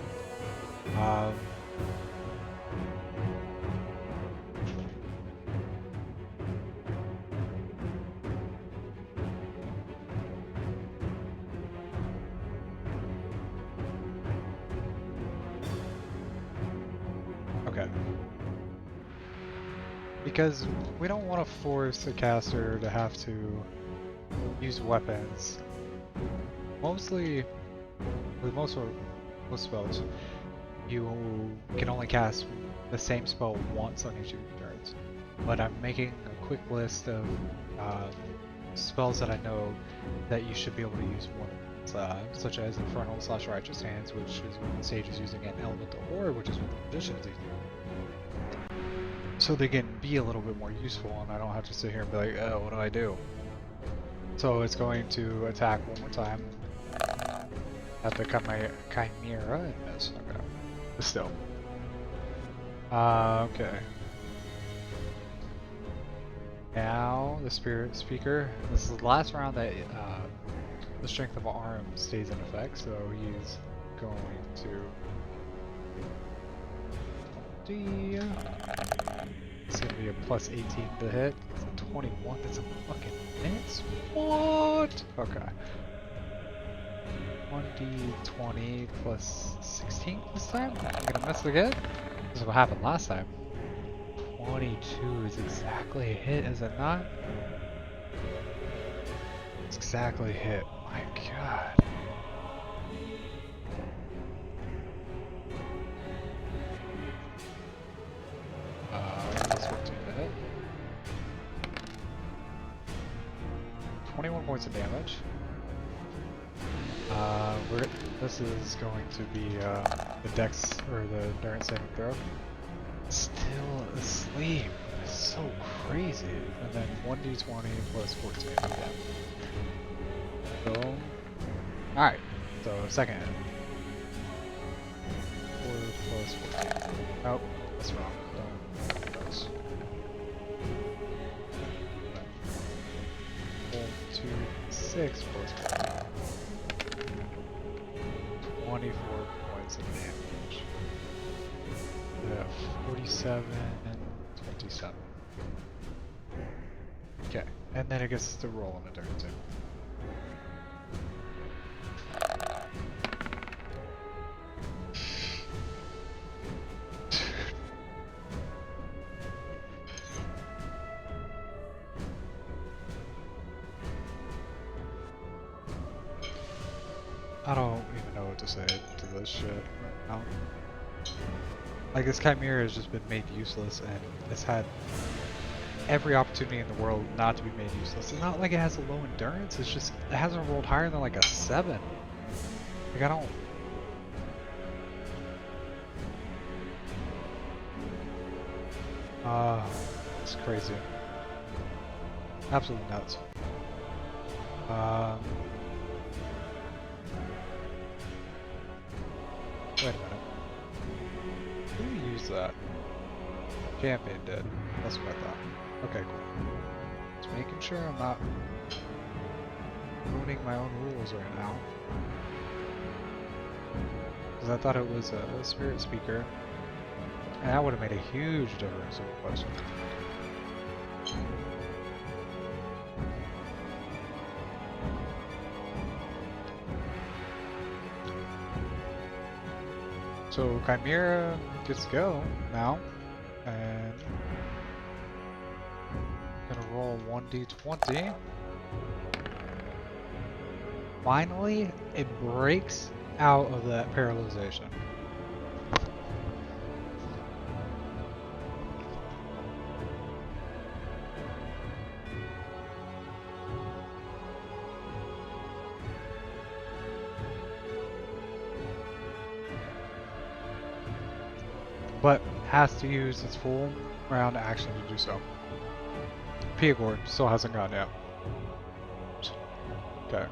okay. Because we don't want to force the caster to have to use weapons. Mostly, with most spells, you can only cast the same spell once on each of your turns. But I'm making a quick list of spells that I know that you should be able to use once, such as Infernal / Righteous Hands, which is when the sage is using an Elemental Orb, which is what the magician is using. So they can be a little bit more useful, and I don't have to sit here and be like, oh, what do I do? So it's going to attack one more time. At the Chimera and miss. Okay. But still. Okay. Now the Spirit Speaker. This is the last round that the Strength of Arm stays in effect, so he's going to it's gonna be a plus 18 to hit. It's a 21, that's a fucking miss? What? Okay. 1d20 plus 16 this time? I'm gonna miss again? This is what happened last time. 22 is exactly a hit, is it not? It's exactly a hit. My god. Plus 14 to hit. 21 points of damage. This is going to be the Dex or the Endurance saving throw. Still asleep. It's so crazy. And then 1d20 plus 14. Okay. So, alright. So second hit. 4 plus 14. Oh, that's wrong. Don't do those. 4, 2, 6 plus 14. 24 points of damage. 47 and 27. Okay, and then it gets to roll on a turn too. I don't even know what to say to this shit. know? Like, this Chimera has just been made useless, and it's had every opportunity in the world not to be made useless. It's not like it has a low endurance, it's just, it hasn't rolled higher than like a 7. Like, I don't... It's crazy. Absolutely nuts. Wait a minute. Who used that? Champion did. That's what I thought. Okay, cool. Just making sure I'm not ruining my own rules right now. Because I thought it was a spirit speaker. And that would have made a huge difference in the question. So Chimera gets to go now, and I'm gonna roll 1d20. Finally, it breaks out of that paralyzation. But has to use its full round action to do so. Piagor still hasn't gone yet. Okay.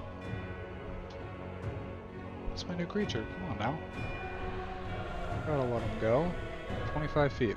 It's my new creature. Come on now. Gotta let him go. 25 feet.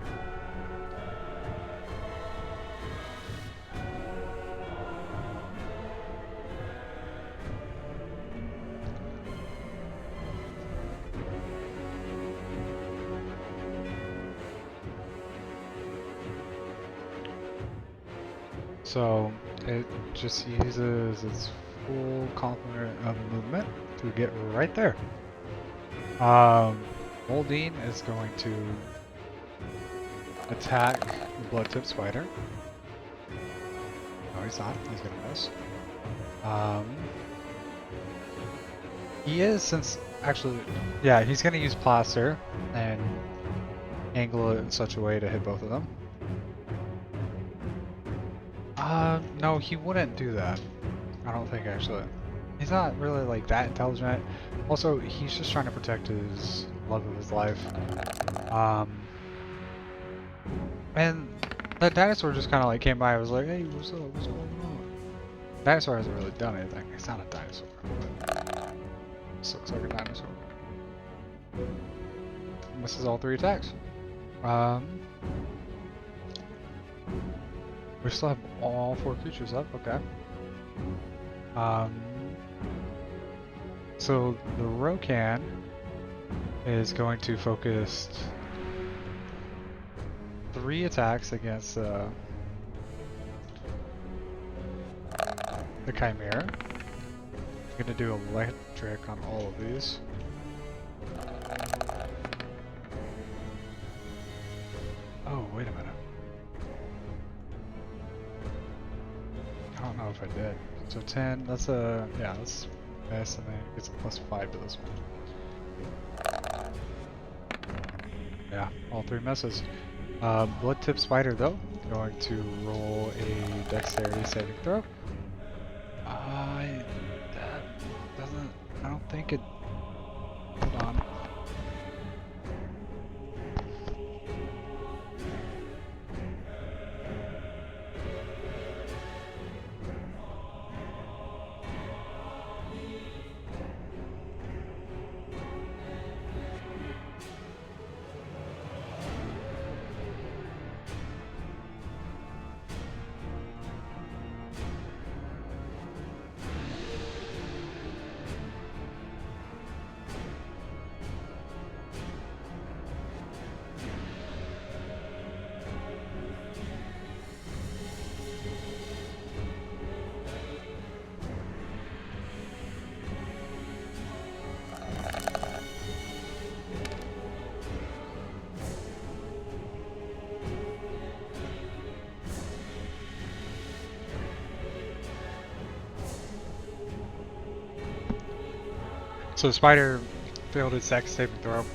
So it just uses its full complement of movement to get right there. Moldine is going to attack the blood tip spider. No, he's not. He's gonna miss. He is, since actually, yeah, he's gonna use plaster and angle it in such a way to hit both of them. No, he wouldn't do that. I don't think, actually. He's not really, like, that intelligent. Also, he's just trying to protect his love of his life. And that dinosaur just kind of, like, came by and was like, hey, what's up? What's going on? Dinosaur hasn't really done anything. It's not a dinosaur. This looks like a dinosaur. Misses all 3 attacks. We still have all 4 creatures up, okay. So the Rokan is going to focus 3 attacks against the Chimera. I'm gonna do electric on all of these. Oh, wait a minute. I don't know if I did. So 10, that's a, yeah, that's best, and then it gets a +5 to this one. Yeah, all 3 misses. Blood tip spider though, going to roll a dexterity saving throw. I don't think it, hold on. So the spider failed its dex saving throw.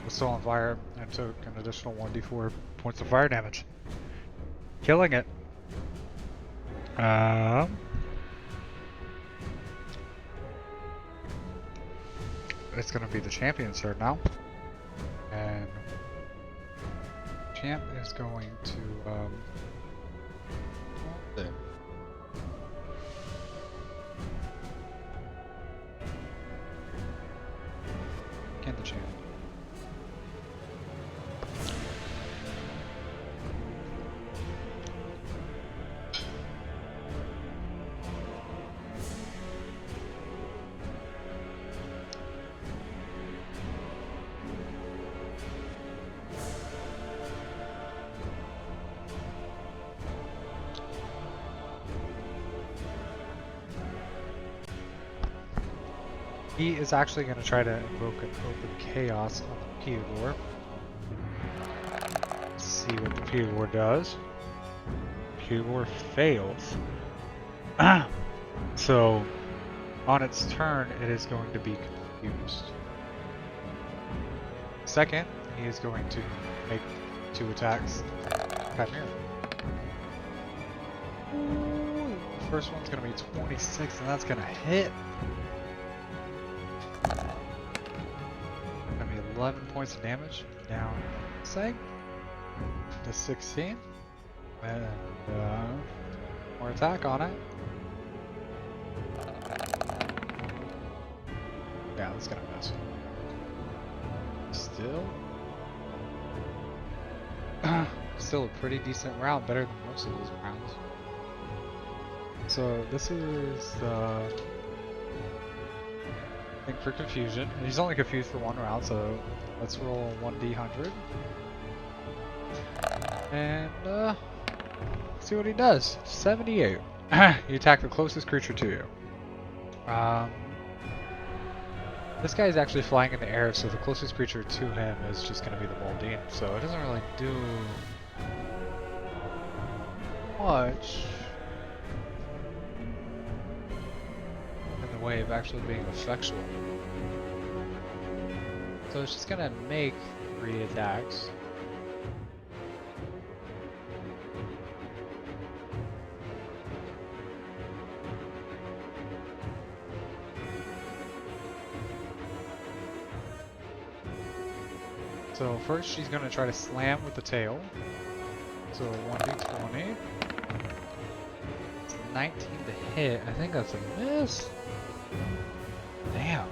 was still on fire and took an additional 1d4 points of fire damage. Killing it. It's gonna be the champion's turn now. And champ is going to can the champ. He is actually going to try to invoke an open chaos on the Peogor. Let's see what the Peogor does. Peogor fails. So, on its turn, it is going to be confused. Second, he is going to make 2 attacks. Chimera. Ooh, the first one's going to be 26, and that's going to hit. 11 points of damage down, say, to 16, and more attack on it. Yeah, that's gonna miss. Still a pretty decent round, better than most of those rounds. So this is for confusion. He's only confused for 1 round, so let's roll 1d100 and see what he does. 78. You attack the closest creature to you. This guy is actually flying in the air, so the closest creature to him is just going to be the Moldine, so it doesn't really do much way of actually being effectual. So it's just gonna make 3 attacks. So first she's gonna try to slam with the tail. So 1d20. It's 19 to hit. I think that's a miss. Damn.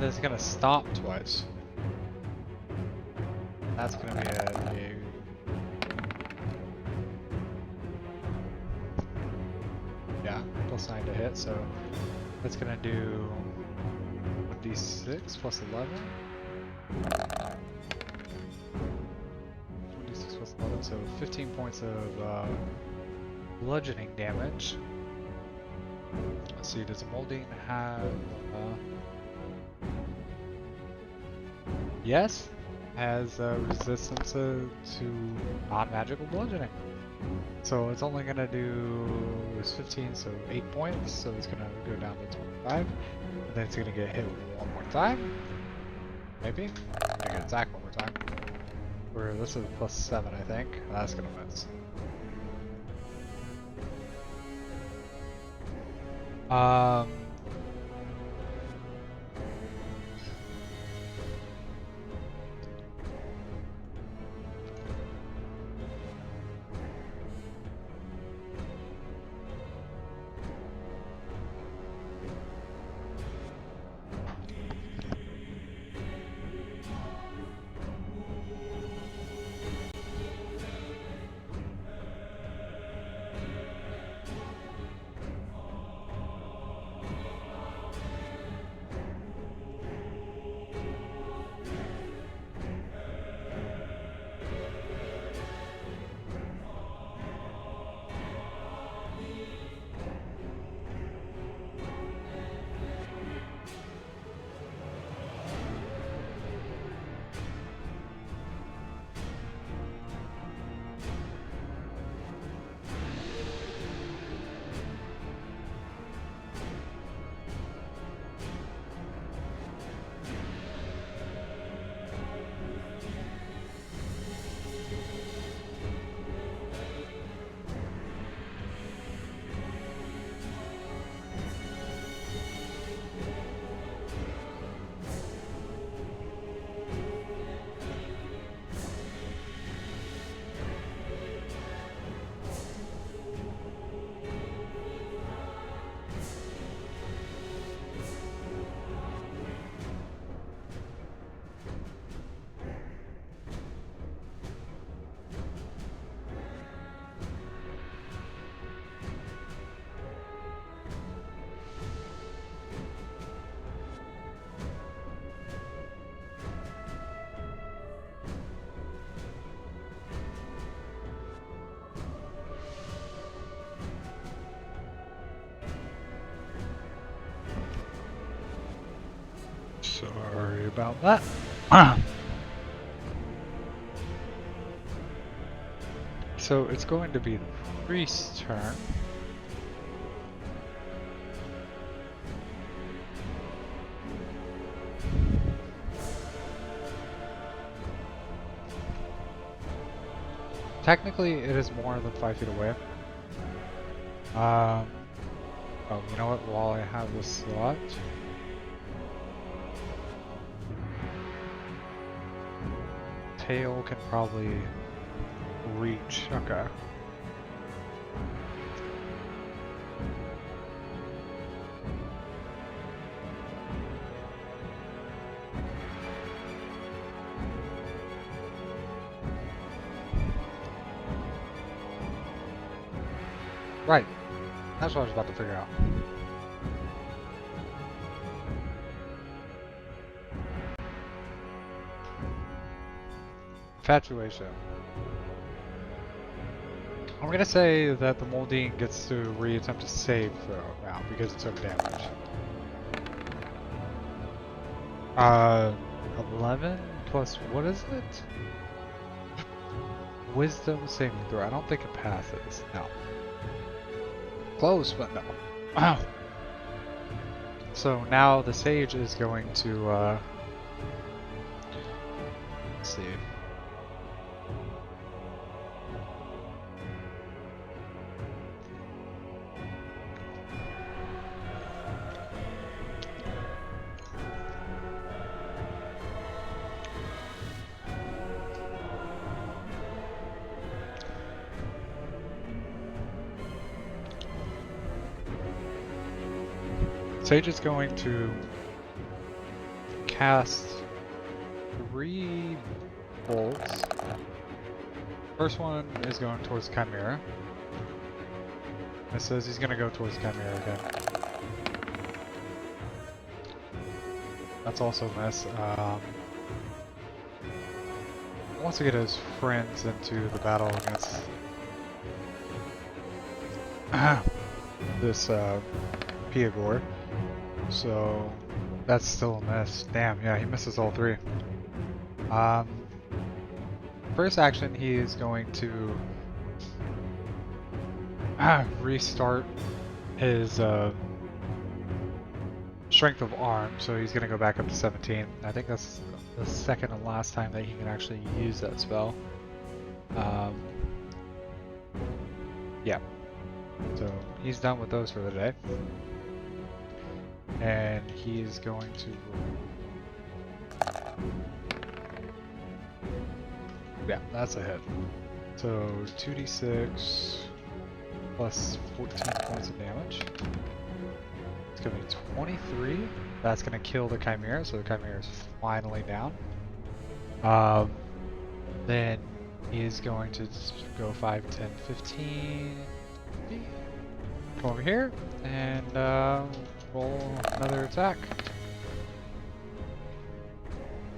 That's gonna stop twice. That's gonna be a yeah, +9 to hit, so that's gonna do 1d6 plus 11. 1d6 plus 11, so 15 points of bludgeoning damage. Let's see, does a Moldine have... yes, has resistance to non-magical bludgeoning. So it's only going to do... it's 15, so 8 points, so it's going to go down to 25. And then it's going to get hit 1 more time. Maybe? I can attack 1 more time. Or this is +7, I think. That's going to miss. about that. So it's going to be the priest's turn. Technically, it is more than 5 feet away. Oh, you know what? While I have this slot, tail can probably reach. Okay. Right. That's what I was about to figure out. Infatuation. I'm gonna say that the Moldine gets to re-attempt to save throw now because it took damage. 11 plus what is it? Wisdom saving throw. I don't think it passes. No. Close, but no. So now the sage is going to let's see. Sage is going to cast 3 bolts. First one is going towards Chimera. It says he's going to go towards Chimera again. That's also a miss. He wants to get his friends into the battle against this Piagor. So that's still a miss. Damn, yeah, he misses all 3. First action, he is going to restart his strength of arm, so he's going to go back up to 17. I think that's the second and last time that he can actually use that spell. Yeah, so he's done with those for the day. And he's going to yeah, that's a hit. So 2d6 plus 14 points of damage. It's going to be 23. That's going to kill the Chimera, so the Chimera is finally down. Then he is going to go 5, 10, 15. Come over here and roll another attack.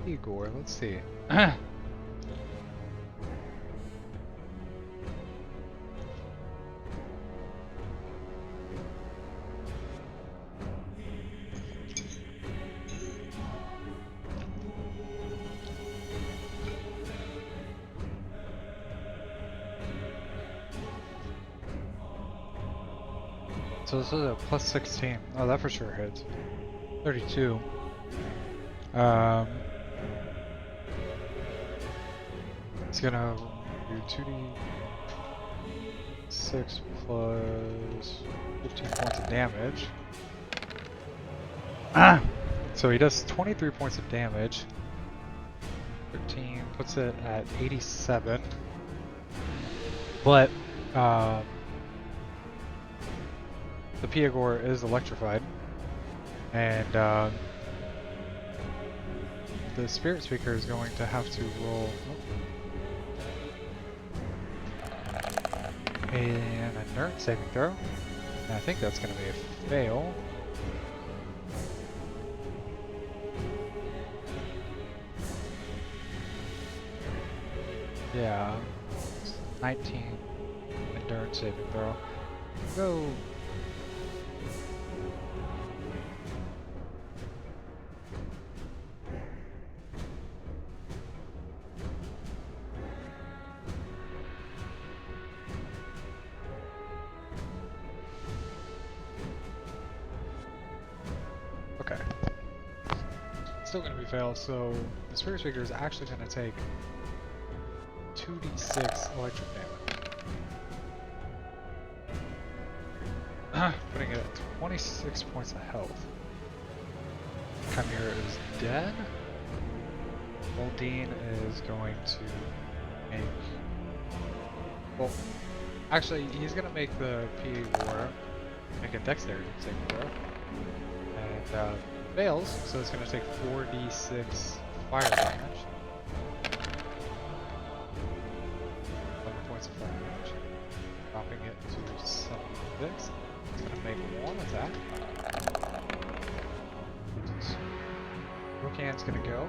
Igor, let's see. So this is a plus 16. Oh, that for sure hits. 32. It's gonna do 2d6 plus 15 points of damage. So he does 23 points of damage. 13 puts it at 87. But the Piagor is electrified, and the Spirit Speaker is going to have to roll an endurance saving throw, and I think that's going to be a fail. Yeah, 19 endurance saving throw. Go. still going to be fail, so the Spirit Speaker is actually going to take 2d6 electric damage. Putting it at 26 points of health. Chimera is dead. Moldine is going to make... Well, actually, he's going to make the PA War, make a Dexterity saving throw. And fails, so it's going to take 4d6 fire damage. 11 points of fire damage. Dropping it to 76. It's going to make one attack. Rokan's going to go.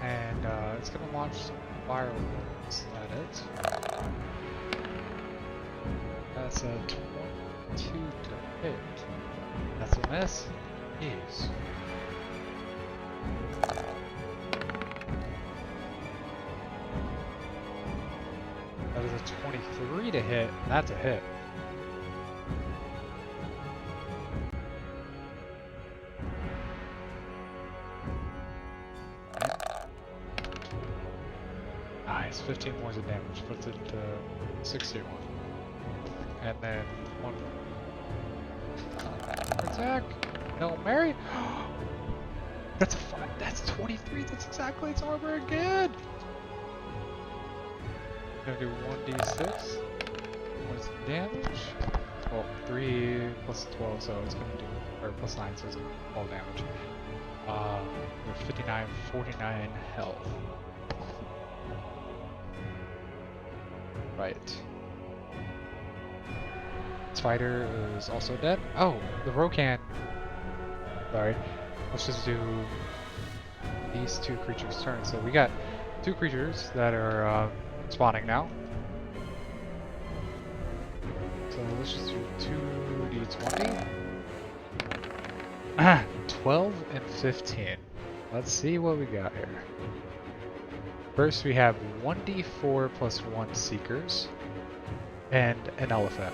And it's going to launch some fireworks at it. That's a 22 to hit. That's a miss. Jeez. That is a 23 to hit. That's a hit. Nice, 15 points of damage, puts it to 61. And then one more attack. No, Mary. That's a 5. That's 23. That's exactly its armor again. Gonna do 1d6 points of damage. Well, 3 plus 12, so it's gonna do, or plus 9, so it's gonna do all damage. With 59, 49 health. Right. Spider is also dead. Oh, the Rokan. Sorry. Let's just do these two creatures' turns. So we got two creatures that are spawning now. So let's just do 2d20. 12 and 15. Let's see what we got here. First we have 1d4 plus 1 Seekers and an elephant.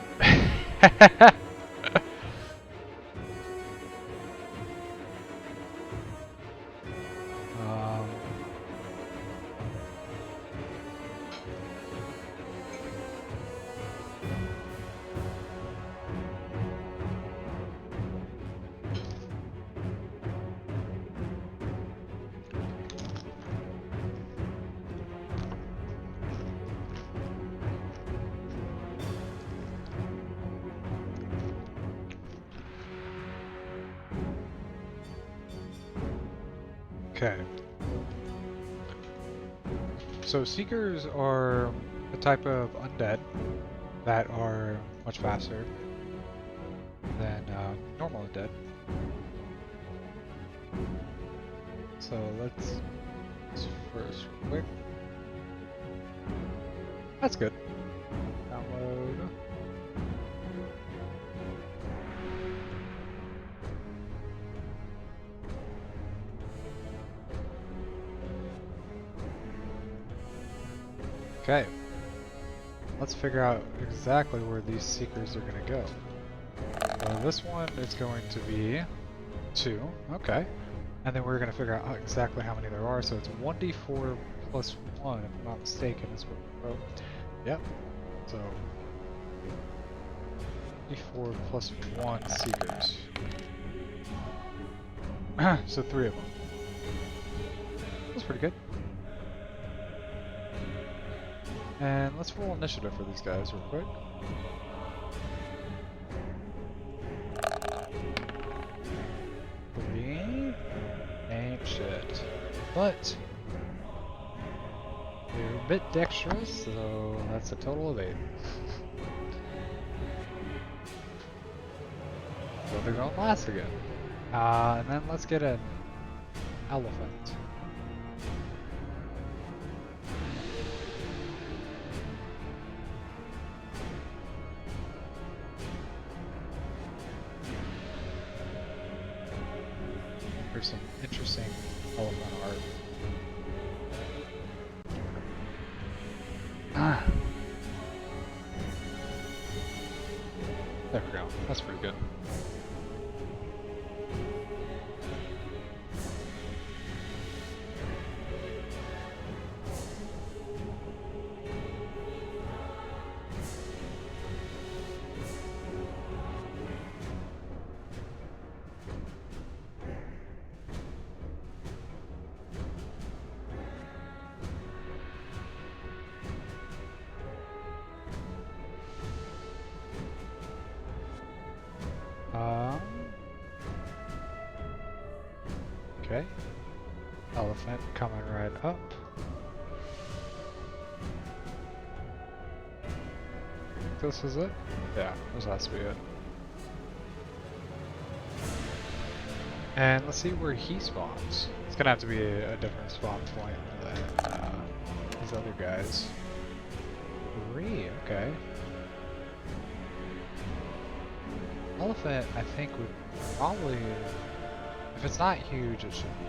Okay. So Seekers are a type of undead that are much faster than normal undead. So let's first quick. That's good. Download. Okay, let's figure out exactly where these Seekers are going to go. So this one is going to be 2, okay. And then we're going to figure out exactly how many there are, so it's 1d4 plus 1, if I'm not mistaken, is what we wrote. Yep, so d4 plus 1 Seekers. So 3 of them. That's pretty good. And let's roll initiative for these guys real quick. Three ain't shit. But they're a bit dexterous, so that's a total of 8. So they're gonna last again. And then let's get an elephant. There's some interesting elephant art. There we go. That's pretty good. Okay. Elephant coming right up. This is it? Yeah, this has to be it. And let's see where he spawns. It's gonna have to be a different spawn point than these other guys. 3, okay. Elephant, I think, would probably... If it's not huge, it should be.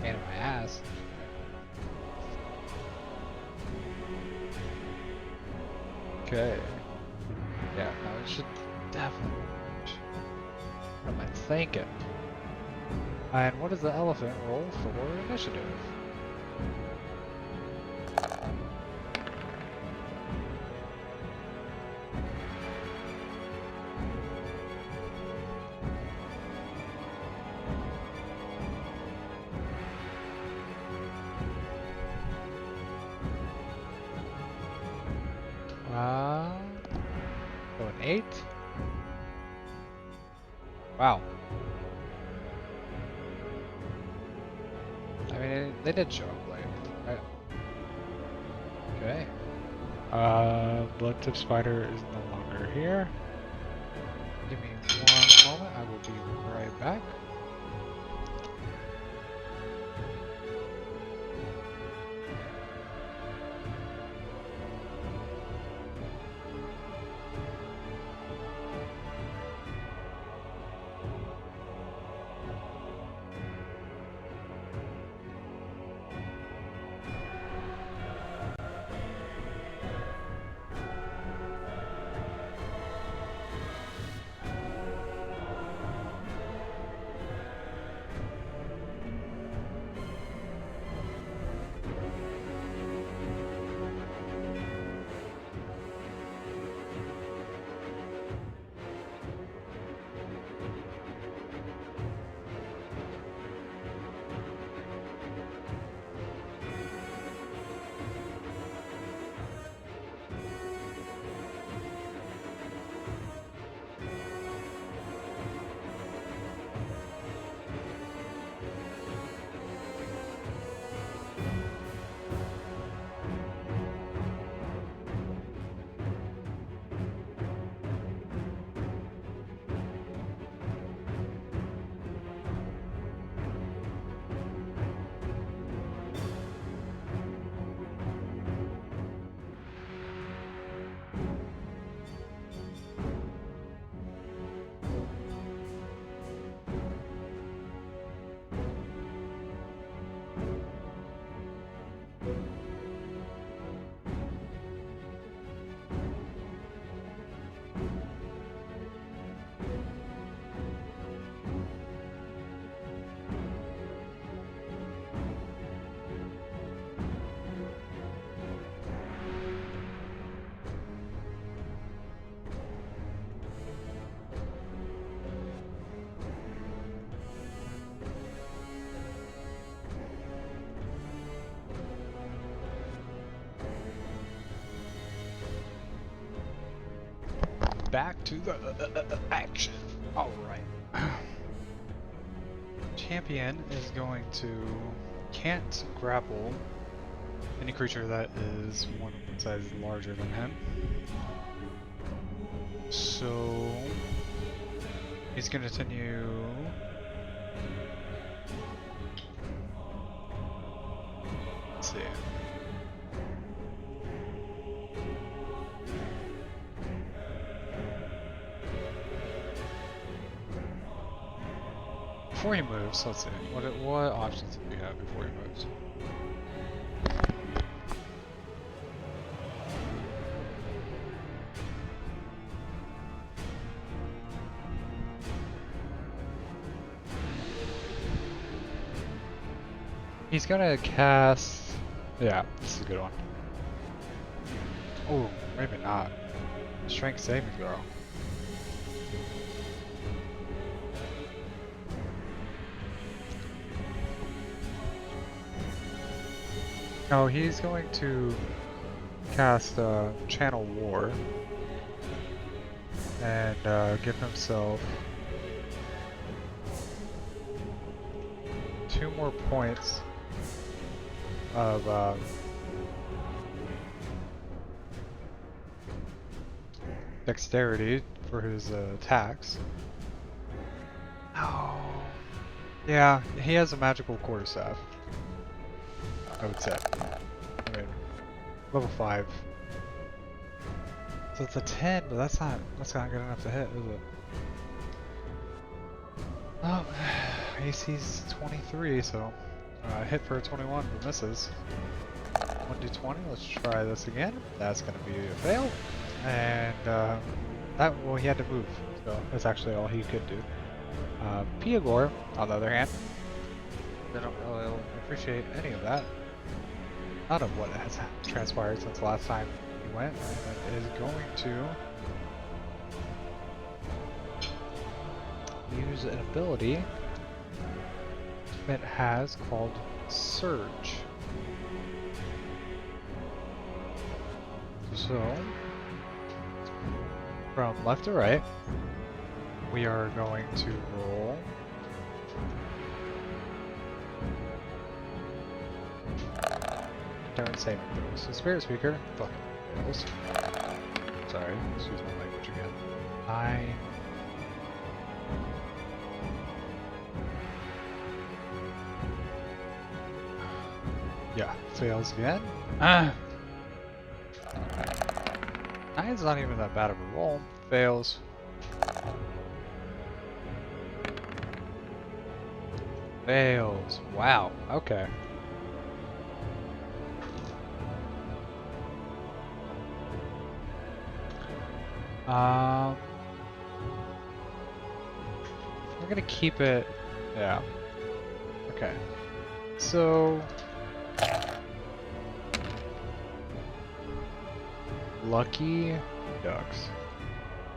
Pain in my ass. Okay. Yeah, no, it should definitely reach. What am I thinking? And what does the elephant roll for initiative? So an 8? Wow. I mean, they did show up late, right? Okay. Blood tip spider is no longer here. Give me one moment, I will be right back. Back to the action. Alright. Champion is going to can't grapple any creature that is one size larger than him. So he's going to continue. Let's see. Before he moves, let's see. What options do we have before he moves? He's gonna cast... Yeah, this is a good one. Oh, maybe not. Strength saving throw. No, he's going to cast Channel War and give himself more points of dexterity for his attacks. Oh, yeah, he has a magical quarterstaff, I would say. I mean, level 5. So it's a 10, but that's not good enough to hit, is it? Oh, AC's 23, so hit for a 21, but misses. 1d20, let's try this again. That's going to be a fail. And well, he had to move, so that's actually all he could do. Piagor, on the other hand, I don't really appreciate any of that. None of what has transpired since the last time he went, and is going to use an ability it has called Surge. So, from left to right, we are going to roll endurance saving throws. So Spirit Speaker fucking fails. Sorry, excuse my language again. 9. Yeah, fails again. 9's not even that bad of a roll. Fails. Fails. Wow. Okay. We're gonna keep it. Yeah. Okay. So. Lucky Ducks.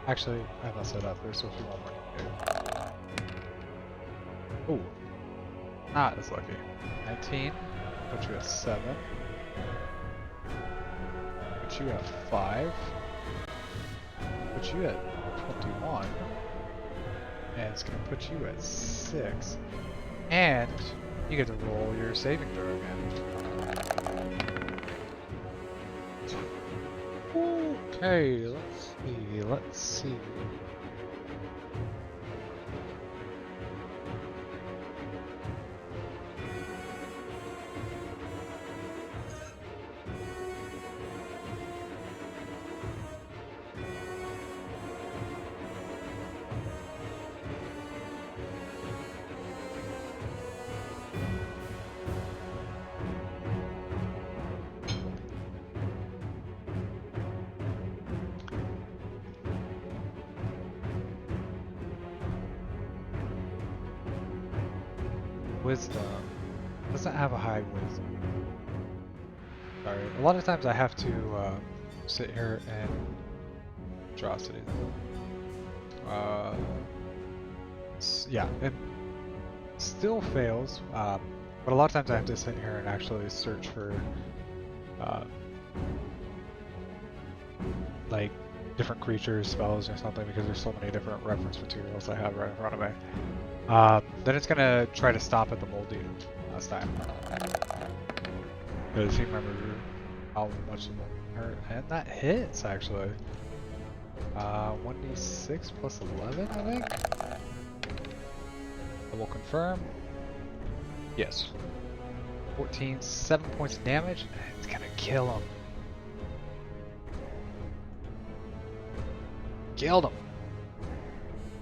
Actually, I messed it up. There's supposed to be one more. Oh, not as lucky. 19. Put you at 7. Put you at 5. Put you at 21. And it's going to put you at 6. And you get to roll your saving throw again. Okay, let's see. Wisdom doesn't have a high wisdom. Sorry, a lot of times I have to sit here and atrocity. Yeah, it still fails, but a lot of times I have to sit here and actually search for like different creatures, spells, or something, because there's so many different reference materials I have right in front of me. Then it's gonna try to stop at the moldy last time. Because he remembers how much it hurt. And that hits, actually. 1d6 plus 11, I think? I will confirm. Yes. 14, 7 points of damage. It's gonna kill him. Killed him.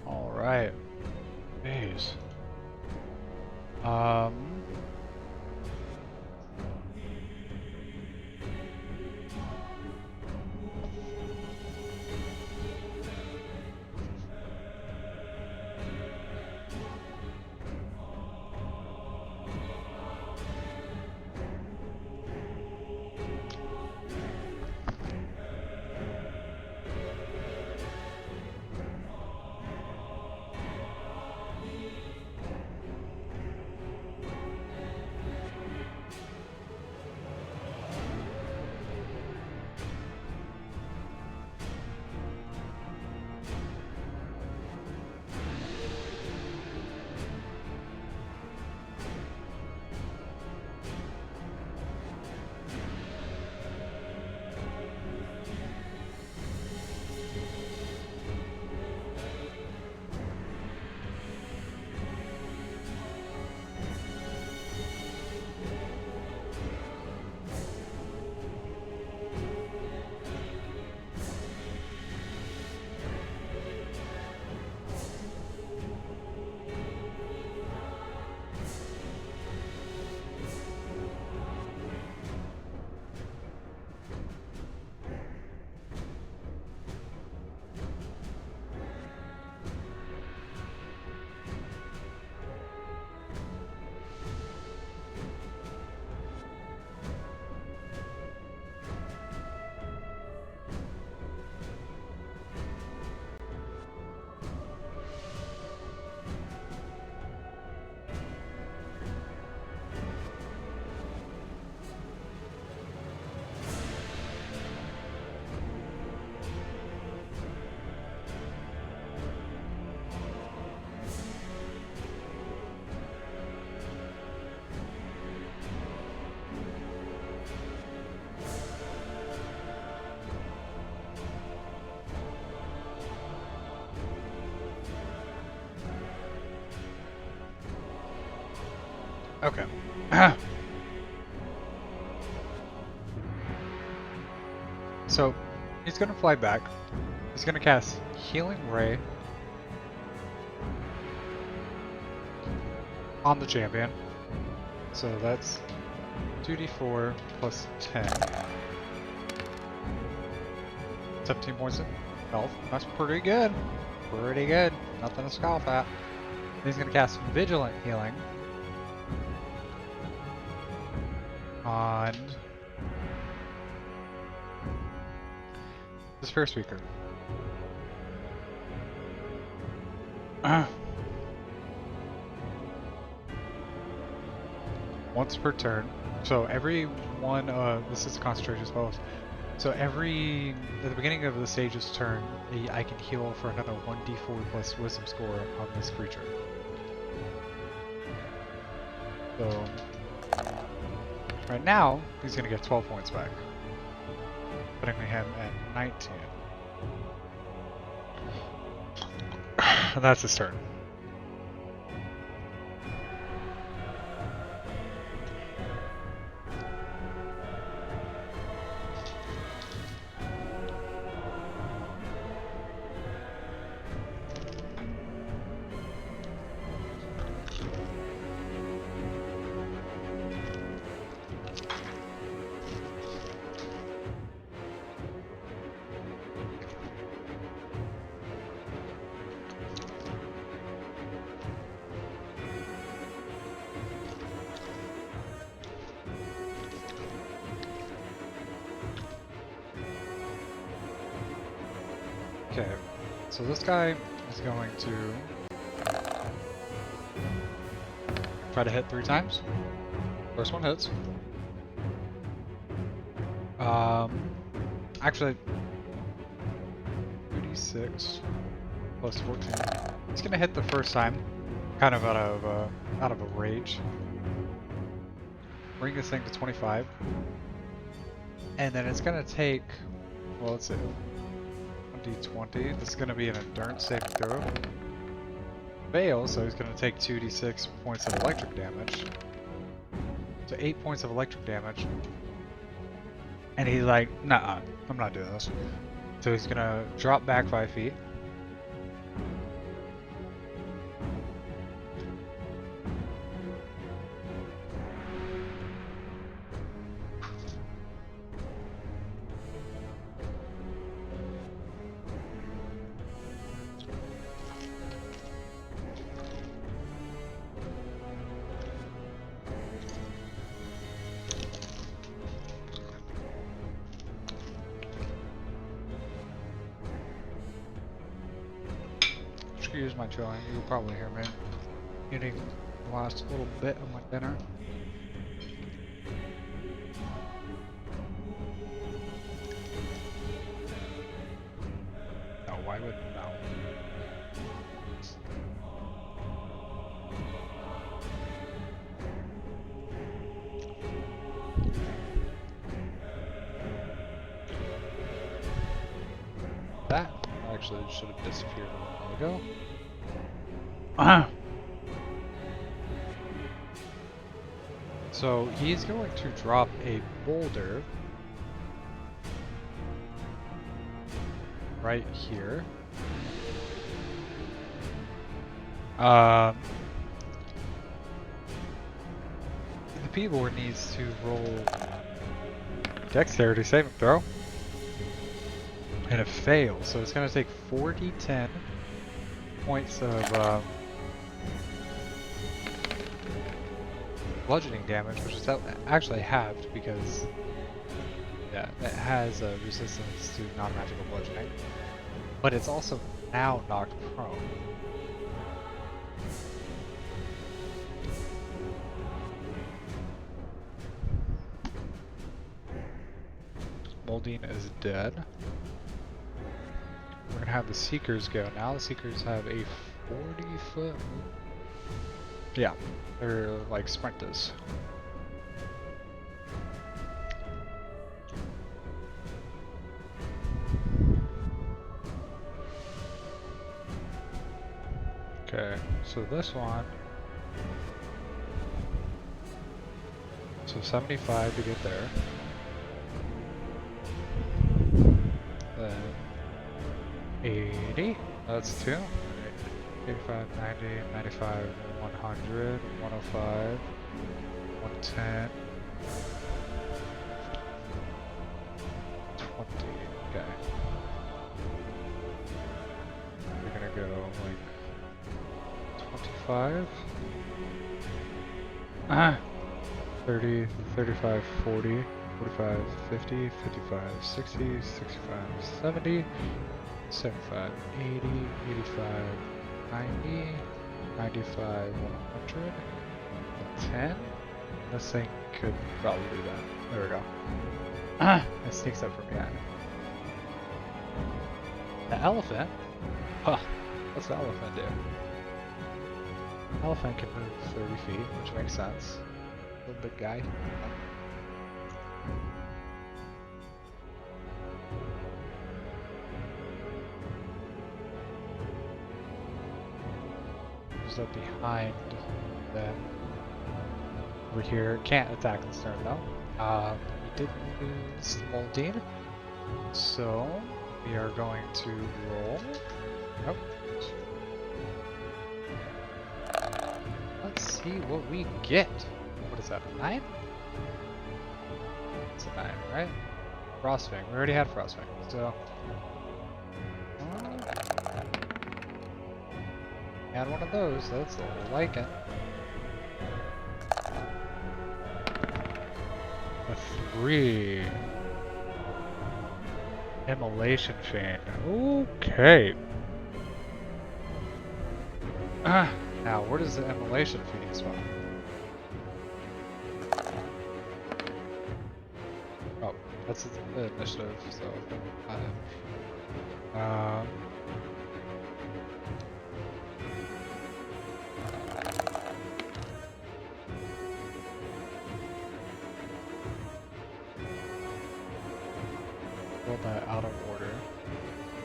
Alright. Jeez. Okay. So, he's gonna fly back. He's gonna cast Healing Ray on the champion. So that's 2d4 plus 10. 17 points of health. That's pretty good. Pretty good. Nothing to scoff at. He's gonna cast Vigilant Healing on the Sphere Speaker. Once per turn. So every one, this is concentration spells. So at the beginning of the stage's turn, I can heal for another 1d4 plus wisdom score on this creature. So right now, he's gonna get 12 points back, putting him at 19. And that's his turn. Okay, so this guy is going to try to hit 3 times. First one hits. Actually, 2d6 plus 14. It's gonna hit the first time, kind of out of a rage. Bring this thing to 25, and then it's gonna take, well, let's see, 1d20. This is gonna be an endurance saving throw. Fail, so he's gonna take 2d6 points of electric damage. So 8 points of electric damage. And he's like, nah, I'm not doing this. So he's gonna drop back 5 feet. Excuse my chewing, you'll probably hear me eating the last little bit of my dinner. No, why would no? That actually should have disappeared a while ago. So he's going to drop a boulder right here. The P-board needs to roll dexterity saving throw. And it fails, so it's going to take 4d10 points of bludgeoning damage, which is actually halved because yeah, it has a resistance to non-magical bludgeoning, but it's also now knocked prone. Moldine is dead. We're gonna have the Seekers go. Now the Seekers have a 40-foot. Yeah, they're like sprinters. Okay, so this one So 75 to get there. Then 80, that's 2. 85, 90, 95, 100, 105, 110, 20, okay. We're gonna go like 25. 30, 35, 40, 45, 50, 55, 60, 65, 70, 75, 80, 85, 90, 95, 100, 10. This thing could probably do that. There we go. It sneaks up from behind. The elephant? Huh. What's the elephant do? Elephant can move 30 feet, which makes sense. Little big guy. Who's up behind them? Over here. Can't attack this turn though. We did lose Moldine. So we are going to roll. Nope. Let's see what we get. What is that, a 9? It's a 9, right? Frostfang. We already had Frostfang, so... Add one of those, that's a lichen. A 3. Immolation Fiend. Okay. Now, where does the Immolation Fiend spawn? Oh, that's the initiative, so... roll that out of order.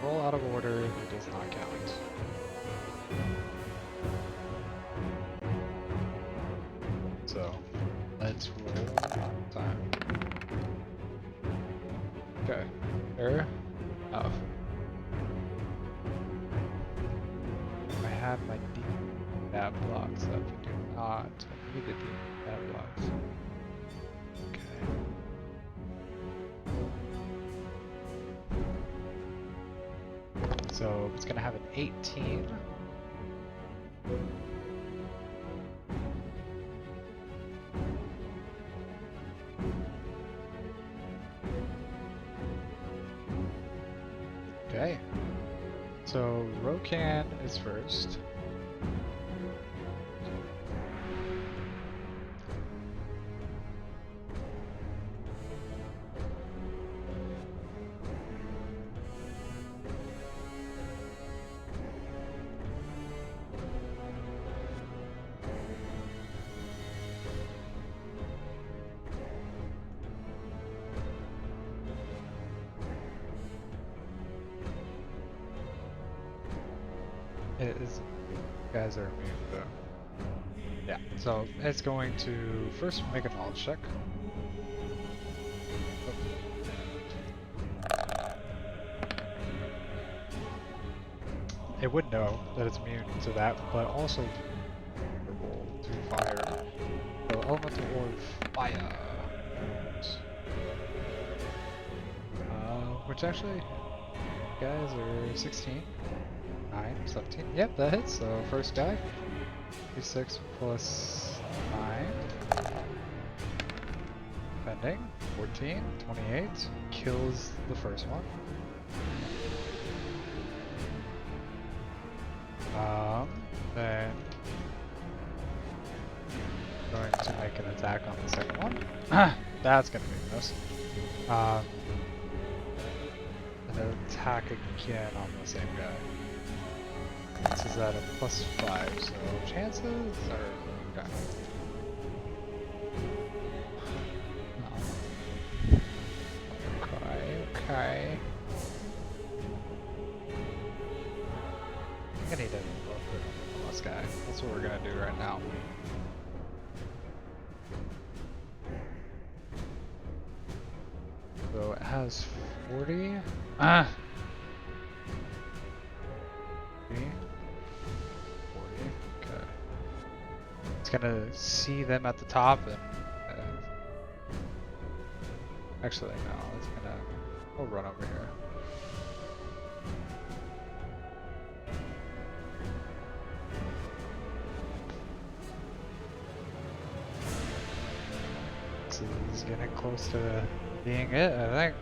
Roll out of order, it does not count. So, let's roll time. Okay, error. Oh. I have my deep bad blocks up. I do not need the deep bad blocks. Okay. So it's gonna have an 18. Okay. So Rokan is first. It is, guys are immune though. Yeah, so it's going to first make a knowledge check. It would know that it's immune to that, but also vulnerable to fire. So elemental orb fire. Which actually, guys are 16. 9, 17. Yep, that hits. So first guy, d6 plus 9. Defending, 14, 28. Kills the first one. Then going to make an attack on the second one. That's gonna be a miss. And then attack again on the same guy. This is at a +5, so chances are okay. Okay. I think I need to put on this guy. That's what we're gonna do right now. has 40. Ah! 40. Okay. It's gonna see them at the top and actually no, it's gonna I'll run over here. So this is getting close to being it, I think.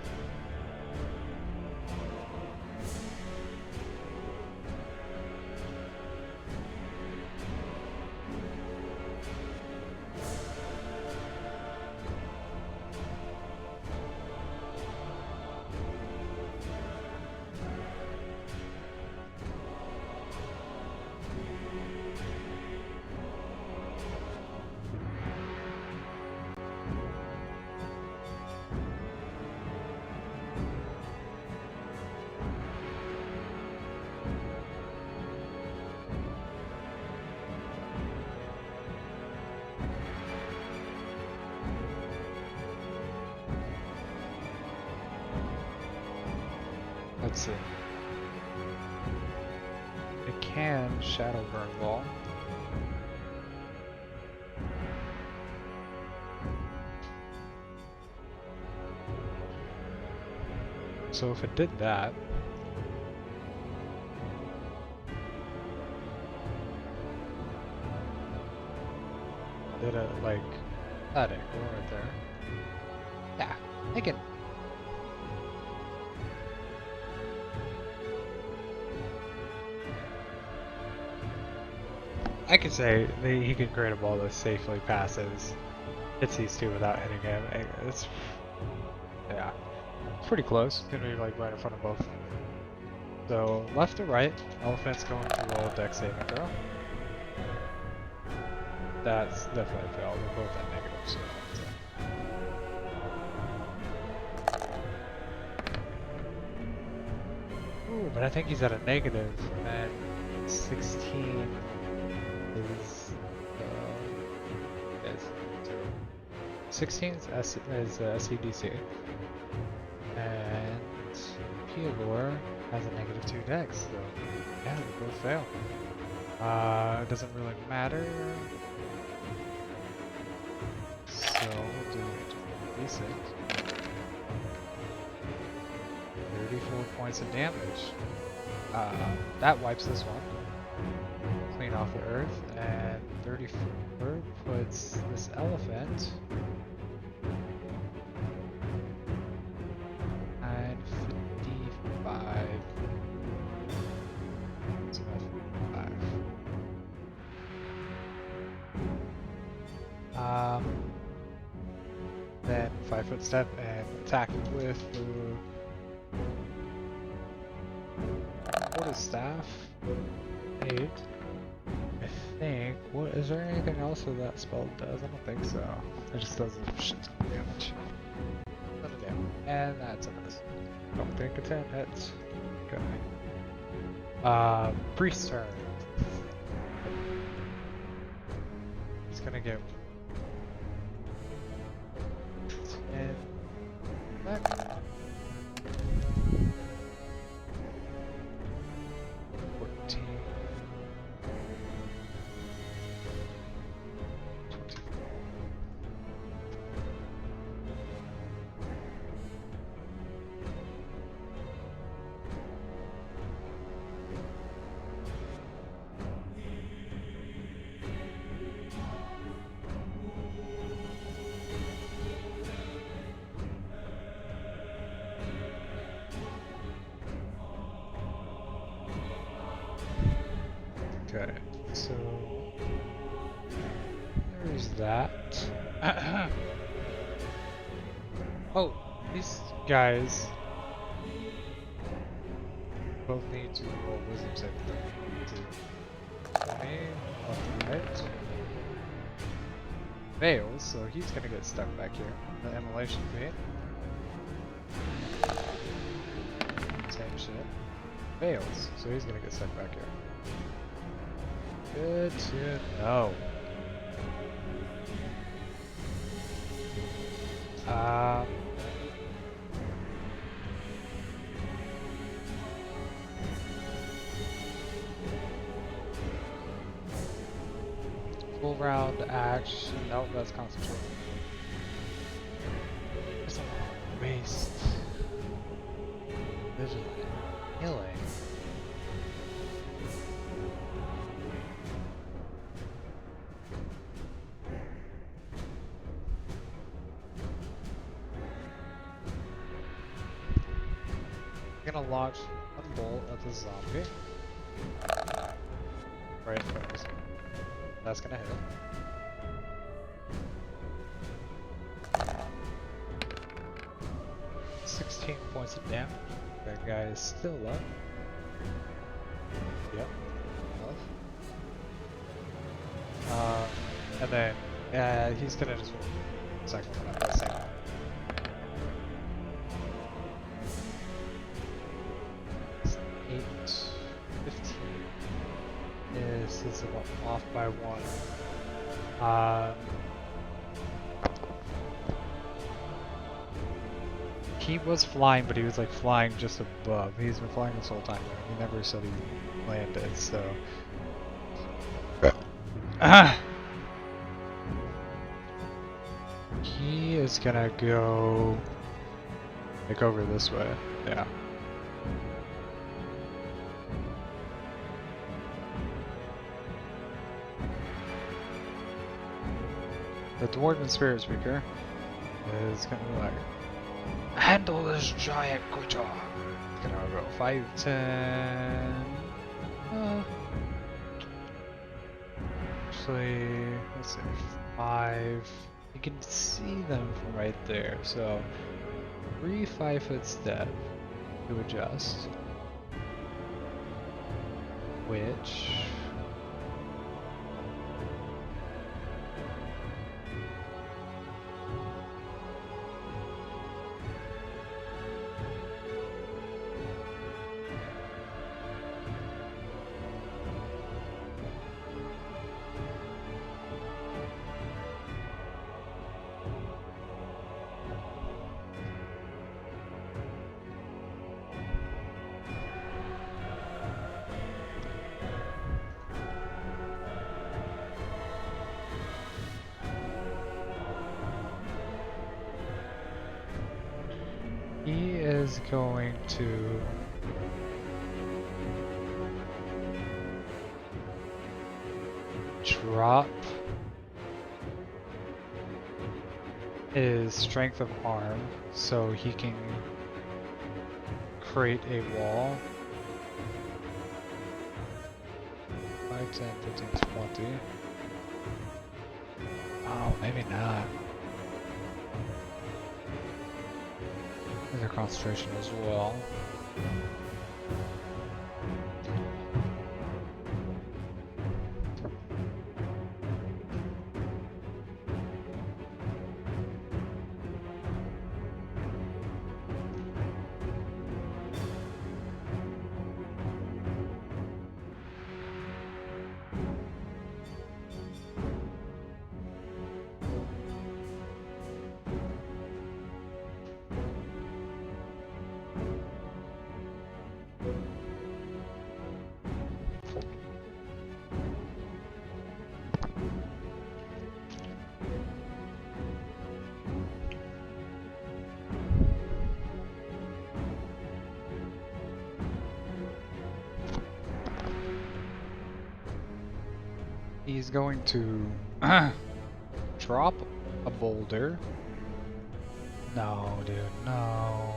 Let's see. It can Shadow Burn Ball. So if it did that, did it like that angle right there? Yeah, I can. I could say he can create a ball that safely passes, hits these two without hitting him. It's yeah, it's pretty close. It's gonna be like right in front of both. So left to right, elephant's going to roll a dex saving throw. That's definitely a fail. They're both at negative, so. Ooh, but I think he's at a negative, and 16 is 16 is SCDC, and Piagor has a negative 2 dex, so yeah, they both fail. It doesn't really matter, so we'll do basic. 34 points of damage. That wipes this one. Clean off the earth, and 34 puts this elephant at 55. It's about 55. Then 5-foot step and attack with the staff. 8. I think. What is there anything else that that spell does? I don't think so. It just does a shit ton of damage. Ton of damage. And that's a miss. Don't think a 10 hits. Okay. Priest turn. He's gonna get 10 back. 14. 24. Okay, so there's that. Oh, these guys both need to roll wisdom saving throw. 20 left and right. Fails, so he's gonna get stuck back here. The immolation feat. Same shit. Fails, so he's gonna get stuck back here. Good to know. round action. Nope, that's concentration. There's a lot of waste. Vigilant. Healing. I'm gonna launch one bolt at the zombie. Right, focus. That's gonna hit. 16 points of damage. That guy is still up. Yep. And then he's gonna just second one up the same one. It's 8, 15. This is off by 1. He was flying, but he was like flying just above. He's been flying this whole time. He never said he landed, so. He is gonna go like over this way. Yeah. The Dwarven Spirit Speaker is gonna be like, handle this giant creature. It's gonna go 5, 10. Actually, let's say 5. You can see them from right there. So 3 5-foot step to adjust, which. He is going to drop his strength of arm so he can create a wall. 5, 10, 15, 20. Oh, maybe not. Their concentration as well. He's going to drop a boulder. No, dude, no.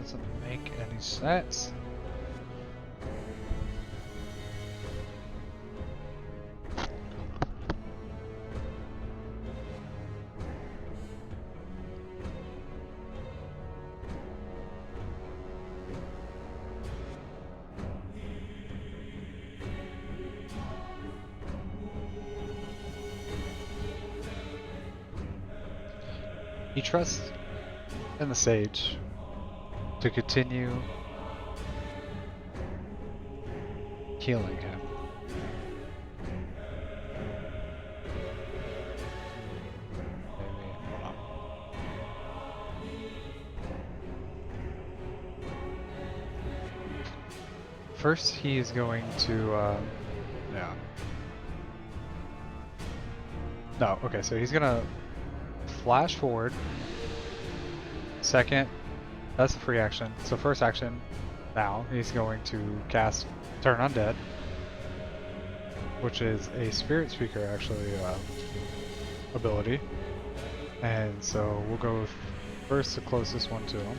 Doesn't make any sense. He trusts in the sage to continue healing him. First, he is going to, yeah. No, okay, so he's gonna flash forward. Second, that's the free action. So first action, now he's going to cast Turn Undead, which is a Spirit Speaker actually ability. And so we'll go first the closest one to him.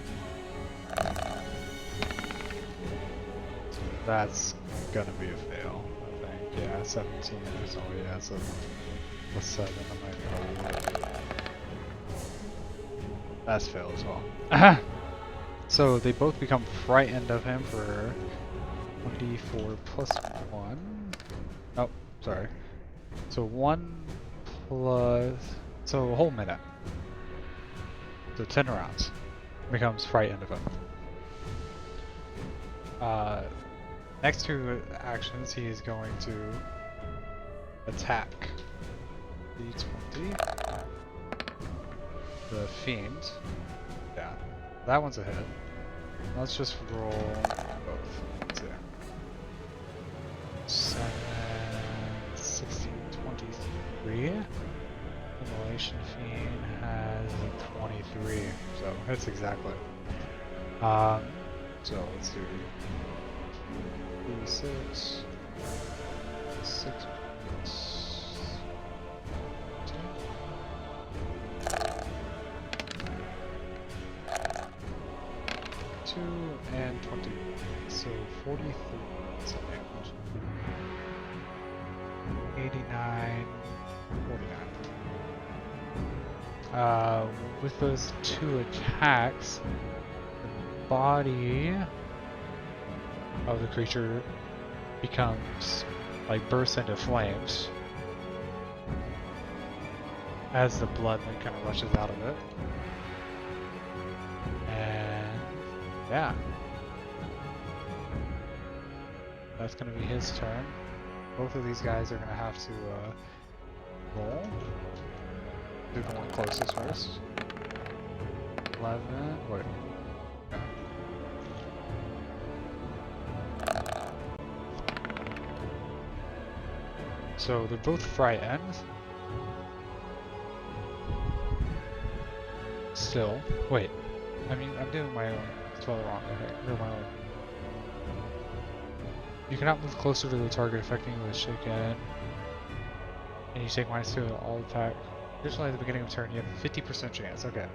That's gonna be a fail, I think. Yeah, 17 is all, yeah, so plus 7, I might go. That's fail as well. So they both become frightened of him for 1d4 plus 1. Oh, sorry. So 1 plus... So a whole minute. So 10 rounds. Becomes frightened of him. Next two actions, he is going to attack D20. The Fiend. Yeah, that one's a hit. Let's just roll both. Let's see. 7, 16, 23. Immolation Fiend has a 23, so hits exactly. So let's do 6, 6 plus 2 and 20, so 43 damage. 89, 49. With those two attacks, the body of the creature becomes, like, bursts into flames as the blood like kind of rushes out of it. And yeah, that's gonna be his turn. Both of these guys are gonna have to roll. Do the one closest first. 11. Wait. Okay. So they're both frightened. Still. Wait. I mean, I'm doing my own. Spell it wrong. Okay, do my own. You cannot move closer to the target affecting you with shaken. And you take -2 to all attack. Additionally, at the beginning of turn, you have a 50% chance. Okay.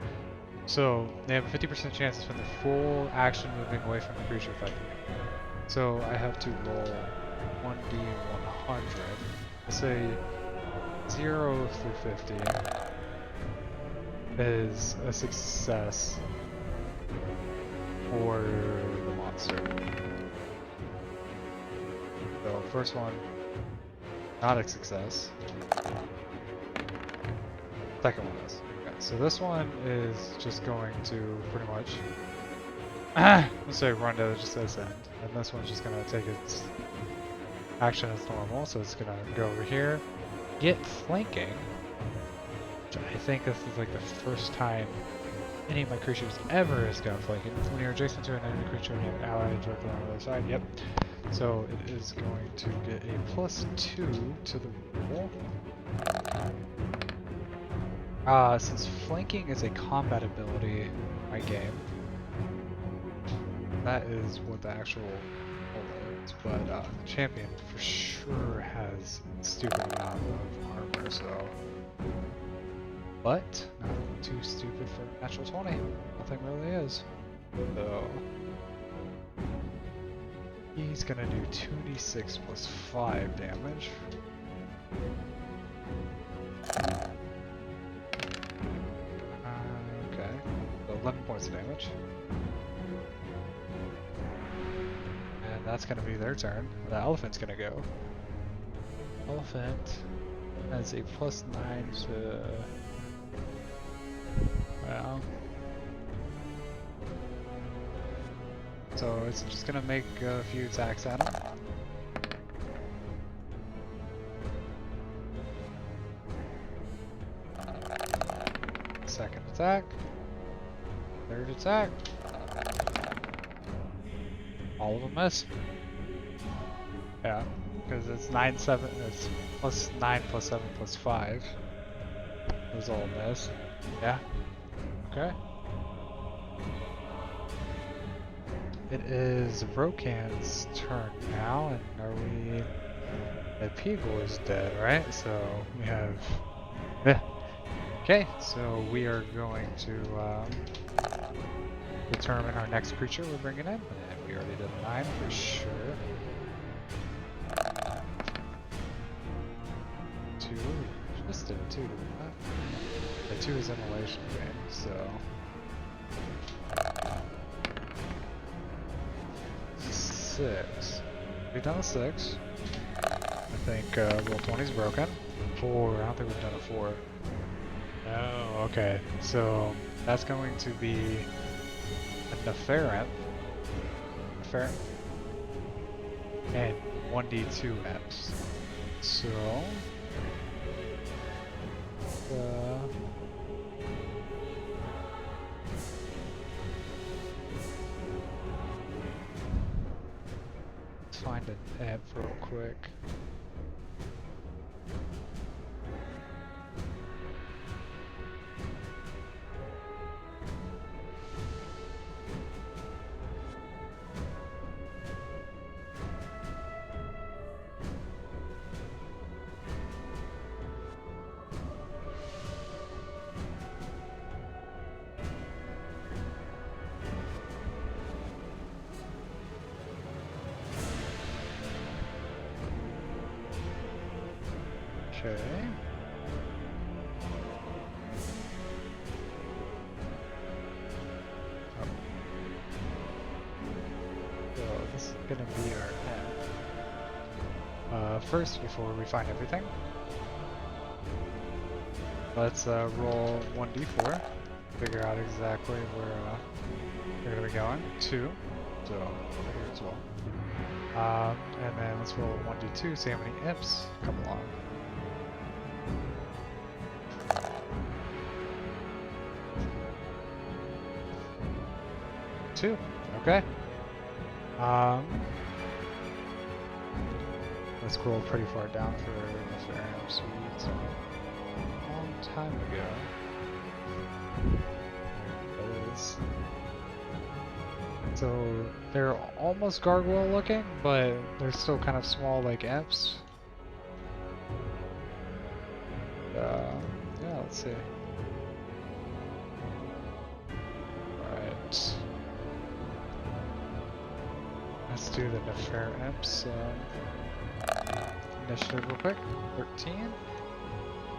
So they have a 50% chance to spend their full action moving away from the creature affecting you. So I have to roll 1d100. Let's say 0 through 50 is a success for the monster. So first one, not a success. Second one is. Okay, so this one is just going to pretty much, let's say run to just this end, and this one's just gonna take its action as normal, so it's gonna go over here, get flanking, which I think this is like the first time any of my creatures ever has got flanking. When you're adjacent to an enemy creature and you have an ally directly on the other side, yep. So it is going to get a +2 to the roll. Since flanking is a combat ability in my game, that is what the actual roll is, but the champion for sure has a stupid amount of armor, so... But, not too stupid for natural 20, nothing really is. So... He's gonna do 2d6 plus 5 damage. Okay, so 11 points of damage. And that's gonna be their turn. The elephant's gonna go. Elephant has a +9 to... Well... So it's just gonna make a few attacks at him. Second attack. Third attack. All of them miss. Yeah, because it's 9, 7, it's +9 +7 +5. It was all miss. Yeah. Okay. It is Rokan's turn now, and are we... The Peagle is dead, right? So we have... Yeah. Okay, so we are going to determine our next creature we're bringing in. And we already did 9 for sure. 2, we just did 2, didn't we? The 2 is Immolation Vein, so... 6. We've done a 6. I think roll 20 is broken. 4. I don't think we've done a 4. No. Okay. So that's going to be a Neferent. And 1d2 M's. So let's find an imp real quick. Okay. Oh. So this is gonna be our end. First, before we find everything, let's roll 1d4. Figure out exactly where we're gonna be going. 2, so over here as well. And then let's roll 1d2. See how many imps come along. 2. Okay. Let's scroll pretty far down for Neferent. So it's a long time ago. There it is. So they're almost gargoyle looking, but they're still kind of small like imps. Yeah, let's see. Alright. Let's do the Neferent imps. Initiative real quick. 13.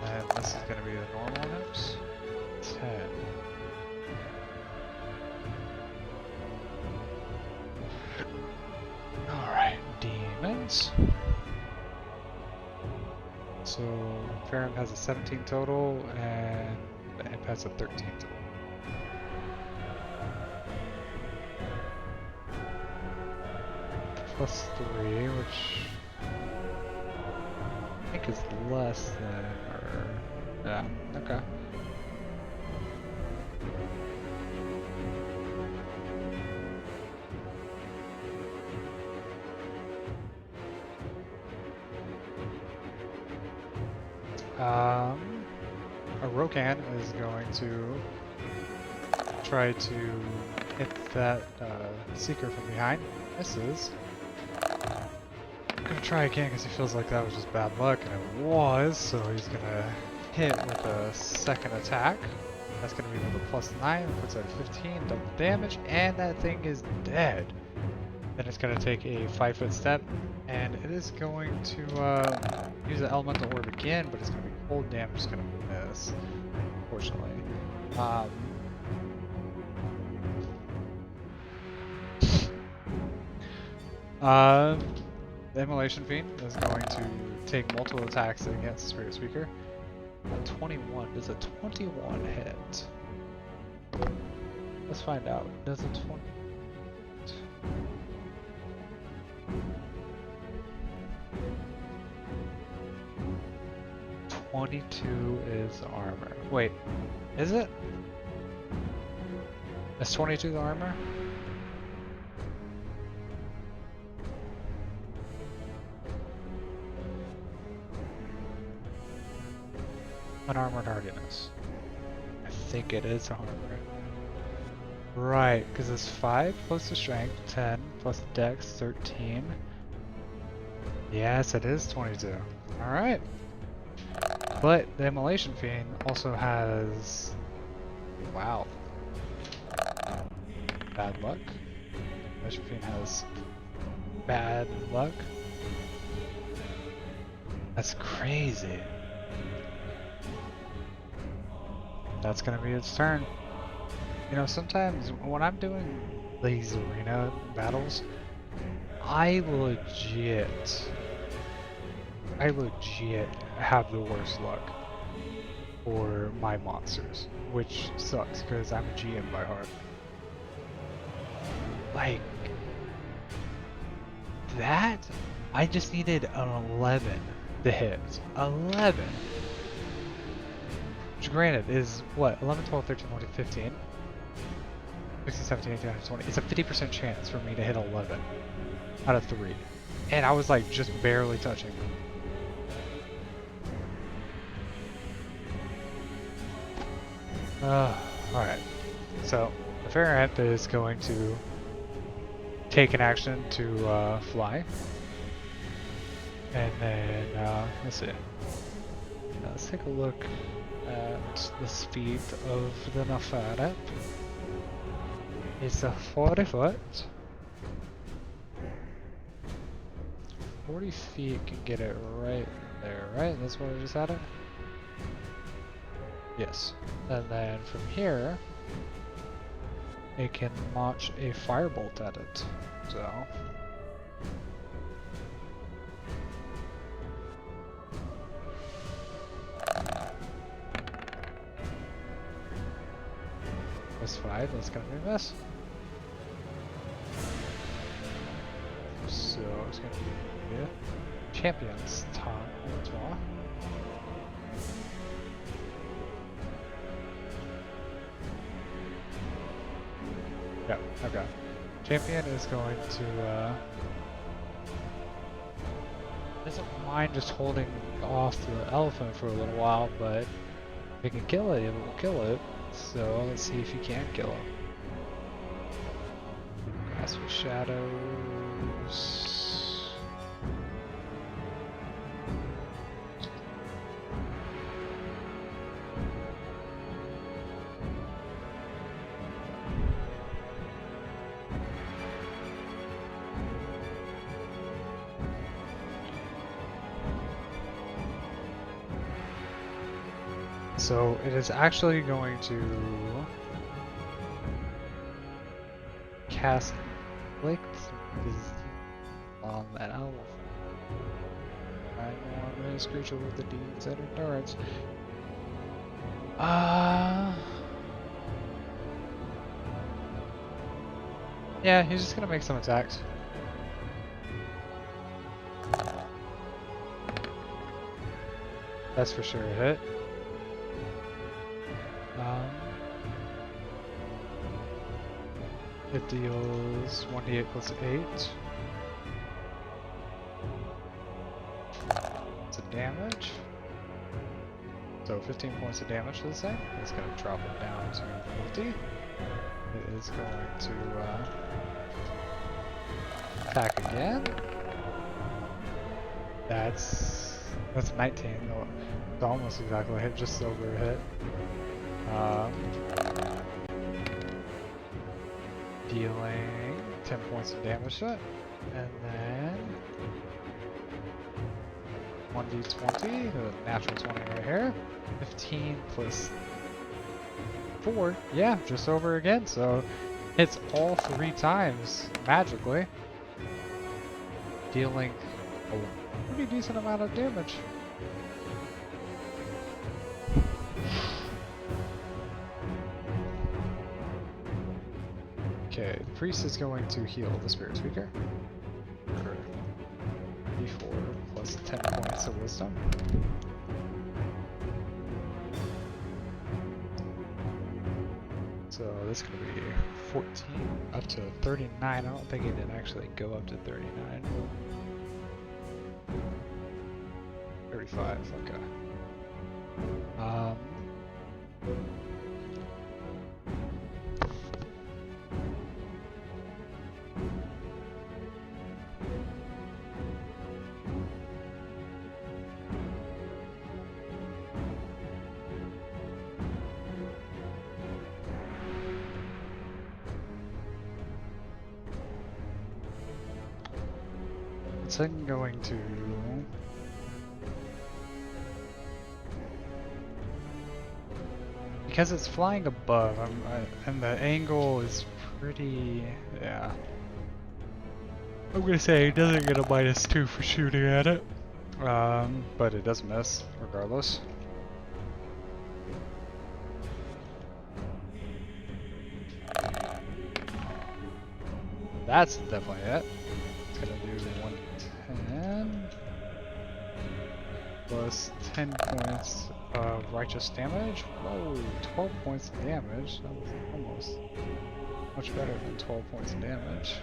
And this is going to be the normal imps. 10. Alright, demons. So Farum has a 17 total, and the imp has a 13 total. Plus 3, which I think is less than, or, yeah, okay. A Rokan is going to try to hit that Seeker from behind. Misses. I'm gonna try again because he feels like that was just bad luck, and it was, so he's gonna hit with a second attack. That's gonna be with a +9, puts it at 15, double damage, and that thing is dead. Then it's gonna take a 5-foot step, and it is going to use the elemental orb again, but it's gonna be cold damage, it's gonna miss, unfortunately. The Immolation Fiend is going to take multiple attacks against Spirit Speaker. A 21. Does a 21 hit? Let's find out. Does a 20? 22 is armor. Wait, is it? Is 22 the armor? Unarmored hardiness. I think it is armor. Right, because it's 5 plus the strength, 10 plus the dex, 13. Yes, it is 22. Alright. But the Immolation Fiend also has... Wow. Bad luck. Immolation Fiend has bad luck. That's crazy. That's gonna be its turn. You know, sometimes when I'm doing these arena battles, I legit have the worst luck for my monsters, which sucks because I'm a GM by heart. Like, that, I just needed an 11 to hit. 11! Which granted is, what, 11, 12, 13, 14, 15? 16, 17, 18, 19, 20. It's a 50% chance for me to hit 11 out of 3. And I was like just barely touching. Alright. So, the Ferret is going to take an action to fly. And then, let's see. Let's take a look at the speed of the Neferet. It's a 40 foot. 40 feet can get it right there, right? That's where I just had it? Yes. And then from here, it can launch a firebolt at it. So. Plus 5, that's gonna be a miss. So it's gonna be Champion's time as well. Yeah, okay. Champion is going to doesn't mind just holding off the elephant for a little while, but if it can kill it, it will kill it. So let's see if you can kill him. Grasp of Shadows. So it is actually going to cast Inflict on that elephant. I know this creature with the deeds and endurance. Yeah, he's just gonna make some attacks. That's for sure a hit. It deals 1d8 plus 8. It's a damage. So 15 points of damage to the same. It's going to drop it down to 50. It is going to attack again. That's 19. It's almost exactly a hit, just over a hit. Dealing 10 points of damage to it, and then 1d20, the natural 20 right here, 15 plus 4, yeah, just over again, so hits all 3 times magically, dealing a pretty decent amount of damage. Okay, the priest is going to heal the spirit speaker. For d4 plus 10 points of wisdom. So this is going to be 14 up to 39. I don't think it did actually go up to 39. 35, okay. Um, so I'm going to. Because it's flying above, and the angle is pretty, yeah. I'm gonna say it doesn't get a -2 for shooting at it, but it does miss regardless. That's definitely it. It's gonna do 110 plus 10 points of righteous damage. Whoa, 12 points of damage. That was almost much better than 12 points of damage.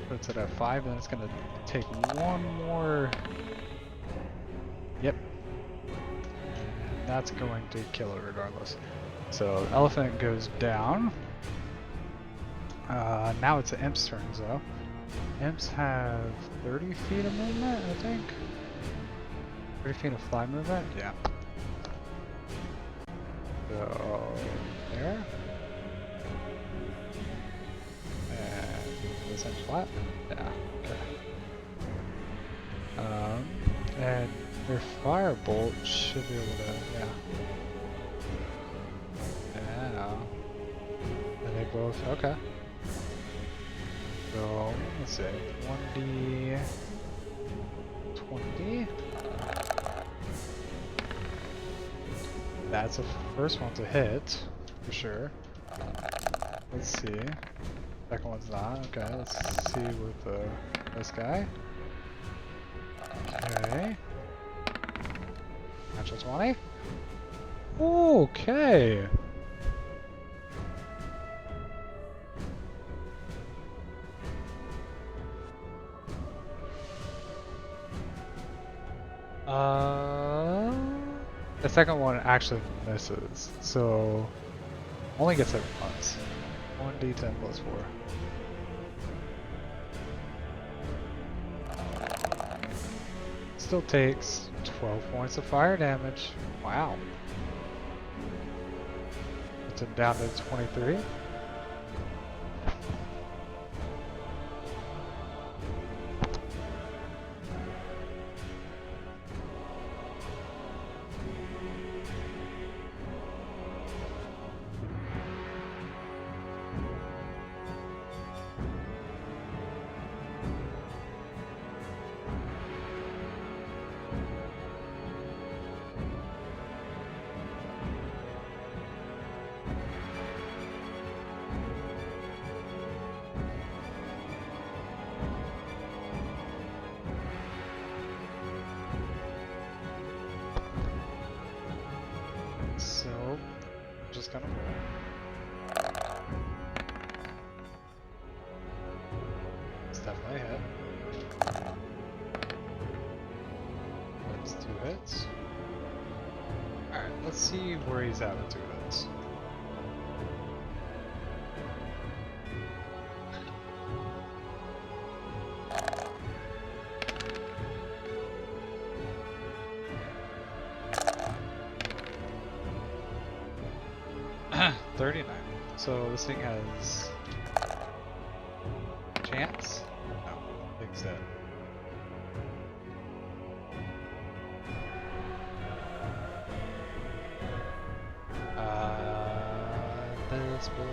Puts it at 5, and then it's gonna take one more. Yep. And that's going to kill it regardless. So elephant goes down. Now it's the imp's turns though. Imps have 30 feet of movement, I think. 30 feet of fly movement? Yeah. So, there. And this imp flat? Yeah, okay. And their firebolt should be able to, yeah. Yeah. And they both, okay. So, let's see, 1d 20. That's the first one to hit, for sure. Let's see. Second one's not. Okay, let's see with this guy. Okay. Natural 20. Okay. The second one actually misses, so only gets it once. 1d10 plus 4. Still takes 12 points of fire damage. Wow. Puts it down to 23. So, I'm just gonna roll. It's definitely a hit. That's 2 hits. Alright, let's see where he's at with 2 hits. So this thing has chance? No, thing's dead. This will...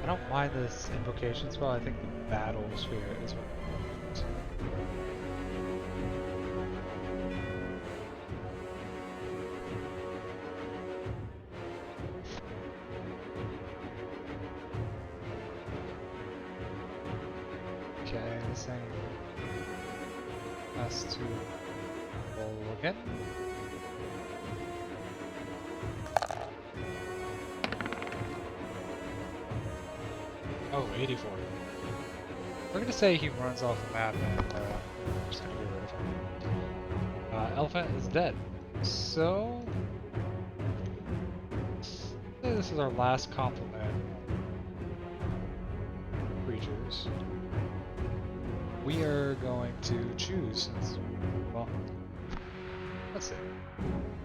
I don't mind this invocation spell. I think the battle sphere is what I want. Okay, this thing has to roll again. Oh, 84. We're gonna say he runs off the map and I'm just gonna give it Elephant is dead. So this is our last complement of creatures. We are going to choose. Well, let's see.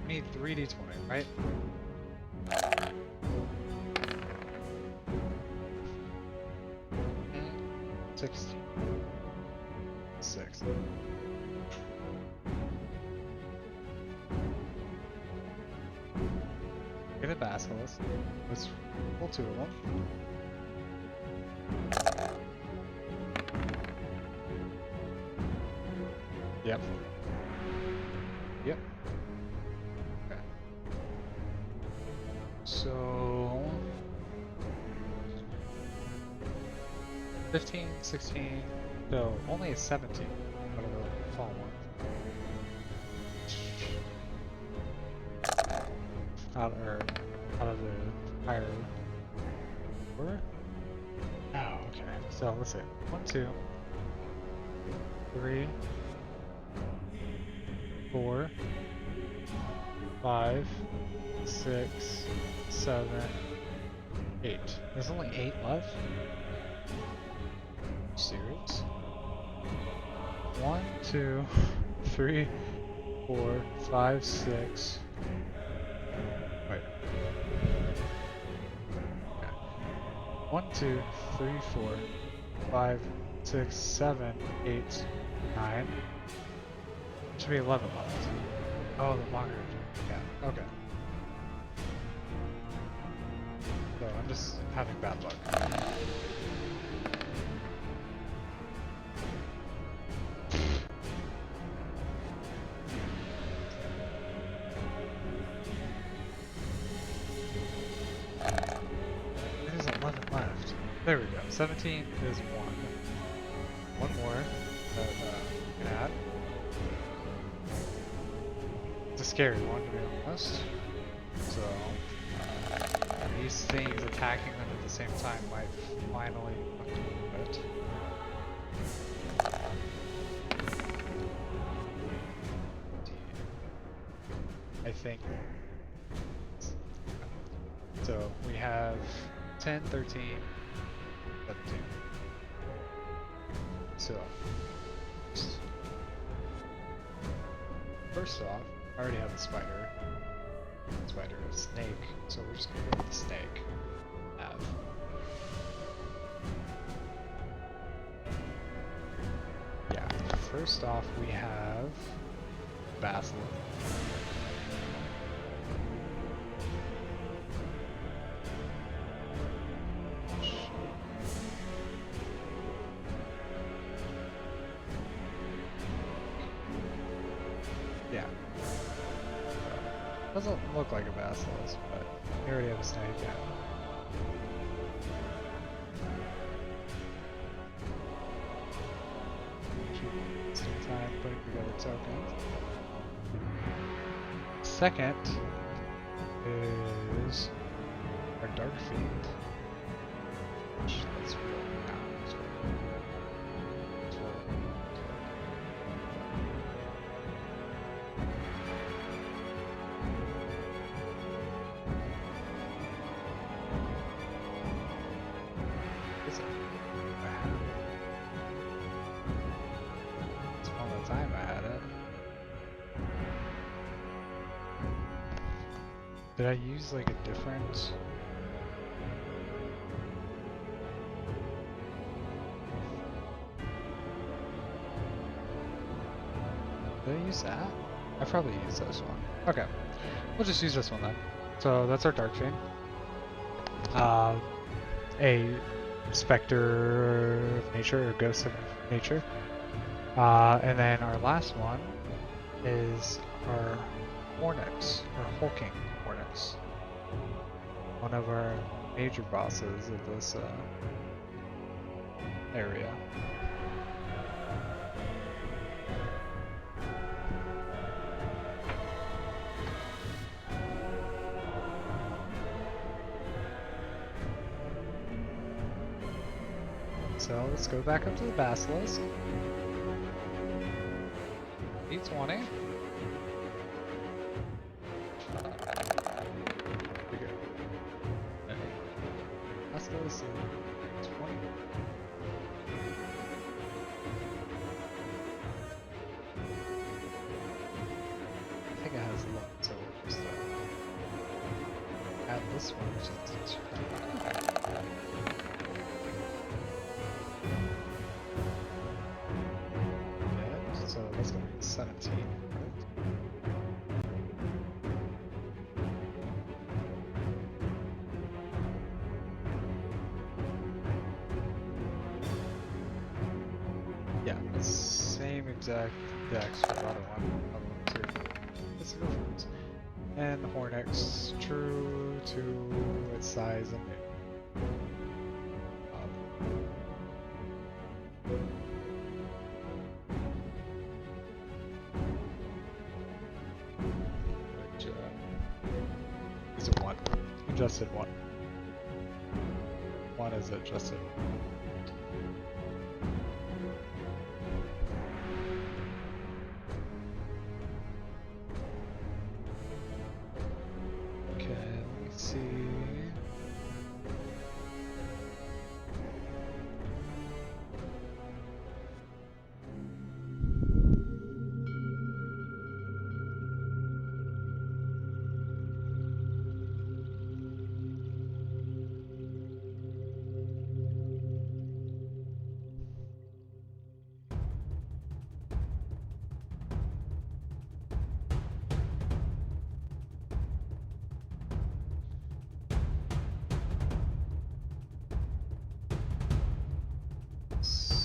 We need 3d20, right? And 16. 6. Get a basilisk. Let's pull 2 of them. Yep. Yep. Okay. So 15, 16, no, only a 17 out of the fall one. Out of the higher order? Oh, okay. So let's see. 1, 2, 3, 4, 5, 6, 7, 8. There's only 8 left? Serious? 1, 2, 3, 4, 5, 6. Wait. Okay. 1, 2, 3, 4, 5, 6, 7, 8, 9. Should be 11 left. Oh, the longer. Yeah, okay. So I'm just having bad luck. There's 11 left. There we go. 17 is 1. One more that we can add. It's a scary one, to be honest. So, these things attacking them at the same time might finally look a little bit. I think. So, we have 10, 13, 17. So, first off, I already have the spider. Spider, a snake, so we're just gonna go with the snake. Yeah, first off we have basilisk. Yeah. Doesn't look like a basilisk, but we already have a snake. Yeah. Some time putting together tokens. Second is our dark fiend. Let's roll now. Time I had it. Did I use like a different? Did I use that? I probably used this one. Okay, we'll just use this one then. So that's our dark fiend. A specter of nature or ghost of nature. And then our last one is our Hornix, or hulking Hornix. One of our major bosses of this area. So let's go back up to the basilisk. 20. Pretty good. That's those 20. I think it has luck, so we'll just add this one, which is and so that's going to be 17. Yeah, it's same exact dex for the other one too. Let's go for this. And the Hornix, true to its size and name. Is it 1? Adjusted 1. 1 is adjusted. Okay, let me see.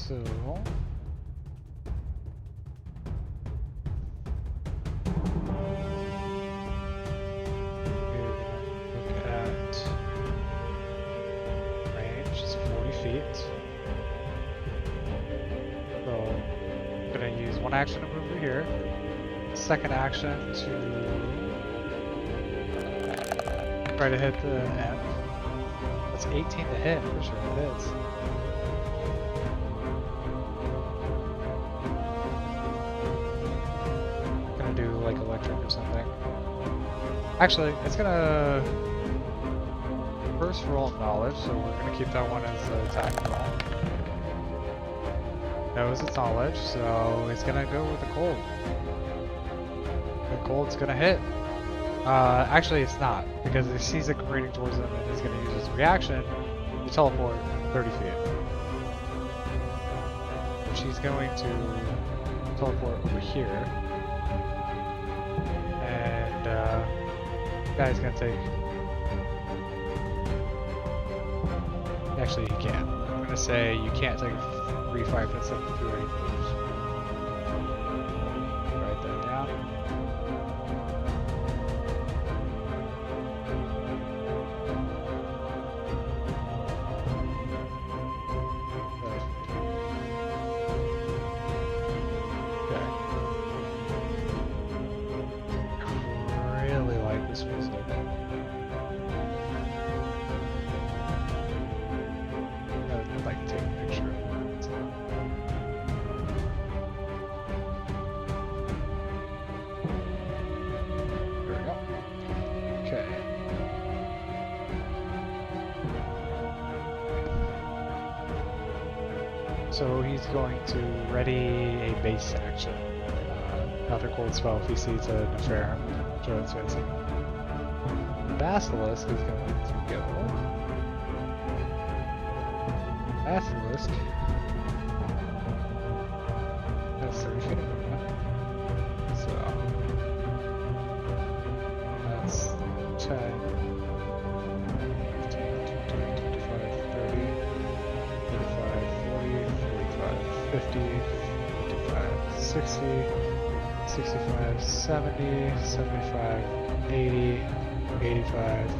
So look at range is 40 feet. So I'm gonna use one action to move over here. Second action to try to hit the end. That's 18 to hit, for sure it is. Do like electric or something. Actually, it's gonna first roll knowledge, so we're gonna keep that one as an attack roll. Knows its knowledge, so it's gonna go with the cold. The cold's gonna hit. Actually, it's not, because if he sees it grading towards him, and he's gonna use his reaction to teleport 30 feet. She's going to teleport over here. Guy's gonna take. Actually, he can't. I'm gonna say you can't take a free 5 foot 7 through any moves. Write that down. This music. I'd like to take a picture of it. There we go. Okay. So he's going to ready a base action. Another cold spell if he sees a Neferum. Jones facing. Basilisk is going to go. Basilisk. That's 30 feet of movement. So that's 10, 15, 20, 25, 30, 35, 40, 45, 50, 55, 60, 65, 70, 75, 80, 85,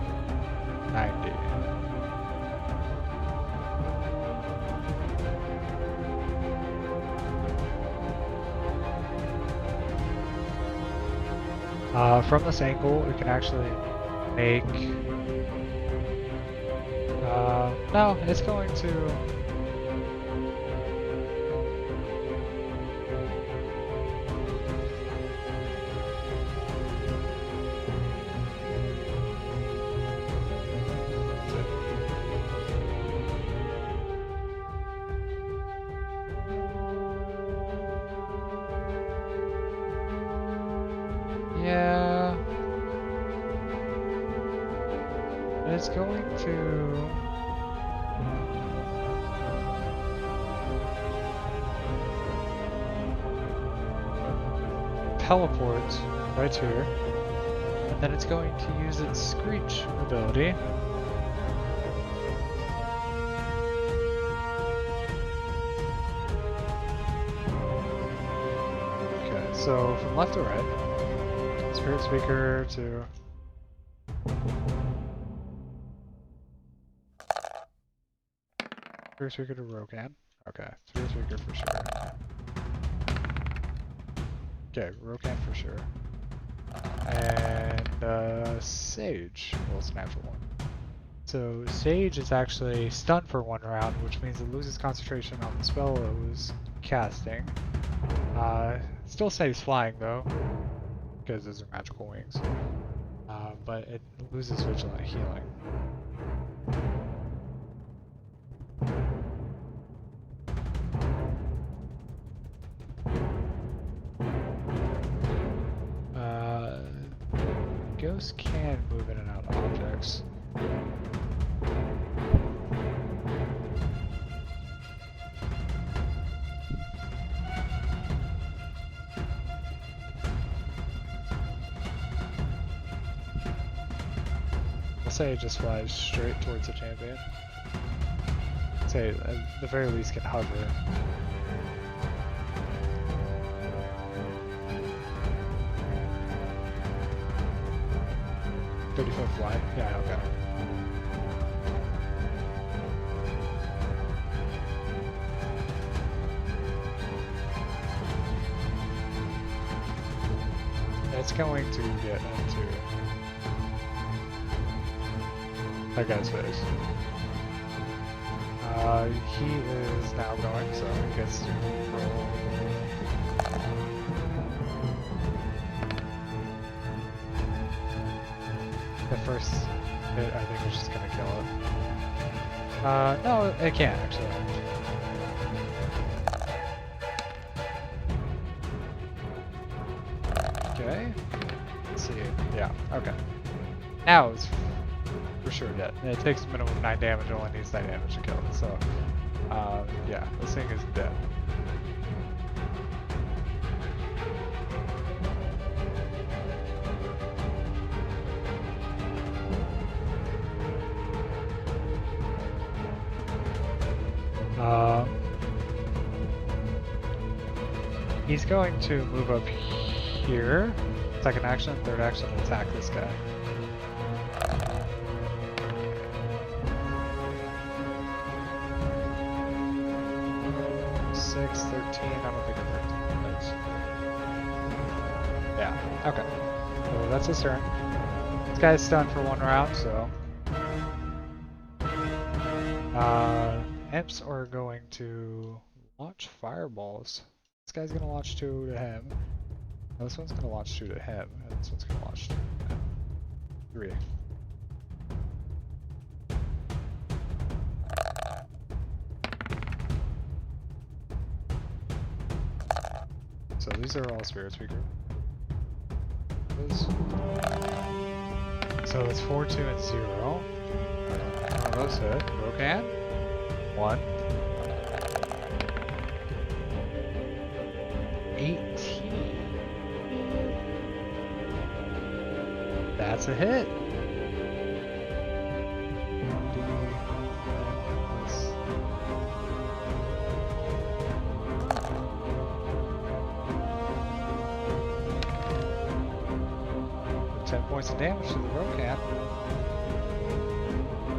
90. From this angle, we can actually make... no, it's going to... it's going to teleport right here, and then it's going to use its Screech ability. Okay, so from left to right, Spirit Speaker to Spirit Speaker to Rokan. Okay, Spirit Speaker for sure. Okay, Rokan for sure. And Sage. Well, it's a natural one. So Sage is actually stunned for 1 round, which means it loses concentration on the spell it was casting. Still stays flying though, because those are magical wings. But it loses Vigilant Healing. Ghosts can move in and out of objects. I'll say it just flies straight towards the champion. I'd say at the very least can hover. .30-foot fly? Yeah, okay. It's going to get into that guy's face. He is now going, so he gets to roll. The first hit, I think, is just gonna kill it. No, it can't actually. Okay. Let's see. Yeah. Okay. Now it's for sure dead. It takes a minimum of 9 damage. It only needs 9 damage to kill it. So, yeah, this thing is dead. He's going to move up here. Second action, third action, attack this guy. Six, 13, I don't think it is. Yeah, okay. So that's his turn. This guy's stunned for 1 round, so. Imps are going to launch fireballs. This guy's gonna launch 2 to him. Now this one's gonna launch 2 to him, and this one's gonna launch 2 to him. 3. So these are all Spirit Speaker. So it's 4, 2, and 0. Those hit. Rokan. 1. 18. That's a hit. Points of damage to the Rokan.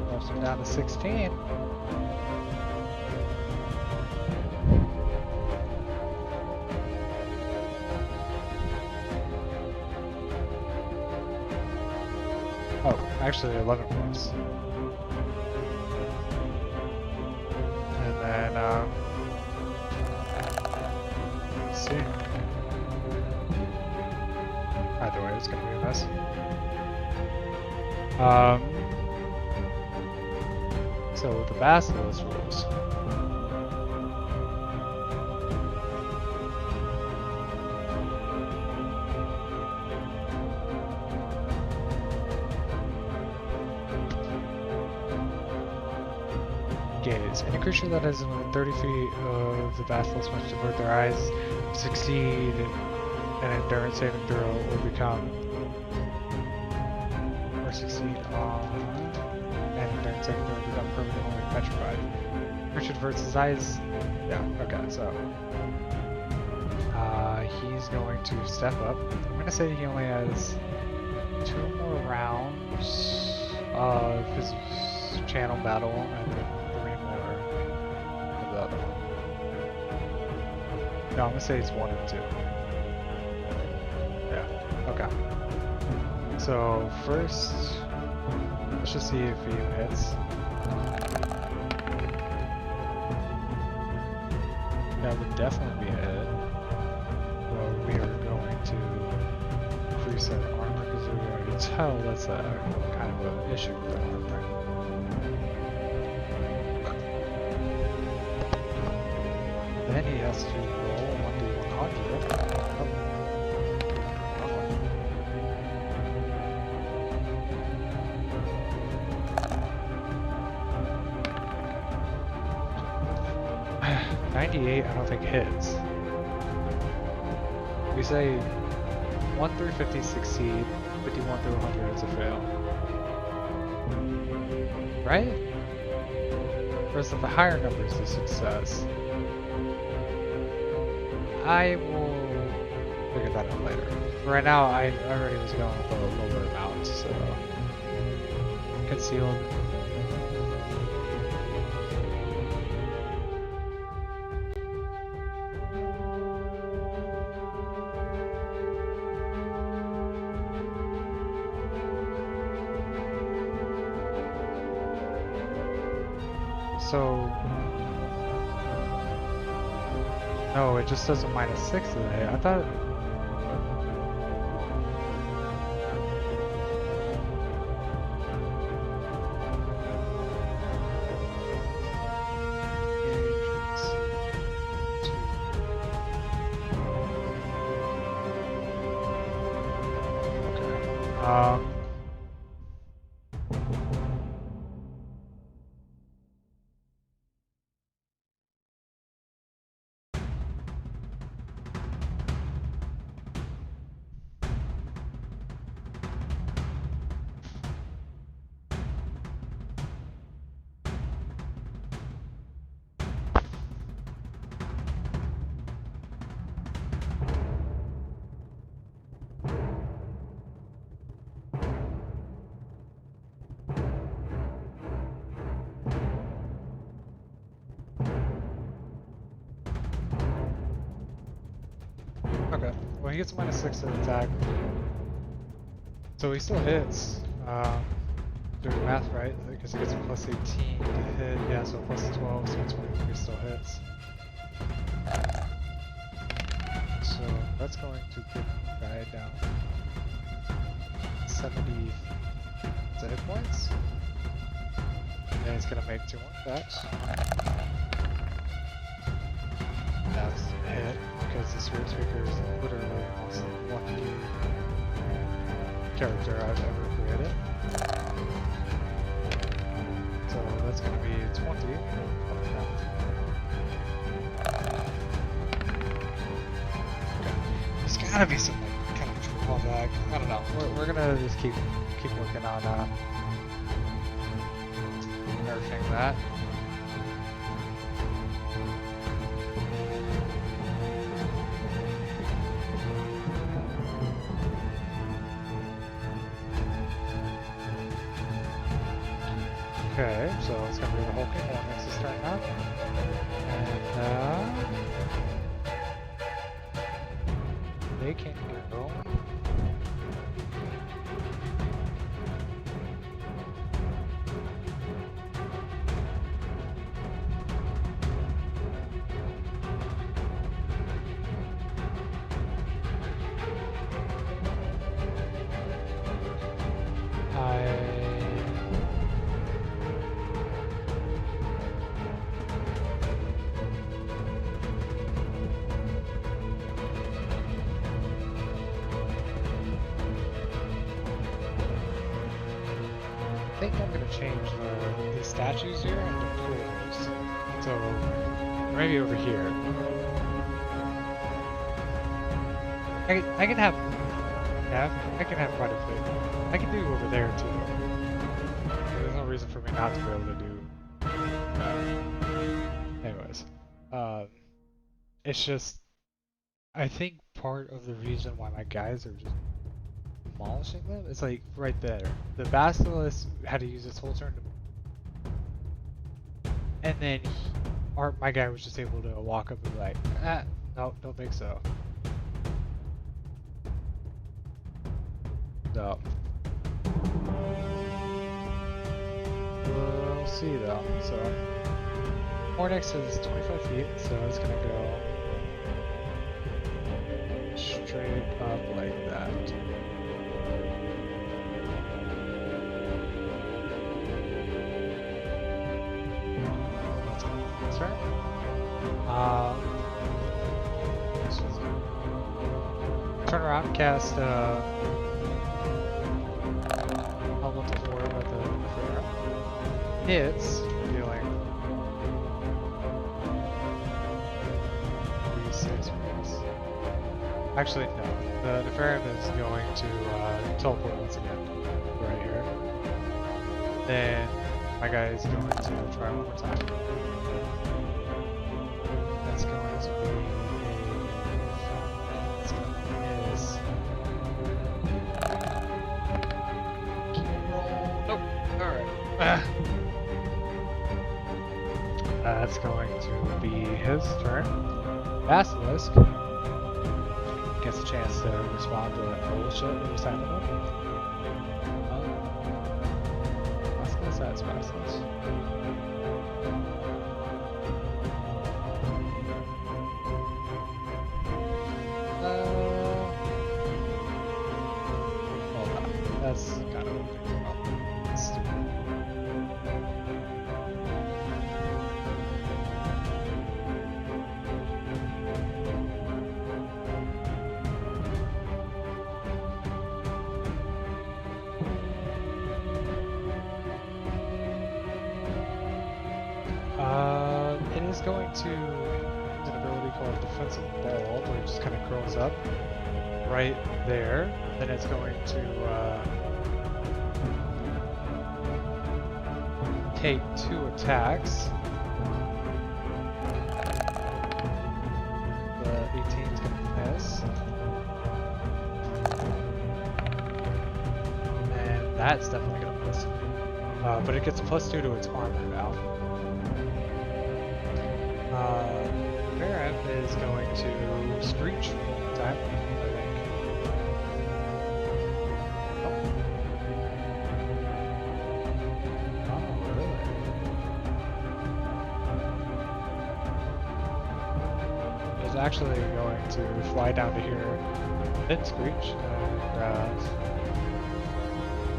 Drops him down to 16. Oh, actually 11 points. And then, let's see. Either way, it's gonna be a mess. So with the Basilisk rules, gaze. Any creature that is within 30 feet of the basilisk must avert their eyes, succeed an endurance saving throw, or succeed on an endurance saving throw and become permanently petrified. Creature averts his eyes. Yeah, okay, so he's going to step up. I'm going to say he only has 2 more rounds of his channel battle and then 3 more of the other one. No, I'm going to say it's 1 and 2. Yeah, okay. So first, let's just see if he hits. That would definitely be a hit. Well, we are going to increase our armor because we already tell that's a kind of an issue with our armor. Then he has to roll 1d100. Oh. 98, I don't think hits. We say 1 through 50 succeed, 51 through 100 is a fail. Right? Or is it the higher numbers a success? I will figure that out later. Right now, I already was going with a lower amount, so concealed. So, no, it just does a -6 to the hit. I thought. Okay. Okay, well he gets a -6 to the attack. So he still hits. Doing the math right, because he gets a +18 to hit. Yeah, so +12, so 23 still hits. So that's going to get the guy down 70 hit points. And he's going to make 2 more attacks. That's a hit, because the Spirit Speaker is literally the most lucky character I've ever created. So that's going to be 20. Okay. There's got to be some kind of drawback. I don't know. We're going to just keep working on nerfing that. Okay, so it's gonna be the whole game that makes us turn now. And they can go. think I'm gonna change these statues here into pools. So, or maybe over here. I can have, yeah, I can have quite a bit. I can do over there too. There's no reason for me not to be able to do. Anyways, it's just, I think part of the reason why my guys are just demolishing them is like right there. The Basilisk had to use its whole turn to, and then my guy was just able to walk up and be like, no, don't think so. So, we'll see though. So, Hornex is 25 feet, so it's gonna go straight up like that. That's right. Turn around, cast elemental form at the fair. Hits, dealing 3/6 points. Actually, no. The Nefarium is going to teleport once again, right here. Then my guy is going to try one more time. That's going to be it's going to miss. Nope. Alright. That's going to be his turn. Basilisk gets a chance to respond to that bullshit that was happening. That's Basilisk. Hold on. That's kind of stupid. It is going to use an ability called Defensive Ball, where it just kind of curls up right there. Then it's going to take 2 attacks. The 18 is going to miss. And that's definitely going to miss. But it gets +2 to its armor now. Fairham is going to screech one time, I think. Oh, really? It's actually going to fly down to here, then screech, and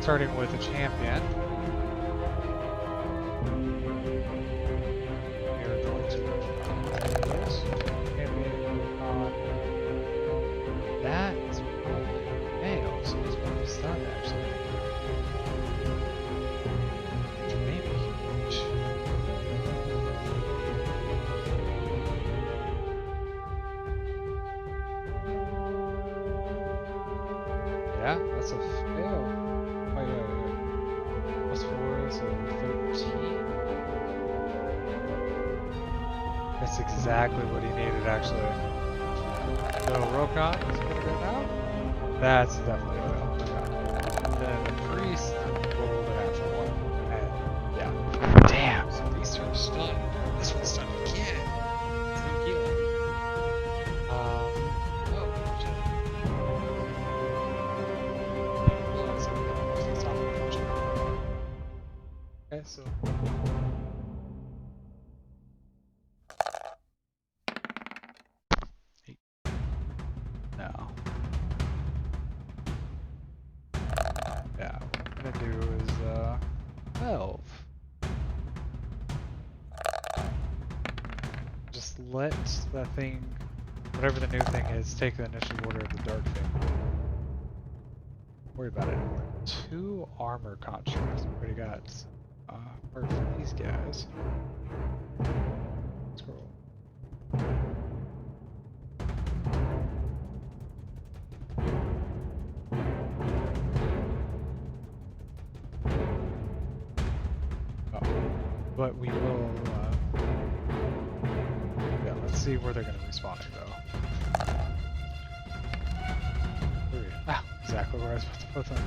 starting with a champion. That is probably fail, so it's going to stun actually. Which may be huge. Yeah, that's a fail. Wait. +4 is a 13. That's exactly what he needed actually. So Rokon is going to go down. That's definitely a fail. Then the priest rolled an actual 1. And yeah. Damn, so these two are stunned. This one's stunned again. It's no healing. Oh, shit. Okay, so. No. Yeah, what I'm gonna do is 12. Just let that thing, whatever the new thing is, take the initial order of the dark thing. worry about it. 2 armor constructs. We already got for these guys. Scroll. But we will, yeah, let's see where they're going to be spawning though. Ah, exactly where I was supposed to put them.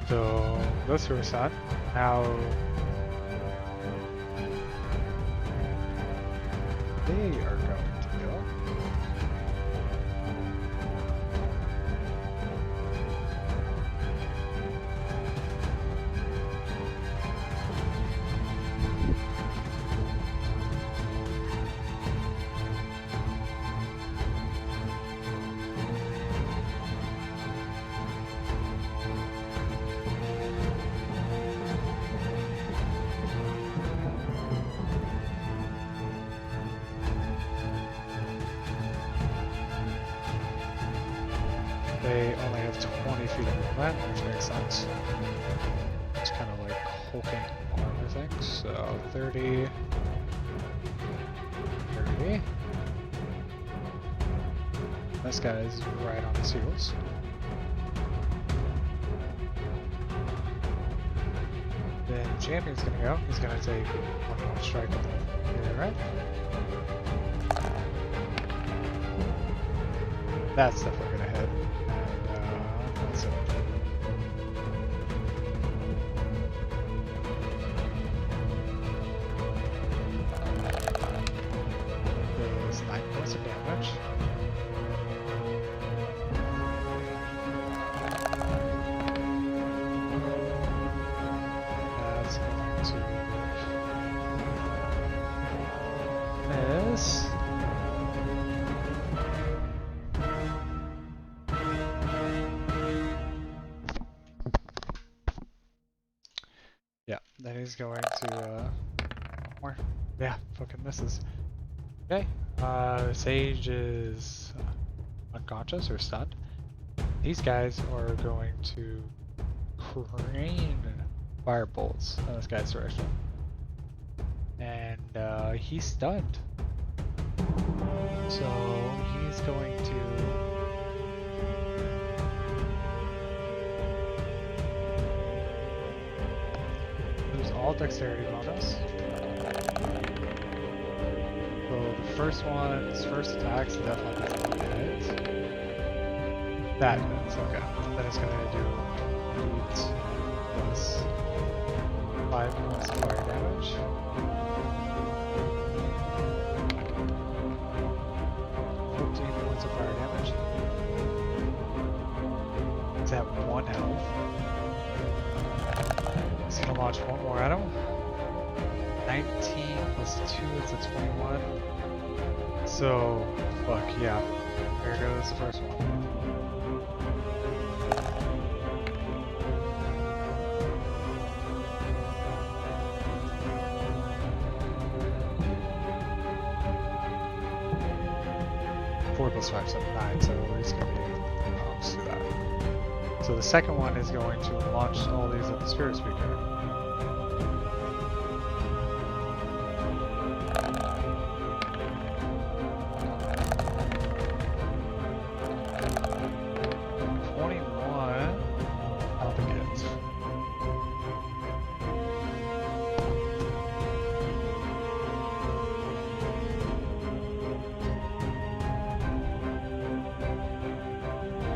So, those two are set. Now, they are going to go. They only have 20 feet of movement, which makes sense. It's kind of like hulking armor things. So 30, 30. This guy's right on his heels. Then Champion's gonna go. He's gonna take one more strike with the right. That's definitely gonna hit. That's it. Does 9 points of damage. That's going to miss. Yeah, then he's going to, more. Yeah, fucking misses. Okay, Sage is unconscious or stunned. These guys are going to rain fire bolts in this guy's direction. And, he's stunned. So, he's going to all dexterity bonus. So the first one's first attack's definitely going to hit. That hits, okay. Then it's going to do 8 plus 5 points of fire damage. Points of fire damage. It's at 1 health. He's gonna launch one more at him. 19 plus 2 is a 21. So, fuck, yeah. There goes the first one. Four plus 5, 7, 9, so he's gonna be let's do that. So the second one is going to launch all these at the Spirit Speaker.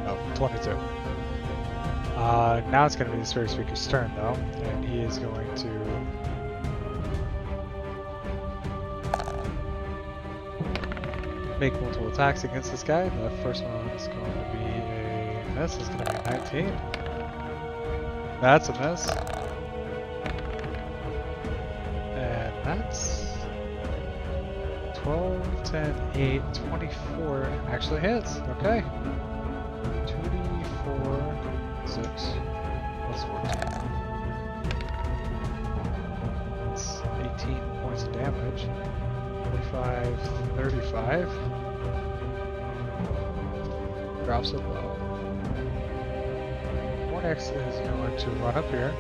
Oh, 22. Now it's going to be the Spirit Speaker's turn, though, and he is going to make multiple attacks against this guy. The first one is going to be a miss. It's going to be 19. That's a miss. And that's 12, 10, 8, 24 actually hits. Okay. 2d4, 6, plus 14. That's 18 points points of damage. 45, 35. Drops it low. Mornix is going to run up here.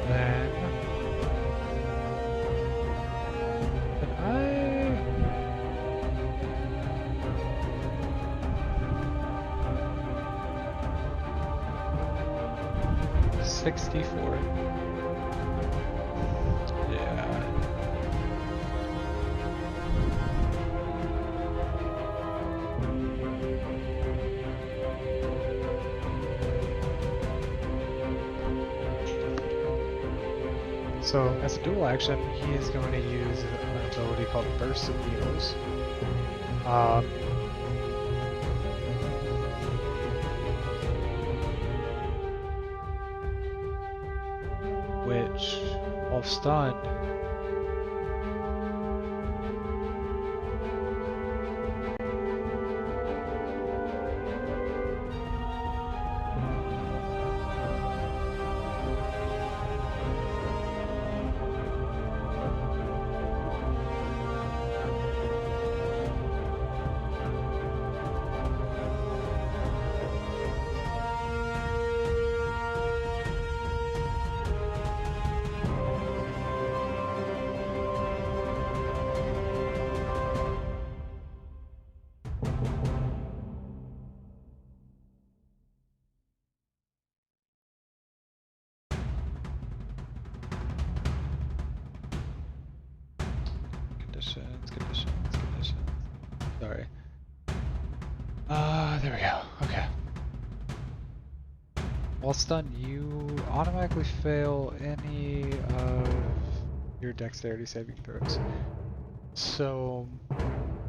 Then I 64. Yeah. So as a dual action, he is going to use an ability called Burst of Needles. Which, while stunned, conditions. Sorry. There we go. Okay. While stunned, you automatically fail any of your dexterity saving throws. So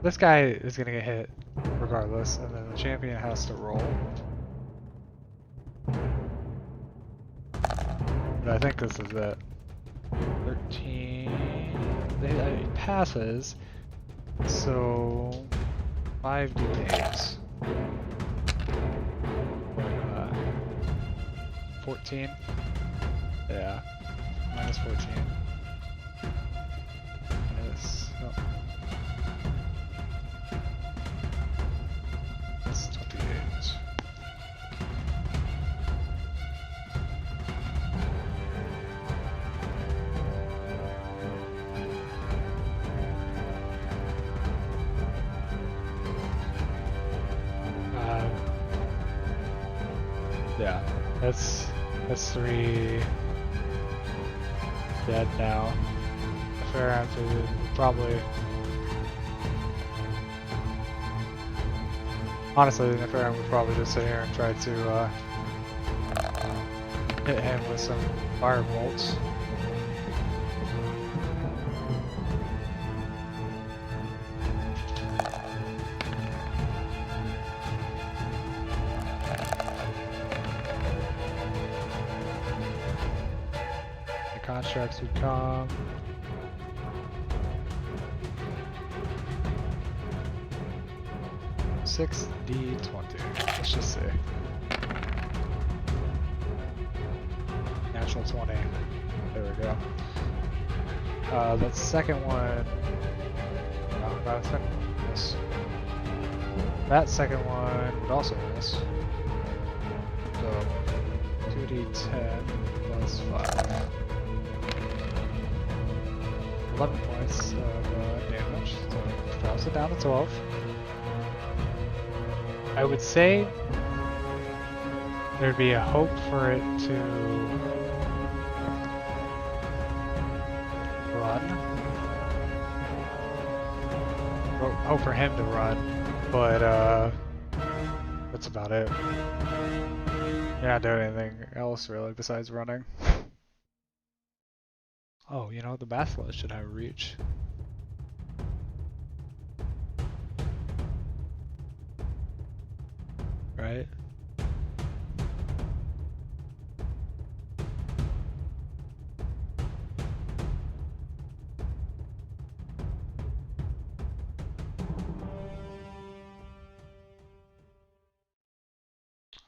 this guy is gonna get hit regardless, and then the champion has to roll. But I think this is it. 13. He passes. So 5d8. 14. Yeah. Minus 14. Minus. Oh. That's 28. Yeah, that's 3 dead now. The fair answer would probably, honestly, the Neferum would probably just sit here and try to hit him with some fire bolts. Constructs would come. $6d20. Let's just say. Natural 20. There we go. That second one. That second one miss. That second one would also miss. So 2d10 plus 5. 11 points of damage, so drops it down to 12. I would say there'd be a hope for it to run. Or hope for him to run, but that's about it. You're not doing anything else really besides running. Oh, you know, the Basilisk should have reach. Right?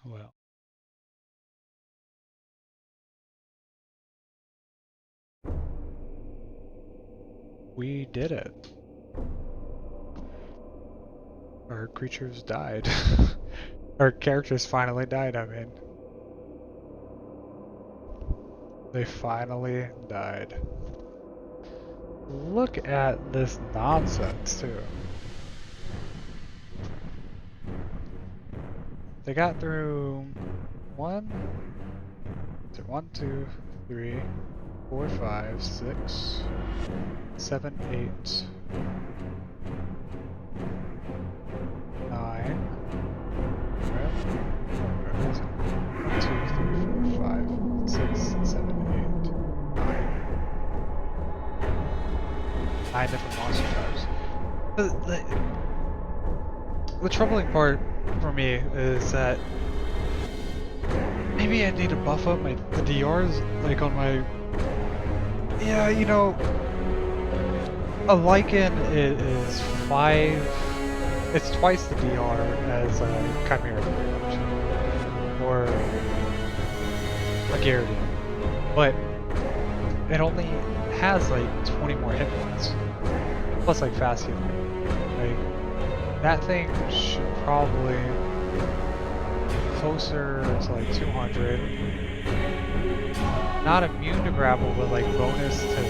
Well. We did it. Our creatures died. Our characters finally died, I mean. They finally died. Look at this nonsense, too. They got through 1, 2, 3, 4, 5, 6, 7, 8, 9. Where is it? 1, 2, 3, 4, 5, 6, 7, 8, 9. 9 different monster types. The troubling part for me is that maybe I need to buff up the DRs, like on my... Yeah, you know, a Lycan is 5... It's twice the DR as a Chimera or a Gyarados, but it only has like 20 more hit points, plus like fast healing. Like, that thing should probably be closer to like 200. Not immune to grapple, but like bonus to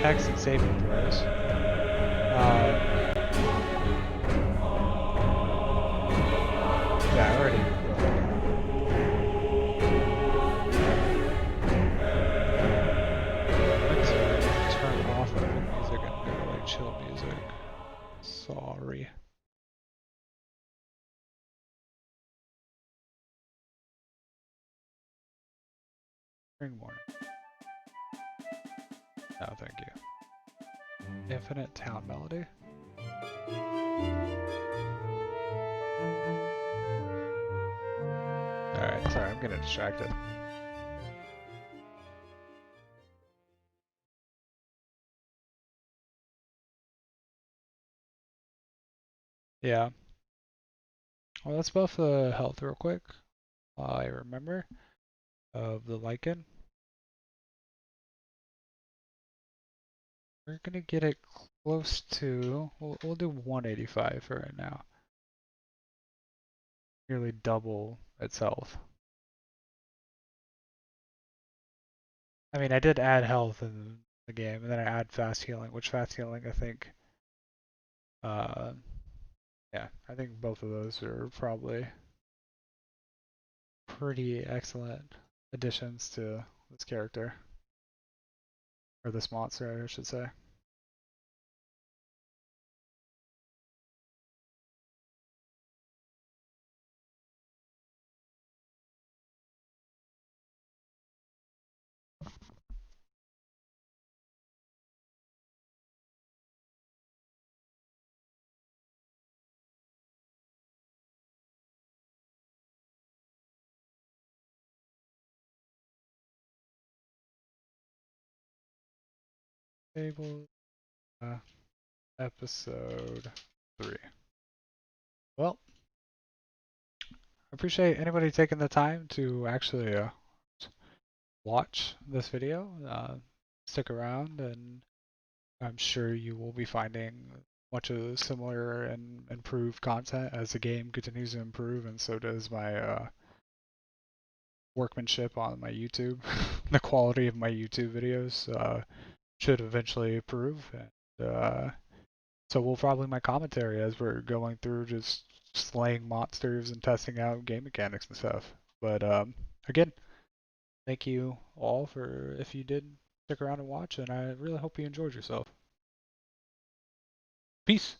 checks and saving throws. Yeah, I already. Let's turn off the music and go like chill music. Sorry. Spring morning. No, thank you. Infinite Town Melody. Alright, sorry, I'm getting distracted. Yeah. Well, let's buff the health real quick. I remember of the Lycan. We're gonna get it close to. We'll do 185 for right now. Nearly double its health. I mean, I did add health in the game, and then I add fast healing, which fast healing I think, yeah, I think both of those are probably pretty excellent additions to this character. Or this monster, I should say. Fables, episode 3. Well, I appreciate anybody taking the time to actually watch this video. Stick around, and I'm sure you will be finding much of similar and improved content as the game continues to improve, and so does my workmanship on my YouTube. The quality of my YouTube videos should eventually improve, and so will probably my commentary as we're going through just slaying monsters and testing out game mechanics and stuff. But again, thank you all for if you did stick around and watch, and I really hope you enjoyed yourself. Peace.